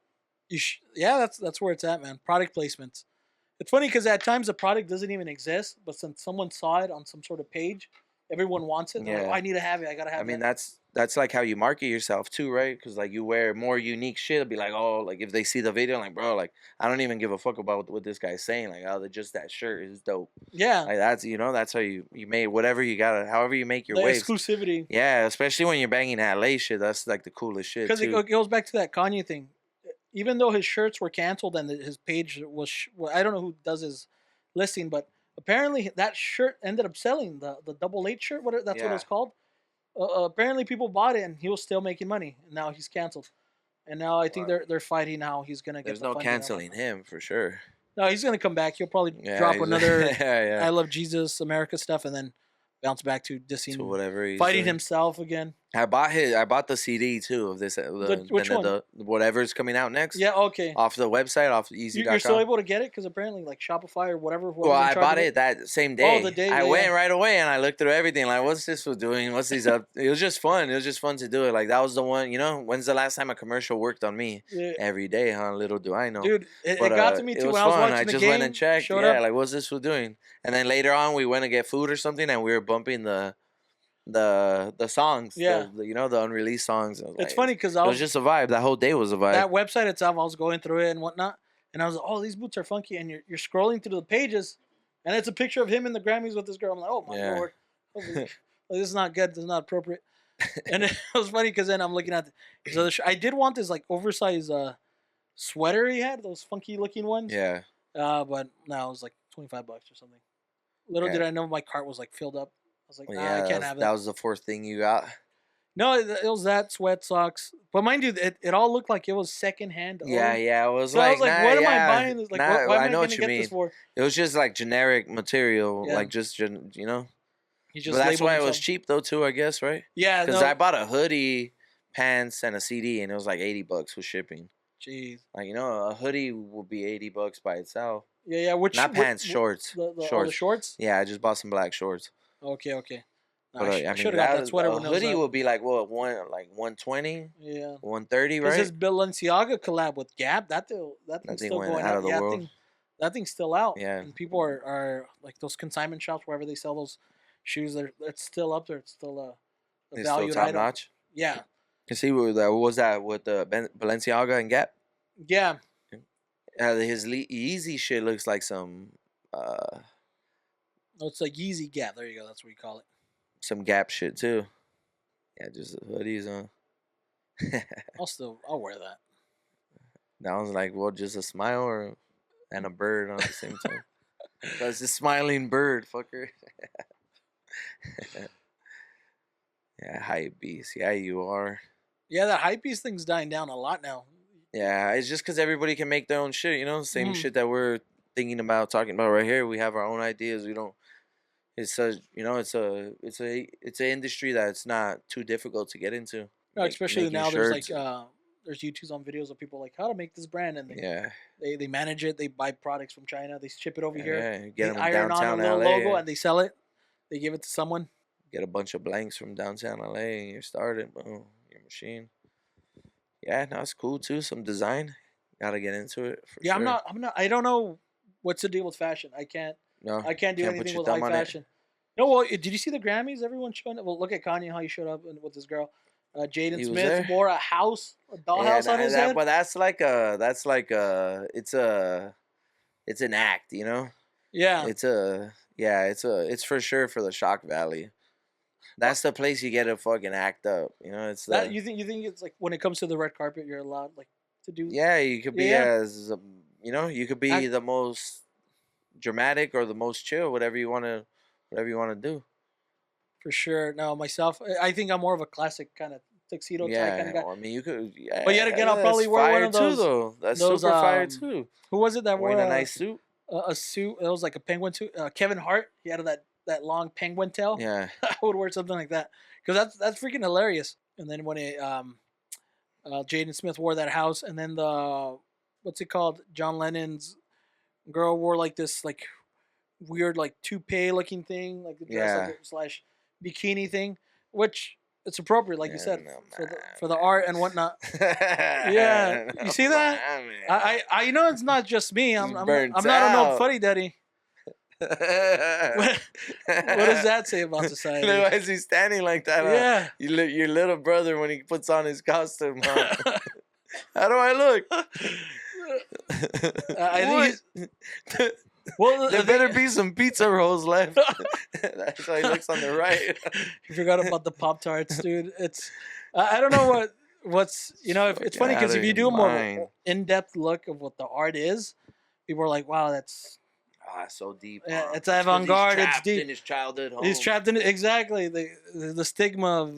Speaker 2: Yeah, that's where it's at, man. Product placements. It's funny because at times the product doesn't even exist, but since someone saw it on some sort of page, everyone wants it. They're like,
Speaker 3: Yeah.
Speaker 2: oh, I need to have it. I gotta have it.
Speaker 3: I mean that's like how you market yourself too, right? Because like you wear more unique shit. It'll be like, oh, like if they see the video, like bro, like I don't even give a fuck about what this guy's saying. Like, oh, just that shirt is dope.
Speaker 2: Yeah.
Speaker 3: Like that's how you made whatever you gotta, however you make your
Speaker 2: The
Speaker 3: waves.
Speaker 2: exclusivity.
Speaker 3: Yeah, especially when you're banging that LA shit. That's like the coolest shit
Speaker 2: Because
Speaker 3: too.
Speaker 2: it goes back to that Kanye thing. Even though his shirts were canceled and his page was, well, I don't know who does his listing, but apparently that shirt ended up selling the double eight shirt. That's what
Speaker 3: Yeah.
Speaker 2: it's called. Apparently people bought it and he was still making money. And now he's canceled. And now I think they're fighting how he's gonna get.
Speaker 3: There's
Speaker 2: the
Speaker 3: no
Speaker 2: funding out.
Speaker 3: canceling him for sure.
Speaker 2: No, he's gonna come back. He'll probably
Speaker 3: Yeah,
Speaker 2: drop
Speaker 3: he's-
Speaker 2: another
Speaker 3: yeah.
Speaker 2: "I Love Jesus" America stuff, and then bounce back to dissing,
Speaker 3: To whatever he's
Speaker 2: fighting
Speaker 3: doing.
Speaker 2: himself again.
Speaker 3: I bought the CD too of this
Speaker 2: Which one?
Speaker 3: the whatever's coming out next.
Speaker 2: Yeah, okay.
Speaker 3: Off the website, off easy.com.
Speaker 2: You're still able to get it because apparently, like Shopify or whatever.
Speaker 3: Well, I bought it that same day.
Speaker 2: Oh, the day,
Speaker 3: I
Speaker 2: yeah,
Speaker 3: went
Speaker 2: yeah.
Speaker 3: right away and I looked through everything. Like, what's this for doing? What's these up? It was just fun. It was just fun to do it. Like that was the one. You know, when's the last time a commercial worked on me?
Speaker 2: Yeah.
Speaker 3: Every day, huh? Little do I know.
Speaker 2: Dude, it
Speaker 3: But,
Speaker 2: got to me
Speaker 3: it
Speaker 2: too
Speaker 3: was
Speaker 2: when I was
Speaker 3: fun.
Speaker 2: watching
Speaker 3: I
Speaker 2: the
Speaker 3: just
Speaker 2: game.
Speaker 3: went and checked.
Speaker 2: Showed
Speaker 3: Yeah,
Speaker 2: up.
Speaker 3: like what's this for doing? And then later on, we went to get food or something, and we were bumping the songs.
Speaker 2: Yeah.
Speaker 3: The unreleased songs.
Speaker 2: It's funny because
Speaker 3: It was just a vibe. That whole day was a vibe.
Speaker 2: that website itself. I was going through it and whatnot, and I was like, "Oh, these boots are funky." And you're scrolling through the pages, and it's a picture of him in the Grammys with this girl. I'm like, "Oh my
Speaker 3: Yeah.
Speaker 2: lord, Holy- like, this is not good. This is not appropriate." And it was funny because then I'm looking at his other. I did want this like oversized sweater he had, those funky looking ones.
Speaker 3: Yeah.
Speaker 2: But no, it was like $25 or something. Little
Speaker 3: Yeah.
Speaker 2: did I know my cart was like filled up. I was like,
Speaker 3: Well,
Speaker 2: nah,
Speaker 3: yeah,
Speaker 2: I can't have
Speaker 3: that
Speaker 2: that.
Speaker 3: was the fourth thing you got.
Speaker 2: No, it was that sweat socks. But mind you, it all looked like it was secondhand.
Speaker 3: Yeah, yeah. It was
Speaker 2: So I was like,
Speaker 3: nah,
Speaker 2: what am
Speaker 3: yeah,
Speaker 2: I buying this? Like,
Speaker 3: nah,
Speaker 2: why am
Speaker 3: I
Speaker 2: I
Speaker 3: know
Speaker 2: going
Speaker 3: what
Speaker 2: to
Speaker 3: you
Speaker 2: get
Speaker 3: mean.
Speaker 2: this for?
Speaker 3: It was just like generic material,
Speaker 2: Yeah.
Speaker 3: like just you know.
Speaker 2: He
Speaker 3: But
Speaker 2: just
Speaker 3: that's
Speaker 2: labeled
Speaker 3: why it was
Speaker 2: himself.
Speaker 3: cheap though too, I guess, right?
Speaker 2: Yeah,
Speaker 3: Because
Speaker 2: no.
Speaker 3: I bought a hoodie, pants, and a CD, and it was like $80 with shipping.
Speaker 2: Jeez.
Speaker 3: Like a hoodie would be $80 by itself.
Speaker 2: Yeah, yeah.
Speaker 3: Not pants, shorts.
Speaker 2: The
Speaker 3: shorts.
Speaker 2: shorts?
Speaker 3: Yeah, I just bought some black shorts.
Speaker 2: Okay, okay.
Speaker 3: But
Speaker 2: I
Speaker 3: I
Speaker 2: should
Speaker 3: mean,
Speaker 2: have got that sweater
Speaker 3: a
Speaker 2: when it was
Speaker 3: hoodie
Speaker 2: up.
Speaker 3: would be like what 120,
Speaker 2: Yeah.
Speaker 3: 130,
Speaker 2: Because
Speaker 3: right?
Speaker 2: his Balenciaga collab with Gap, that
Speaker 3: That
Speaker 2: thing's
Speaker 3: thing
Speaker 2: still
Speaker 3: went
Speaker 2: going
Speaker 3: out
Speaker 2: up.
Speaker 3: of the
Speaker 2: Yeah,
Speaker 3: world.
Speaker 2: that thing's still out,
Speaker 3: Yeah,
Speaker 2: and people are like those consignment shops wherever they sell those shoes. It's still up there. It's still a
Speaker 3: it's still
Speaker 2: valued
Speaker 3: top
Speaker 2: item.
Speaker 3: notch.
Speaker 2: Yeah,
Speaker 3: You see what was that with the Balenciaga and Gap?
Speaker 2: yeah.
Speaker 3: His Yeezy shit looks like uh
Speaker 2: No, it's like Yeezy Gap. There you go. That's what you call it.
Speaker 3: some Gap shit too. Yeah, just hoodies on.
Speaker 2: I'll wear that.
Speaker 3: That was like, well, just a smile and a bird on the same time. That's a smiling bird, fucker. Yeah, hype beast. Yeah, you are.
Speaker 2: Yeah, that hypebeast thing's dying down a lot now.
Speaker 3: Yeah, it's just because everybody can make their own shit. You know, same
Speaker 2: Mhm.
Speaker 3: shit that we're thinking about talking about right here. We have our own ideas. We don't. It's a you know it's an industry that's not too difficult to get into.
Speaker 2: No, especially
Speaker 3: Making
Speaker 2: now there's
Speaker 3: shirts.
Speaker 2: like there's YouTube's on videos of people like how to make this brand, and
Speaker 3: Yeah,
Speaker 2: they manage it. They buy products from China. They ship it over here.
Speaker 3: yeah.
Speaker 2: They
Speaker 3: Get them in
Speaker 2: iron on a
Speaker 3: downtown
Speaker 2: little
Speaker 3: LA.
Speaker 2: logo
Speaker 3: Yeah.
Speaker 2: and they sell it. They give it to someone.
Speaker 3: Get a bunch of blanks from downtown LA and you're started. Boom, your machine. Yeah, no, it's cool too. Some design. Gotta get into it for
Speaker 2: Yeah,
Speaker 3: sure.
Speaker 2: I'm not. I don't know what's the deal with fashion. I can't
Speaker 3: No,
Speaker 2: do
Speaker 3: put
Speaker 2: anything
Speaker 3: your
Speaker 2: with
Speaker 3: thumb
Speaker 2: high
Speaker 3: on it.
Speaker 2: fashion. No, well, did you see the Grammys? Everyone showing up. Well, look at Kanye how he showed up with this girl. Jaden
Speaker 3: He was
Speaker 2: Smith
Speaker 3: there?
Speaker 2: wore a dollhouse on his head.
Speaker 3: But that's it's an act, you know.
Speaker 2: Yeah,
Speaker 3: It's for sure for the Shock Valley. That's the place you get to fucking act up, you know. It's
Speaker 2: that
Speaker 3: the
Speaker 2: you think it's like when it comes to the red carpet, you're allowed like to do.
Speaker 3: yeah. You could be
Speaker 2: Yeah.
Speaker 3: as you know. You could be
Speaker 2: Act-
Speaker 3: the most dramatic or the most chill, whatever you want to do.
Speaker 2: For sure. No, myself, I think I'm more of a classic kind of tuxedo tie kind
Speaker 3: Yeah,
Speaker 2: of guy.
Speaker 3: well, I mean, you could. Yeah,
Speaker 2: But yet again, I'll
Speaker 3: that's
Speaker 2: probably wear one
Speaker 3: fire
Speaker 2: of those.
Speaker 3: too, though. That's
Speaker 2: those,
Speaker 3: super fire
Speaker 2: um,
Speaker 3: too.
Speaker 2: Who was it that wore
Speaker 3: Wearing a nice suit.
Speaker 2: a suit? It was like a penguin suit. Kevin Hart. He had that long penguin tail.
Speaker 3: Yeah,
Speaker 2: I would wear something like that because that's freaking hilarious. And then when Jaden Smith wore that house, and then the what's it called? John Lennon's girl wore like this like weird like toupee looking thing, like the dress
Speaker 3: Yeah.
Speaker 2: like, slash bikini thing, which it's appropriate, like you
Speaker 3: Yeah,
Speaker 2: said,
Speaker 3: no,
Speaker 2: for the art and whatnot.
Speaker 3: Yeah,
Speaker 2: you see that? I know it's not just me. I'm not an old fuddy duddy. What does that say about society?
Speaker 3: Why is he standing like that?
Speaker 2: Yeah.
Speaker 3: Your little brother when he puts on his costume. Huh? How do I look?
Speaker 2: I think
Speaker 3: There better be some pizza rolls left. That's how he looks on the right.
Speaker 2: You forgot about the Pop-Tarts, dude. It's I don't know what's it's funny because if you do a more in-depth look of what the art is, people are like, wow, that's
Speaker 3: so deep.
Speaker 2: yeah,
Speaker 3: huh?
Speaker 2: it's avant-garde.
Speaker 3: He's
Speaker 2: It's
Speaker 3: trapped
Speaker 2: deep.
Speaker 3: in his childhood home.
Speaker 2: He's trapped in it exactly the stigma of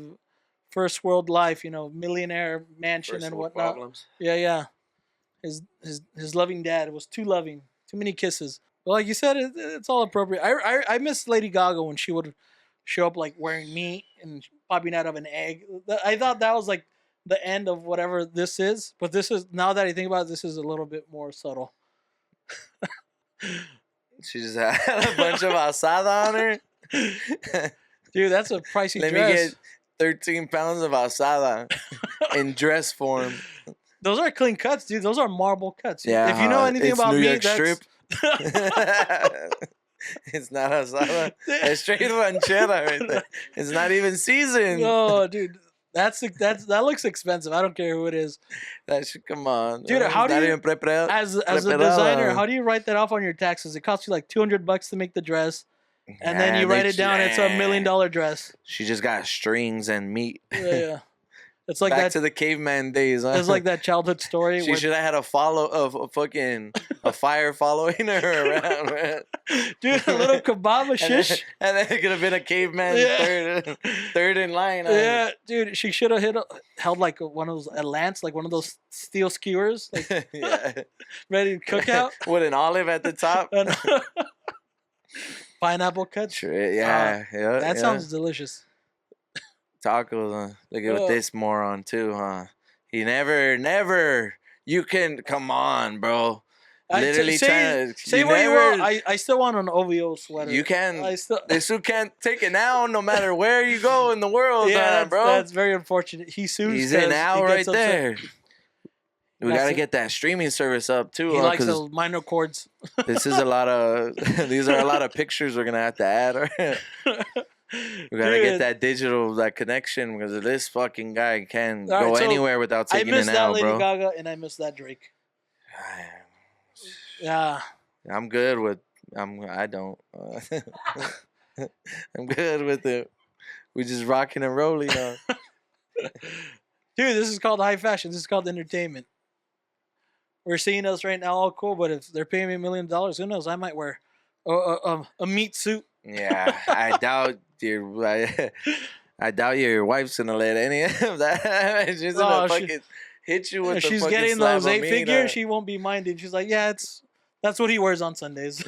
Speaker 2: first world life, millionaire mansion
Speaker 3: First
Speaker 2: and
Speaker 3: world
Speaker 2: whatnot.
Speaker 3: problems.
Speaker 2: Yeah. His loving dad was too loving, too many kisses. But like you said, it's all appropriate. I miss Lady Gaga when she would show up like wearing meat and popping out of an egg. I thought that was like the end of whatever this is. But this is, now that I think about it, this is a little bit more subtle.
Speaker 3: She just had a bunch of asada on her.
Speaker 2: Dude, that's a pricey
Speaker 3: Let
Speaker 2: dress.
Speaker 3: me get 13 pounds of asada in dress form.
Speaker 2: Those are clean cuts, dude. Those are marble cuts.
Speaker 3: Yeah,
Speaker 2: If you know anything
Speaker 3: it's
Speaker 2: about
Speaker 3: New
Speaker 2: meat,
Speaker 3: York
Speaker 2: that's
Speaker 3: strip. It's not asada. It's straight ranchera right there. It's not even seasoned.
Speaker 2: No, dude. That looks expensive. I don't care who it is.
Speaker 3: That should come on.
Speaker 2: Dude, how do
Speaker 3: not
Speaker 2: you-
Speaker 3: even preparado.
Speaker 2: As a
Speaker 3: Preparada.
Speaker 2: designer, how do you write that off on your taxes? It costs you like $200 to make the dress, and then you write it down. It's $1 million dress.
Speaker 3: She just got strings and meat.
Speaker 2: Yeah. It's like
Speaker 3: Back
Speaker 2: that.
Speaker 3: to the caveman days. Huh?
Speaker 2: It's like that childhood story.
Speaker 3: She should have had a fire following her around, man.
Speaker 2: Dude, a little kebab shish.
Speaker 3: And then it could have been a caveman third in line.
Speaker 2: Yeah, dude, she should have held like one of those a lance, like one of those steel skewers, like
Speaker 3: Yeah.
Speaker 2: ready to cook out.
Speaker 3: With an olive at the top.
Speaker 2: And pineapple cuts.
Speaker 3: Sure, yeah.
Speaker 2: That sounds delicious.
Speaker 3: Tacos. Look at this moron too, huh? He never. You can come on, bro. Literally trying to.
Speaker 2: Say
Speaker 3: you
Speaker 2: what you
Speaker 3: never-
Speaker 2: want. I still want an OVO sweater.
Speaker 3: You can.
Speaker 2: I still.
Speaker 3: This dude can't take it now, no matter where you go in the world,
Speaker 2: Yeah,
Speaker 3: bro.
Speaker 2: that's very unfortunate. He sues.
Speaker 3: He's in
Speaker 2: 'cause
Speaker 3: out
Speaker 2: he
Speaker 3: right
Speaker 2: gets upset.
Speaker 3: there. We
Speaker 2: That's
Speaker 3: got to
Speaker 2: it.
Speaker 3: get that streaming service up too.
Speaker 2: He likes
Speaker 3: Because
Speaker 2: the minor chords.
Speaker 3: this is a lot of. These are a lot of pictures we're gonna have to add. Right? We gotta get that digital, that connection, because this fucking guy can't
Speaker 2: All right,
Speaker 3: go
Speaker 2: so
Speaker 3: anywhere without
Speaker 2: I
Speaker 3: taking
Speaker 2: miss
Speaker 3: it
Speaker 2: that
Speaker 3: out,
Speaker 2: Lady
Speaker 3: bro.
Speaker 2: Gaga and I miss that Drake. Yeah.
Speaker 3: I'm good with. I don't. I'm good with it. We just rocking and rolling now.
Speaker 2: Dude, this is called high fashion. This is called entertainment. We're seeing us right now all cool, but if they're paying me $1 million, who knows? I might wear a meat suit.
Speaker 3: Yeah, I doubt I doubt your wife's gonna let any of that. She's gonna fucking hit you with
Speaker 2: If
Speaker 3: the
Speaker 2: she's
Speaker 3: fucking
Speaker 2: getting
Speaker 3: slab
Speaker 2: those
Speaker 3: of
Speaker 2: 8
Speaker 3: meat,
Speaker 2: figures, she won't be minding. She's like, yeah, that's what he wears on Sundays.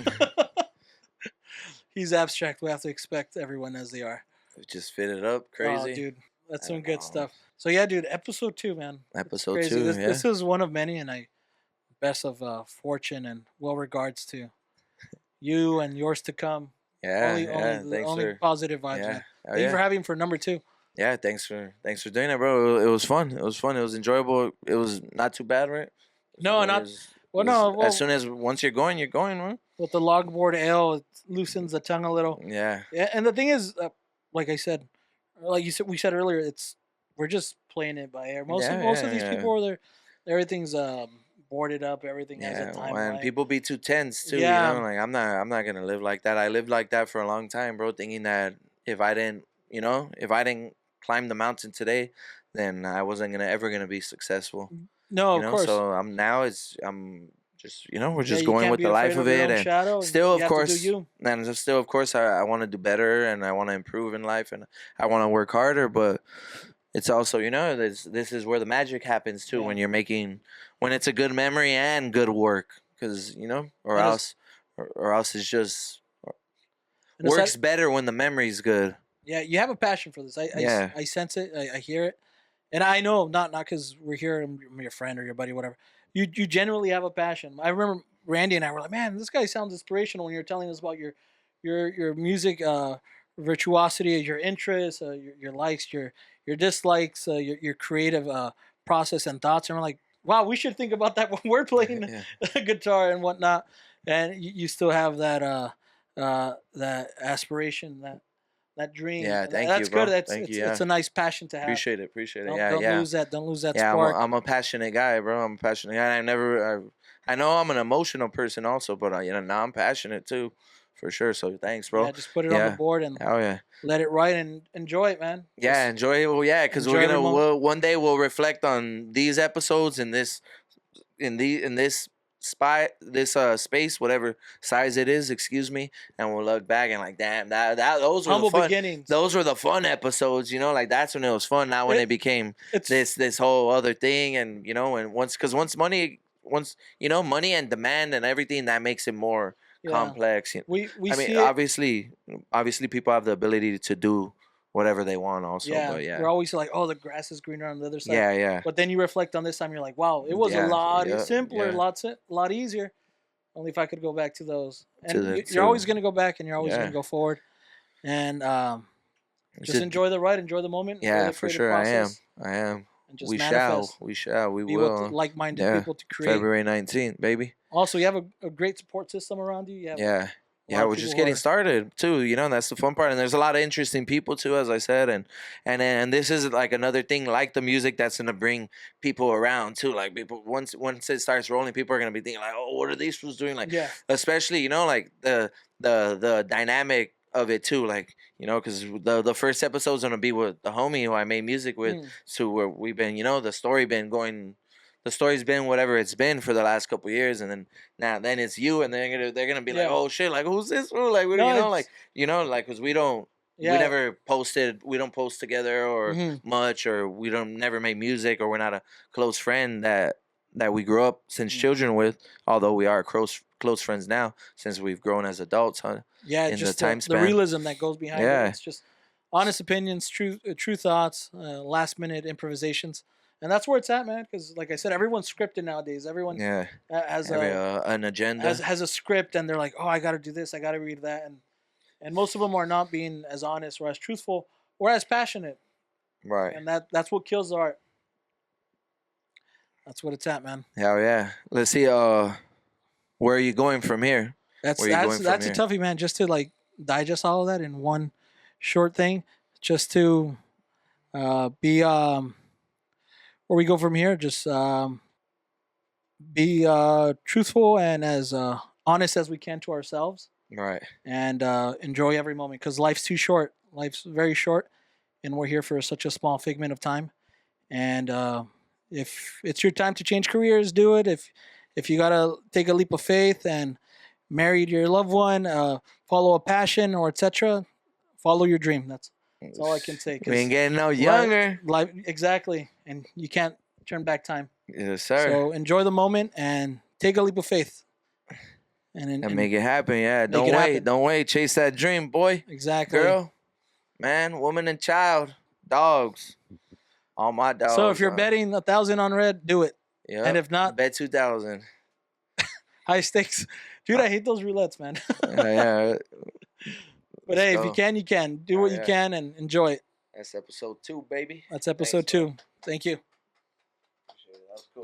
Speaker 2: He's abstract. We have to expect everyone as they are.
Speaker 3: just fit it up crazy.
Speaker 2: Oh, dude, that's
Speaker 3: I
Speaker 2: some
Speaker 3: don't
Speaker 2: good
Speaker 3: know.
Speaker 2: stuff. So yeah, dude, episode 2, man.
Speaker 3: Episode
Speaker 2: Crazy.
Speaker 3: 2,
Speaker 2: This is one of many, and I best of fortune and well regards to you and yours to come. Only
Speaker 3: thanks
Speaker 2: positive vibes.
Speaker 3: yeah.
Speaker 2: Man.
Speaker 3: Oh,
Speaker 2: Thank you for having for number 2.
Speaker 3: Yeah, thanks for doing it, bro. It was fun. It was enjoyable. It was not too bad, right?
Speaker 2: No,
Speaker 3: It
Speaker 2: not
Speaker 3: was-
Speaker 2: well.
Speaker 3: it was-
Speaker 2: No, well,
Speaker 3: as soon as once you're going, right?
Speaker 2: with the logboard ale, it loosens the tongue a little.
Speaker 3: Yeah.
Speaker 2: Yeah, and the thing is, like I said, like you said, we said earlier, we're just playing it by ear. Most of these people are there. Everything's boarded up. Everything has a timeline.
Speaker 3: And people be too tense too.
Speaker 2: Yeah.
Speaker 3: You know, like I'm not gonna live like that. I lived like that for a long time, bro. Thinking that if I didn't climb the mountain today, then I wasn't ever gonna be successful.
Speaker 2: No,
Speaker 3: You
Speaker 2: of
Speaker 3: know,
Speaker 2: course.
Speaker 3: so I'm just we're just
Speaker 2: you
Speaker 3: going
Speaker 2: can't
Speaker 3: with
Speaker 2: be
Speaker 3: the life
Speaker 2: afraid
Speaker 3: of
Speaker 2: your
Speaker 3: it,
Speaker 2: own
Speaker 3: and
Speaker 2: shadow,
Speaker 3: still,
Speaker 2: you
Speaker 3: of
Speaker 2: have to do
Speaker 3: course,
Speaker 2: you.
Speaker 3: and still, of course, I want to do better and I want to improve in life and I want to work harder, but it's also, this is where the magic happens too, when when it's a good memory and good work, because or
Speaker 2: And
Speaker 3: else it's just
Speaker 2: And
Speaker 3: works better when the memory's good.
Speaker 2: Yeah, you have a passion for this.
Speaker 3: Yeah.
Speaker 2: I sense it. I hear it, and I know not because we're here, I'm your friend or your buddy, whatever. You genuinely have a passion. I remember Randy and I were like, man, this guy sounds inspirational when you're telling us about your music virtuosity, your interests, your likes, your dislikes, your creative process and thoughts. And we're like, wow, we should think about that when we're playing guitar and whatnot. And you still have that that aspiration, that dream.
Speaker 3: Yeah,
Speaker 2: And
Speaker 3: thank
Speaker 2: that's
Speaker 3: you, bro.
Speaker 2: good.
Speaker 3: Thank you,
Speaker 2: It's a nice passion to have.
Speaker 3: Appreciate it.
Speaker 2: Don't lose that. Don't lose that
Speaker 3: Yeah,
Speaker 2: spark.
Speaker 3: I'm a passionate guy, bro. I'm a passionate guy. I know I'm an emotional person also, but now I'm passionate too, for sure. So thanks, bro.
Speaker 2: Yeah, just put it on the board and let it ride and enjoy it, man.
Speaker 3: Yeah, enjoy it. Well, yeah, because we're gonna one day we'll reflect on these episodes in this space, whatever size it is, excuse me, and we'll look back and like, damn, that those were
Speaker 2: humble
Speaker 3: the fun
Speaker 2: beginnings.
Speaker 3: Those were the fun episodes, like that's when it was fun. Now when it became this whole other thing, and and once money and demand and everything, that makes it more complex.
Speaker 2: We
Speaker 3: I mean, obviously people have the ability to do whatever they want also, but
Speaker 2: we're always like, oh, the grass is greener on the other side.
Speaker 3: Yeah.
Speaker 2: But then you reflect on this time, you're like, wow, it was a lot simpler, a lot easier. Only if I could go back to those. And you're always going to go back, and you're always going to go forward. And just enjoy the ride, enjoy the moment.
Speaker 3: Yeah, for sure.
Speaker 2: Process,
Speaker 3: I am.
Speaker 2: And just
Speaker 3: we
Speaker 2: manifest.
Speaker 3: We
Speaker 2: Be
Speaker 3: will.
Speaker 2: with like-minded people to create.
Speaker 3: February 19th, baby.
Speaker 2: Also, you have a great support system around you.
Speaker 3: We're just getting started too. That's the fun part, and there's a lot of interesting people too, as I said, and this is like another thing, like the music, that's gonna bring people around too. Like people, once it starts rolling, people are gonna be thinking like, oh, what are these fools doing? Like, especially like the dynamic of it too, like because the first episode's gonna be with the homie who I made music with, so where we've been, the story's been whatever it's been for the last couple of years, and then it's you, and they're gonna be like, oh shit, like who's this fool? Like because we never posted, we don't post together or much, or we don't never make music, or we're not a close friend that we grew up since children with, although we are close friends now since we've grown as adults, huh?
Speaker 2: Yeah,
Speaker 3: in
Speaker 2: just
Speaker 3: the time span.
Speaker 2: The realism that goes behind it. It's just honest opinions, true thoughts, last minute improvisations. And that's where it's at, man. Because like I said, everyone's scripted nowadays. Everyone
Speaker 3: Yeah.
Speaker 2: has
Speaker 3: An agenda.
Speaker 2: has a script, and they're like, oh, I got to do this, I got to read that, and most of them are not being as honest or as truthful or as passionate.
Speaker 3: Right.
Speaker 2: And that's what kills the art. That's what it's at, man.
Speaker 3: Hell yeah. Let's see. Where are you going from here?
Speaker 2: That's
Speaker 3: Where are you going from
Speaker 2: that's a
Speaker 3: here?
Speaker 2: toughie, man. Just to like digest all of that in one short thing, just to be where we go from here. Just be truthful and as honest as we can to ourselves,
Speaker 3: Right.
Speaker 2: and enjoy every moment because life's too short. Life's very short, and we're here for such a small figment of time. And if it's your time to change careers, do it. If you gotta take a leap of faith and marry your loved one, follow a passion or etc., follow your dream. That's all I can say.
Speaker 3: We ain't getting no younger.
Speaker 2: Life, exactly, and you can't turn back time.
Speaker 3: Yes, sir.
Speaker 2: So enjoy the moment and take a leap of faith. And
Speaker 3: make it happen. Yeah. Don't
Speaker 2: it
Speaker 3: wait.
Speaker 2: happen.
Speaker 3: Don't wait. Chase that dream, boy.
Speaker 2: Exactly.
Speaker 3: Girl, man, woman, and child, dogs. All my dogs.
Speaker 2: So if you're betting 1,000 on red, do it.
Speaker 3: yeah,
Speaker 2: and if not-
Speaker 3: bet 2,000.
Speaker 2: High stakes, dude. I hate those roulettes, man.
Speaker 3: Yeah.
Speaker 2: But hey, if you can, you can do what you can and enjoy it.
Speaker 3: That's episode 2, baby.
Speaker 2: That's episode
Speaker 3: Thanks,
Speaker 2: 2. Thank you.
Speaker 3: That was cool.